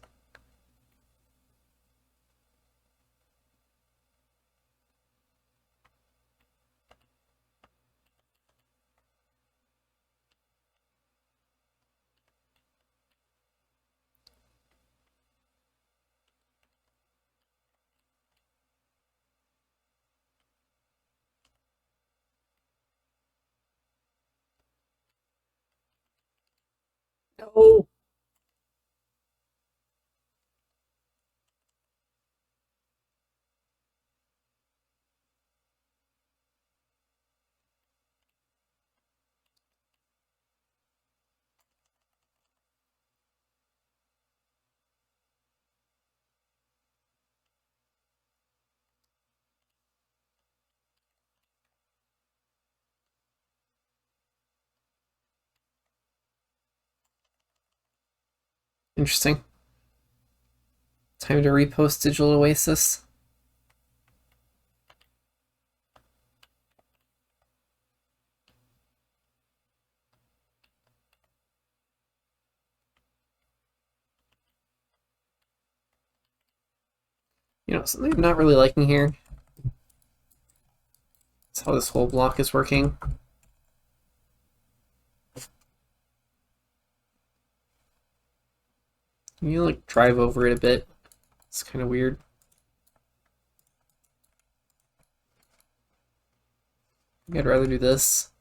No. Interesting. Time to repost Digital Oasis. You know, something I'm not really liking here is how this whole block is working. You like drive over it a bit. It's kind of weird. I'd rather do this.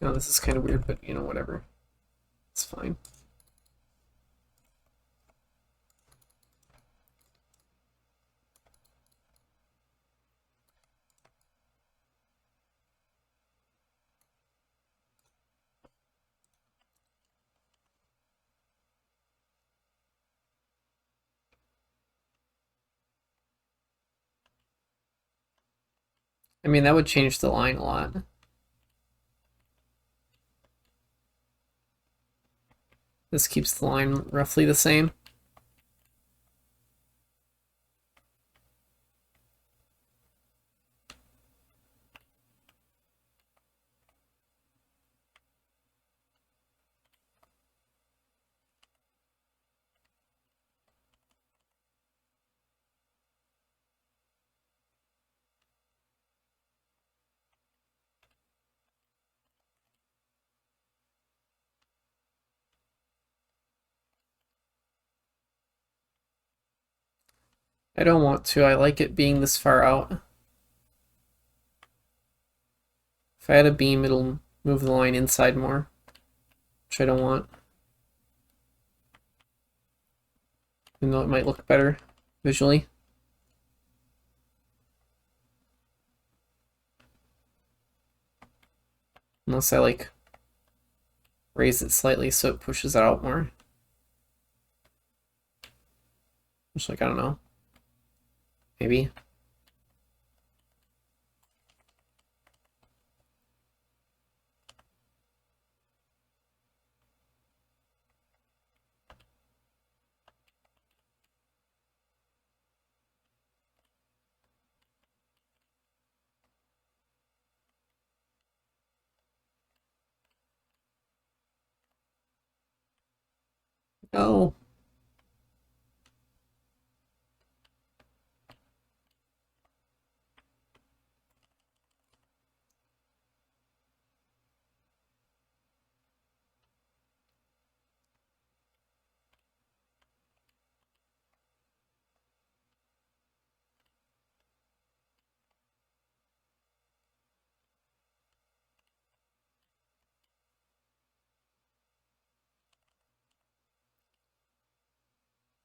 No, this is kind of weird, but you know, whatever. It's fine. I mean, that would change the line a lot. This keeps the line roughly the same. I don't want to. I like it being this far out. If I had a beam, it'll move the line inside more, which I don't want. Even though it might look better visually. Unless I like raise it slightly so it pushes it out more. Just like, I don't know. Maybe. No.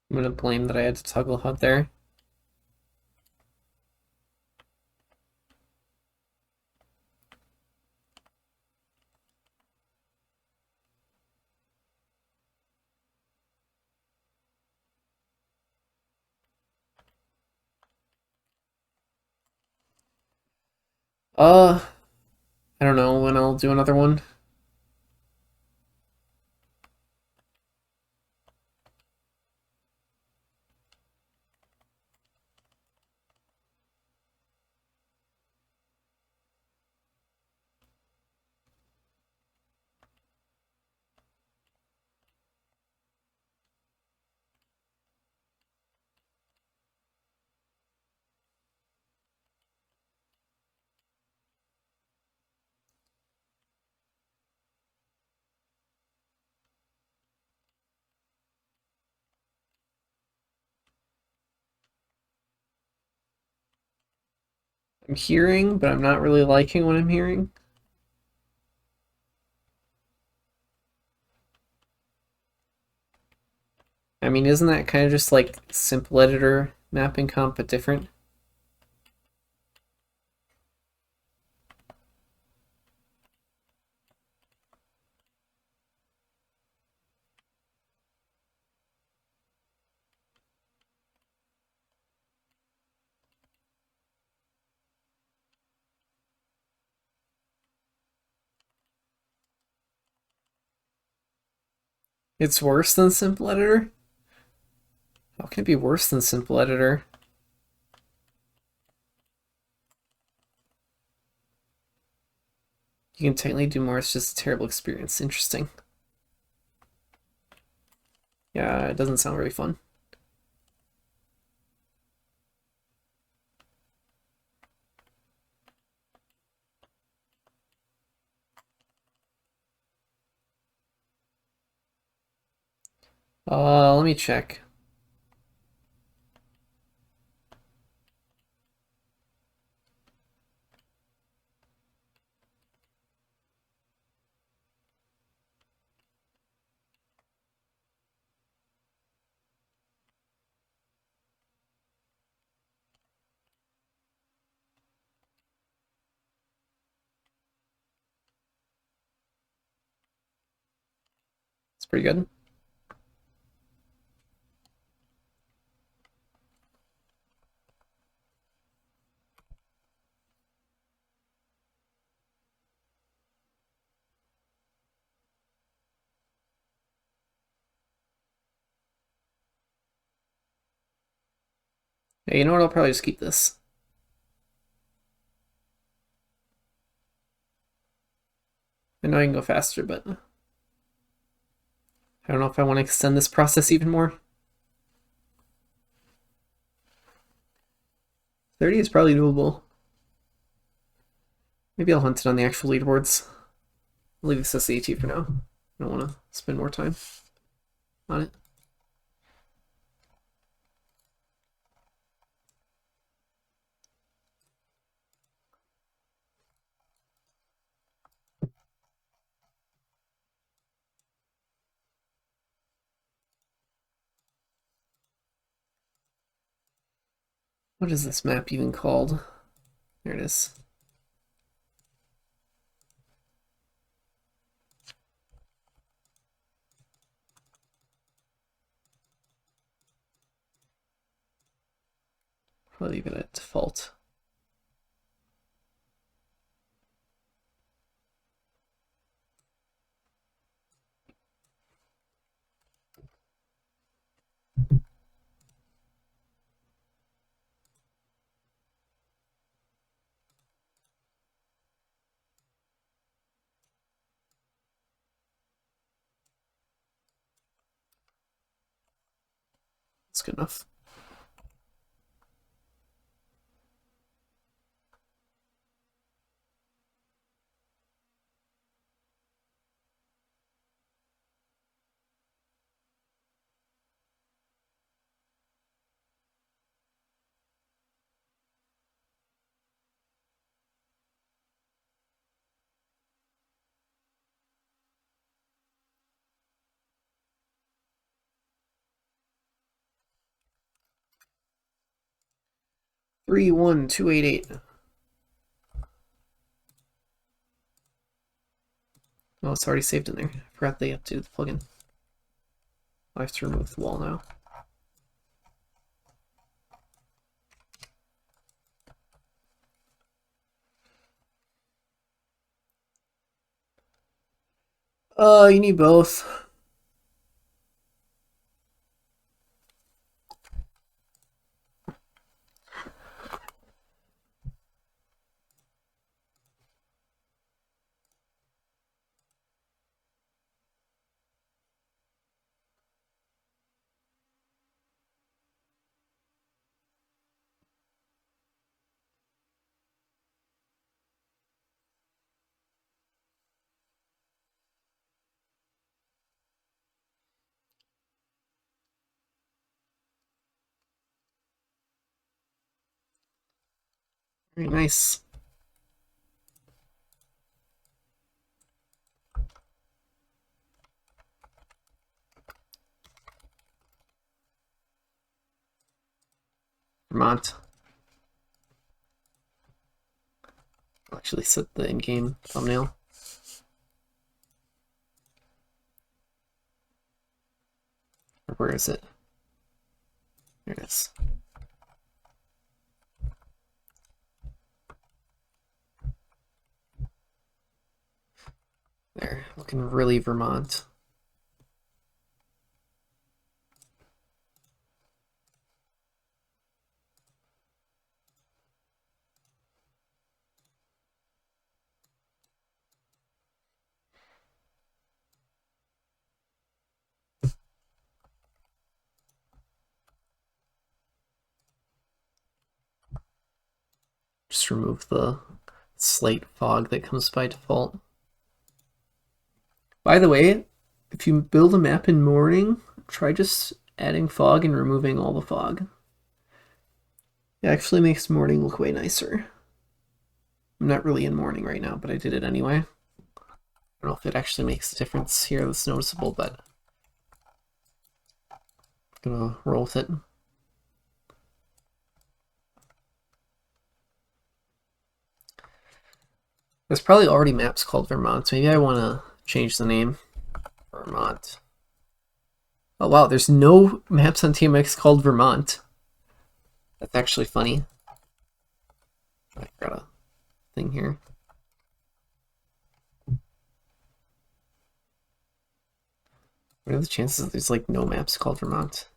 I'm gonna blame that I had to toggle HUD there. I don't know when I'll do another one. I'm hearing, but I'm not really liking what I'm hearing. I mean, isn't that kind of just like simple editor mapping comp, but different? It's worse than simple editor? How can it be worse than simple editor? You can technically do more, it's just a terrible experience. Interesting. Yeah, it doesn't sound very fun. Let me check. It's pretty good. Yeah, you know what? I'll probably just keep this. I know I can go faster, but I don't know if I want to extend this process even more. 30 is probably doable. Maybe I'll hunt it on the actual leaderboards. I'll leave this as the AT for now. I don't want to spend more time on it. What is this map even called? There it is. I'll leave it at default. That's good enough. Three, 1, 2, 8, 8. Oh, it's already saved in there. I forgot they updated the plugin. I have to remove the wall now. You need both. Very nice. Vermont. I'll actually set the in-game thumbnail. Or where is it? There it is. There, looking really Vermont. Just remove the slate fog that comes by default. By the way, if you build a map in morning, try just adding fog and removing all the fog. It actually makes morning look way nicer. I'm not really in morning right now, but I did it anyway. I don't know if it actually makes a difference here that's noticeable, but I'm gonna roll with it. There's probably already maps called Vermont, so maybe I want to change the name. Vermont. Oh wow, there's no maps on TMX called Vermont. That's actually funny. I got a thing here. What are the chances that there's like no maps called Vermont?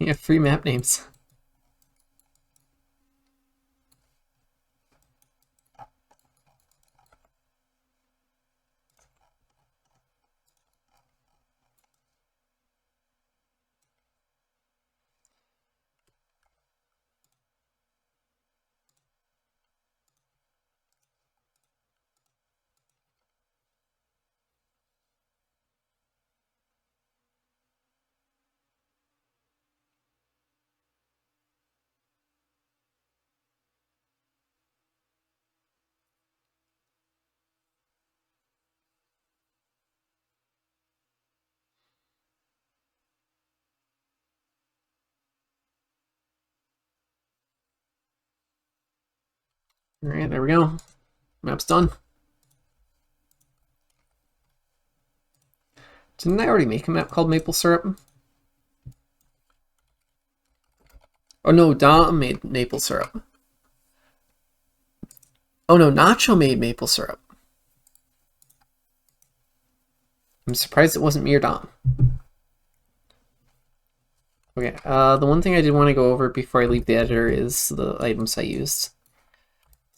You have 3 map names. Alright, there we go. Map's done. Didn't I already make a map called Maple Syrup? Oh no, Dom made maple syrup. Oh no, Nacho made maple syrup. I'm surprised it wasn't me or Dom. Okay, the one thing I did want to go over before I leave the editor is the items I used.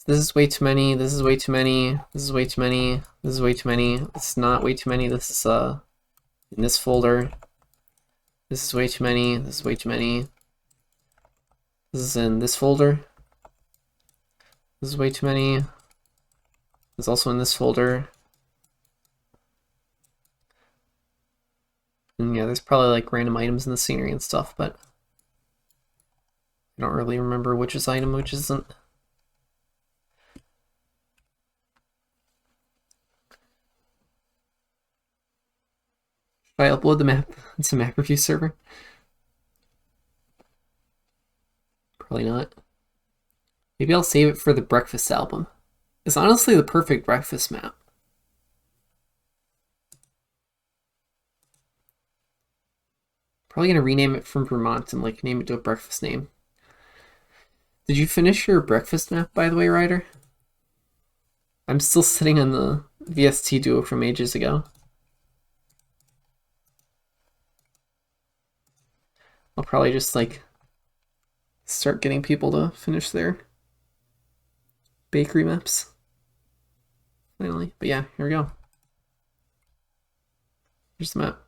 This is way too many, this is way too many, this is way too many, this is way too many, this is not way too many, this is in this folder. This is way too many, this is way too many. This is in this folder. This is way too many. This is also in this folder. And yeah, there's probably like random items in the scenery and stuff, but I don't really remember which is item, which isn't. Should I upload the map into map review server? Probably not. Maybe I'll save it for the breakfast album. It's honestly the perfect breakfast map. Probably gonna rename it from Vermont and like name it to a breakfast name. Did you finish your breakfast map, by the way, Ryder? I'm still sitting on the VST duo from ages ago. I'll probably just like start getting people to finish their bakery maps finally. But yeah, here we go. Here's the map.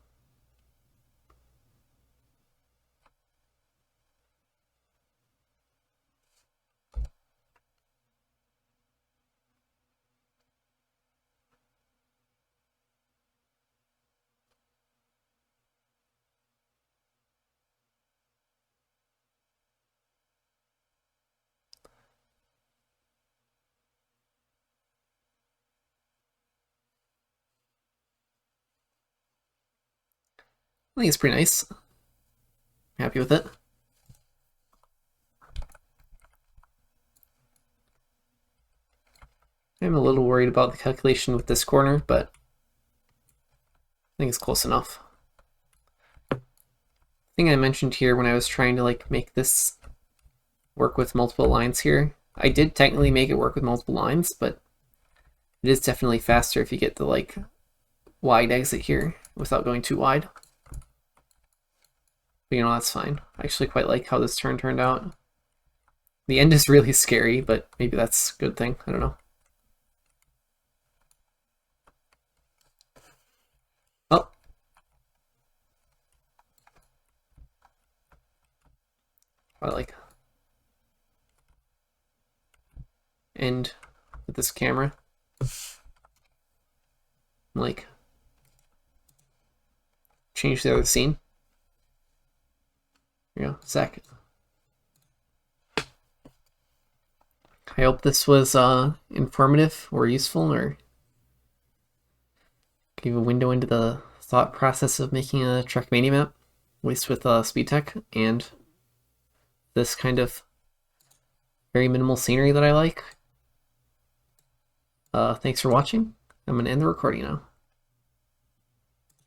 I think it's pretty nice. Happy with it. I'm a little worried about the calculation with this corner, but I think it's close enough. The thing I mentioned here when I was trying to like make this work with multiple lines here, I did technically make it work with multiple lines, but it is definitely faster if you get the like wide exit here without going too wide. But you know, that's fine. I actually quite like how this turn turned out. The end is really scary, but maybe that's a good thing. I don't know. Oh. I like end with this camera. Like change the other scene. Here you go, Zach. I hope this was informative or useful, or give a window into the thought process of making a Trackmania map, at least with SpeedTech, and this kind of very minimal scenery that I like. Thanks for watching. I'm going to end the recording now.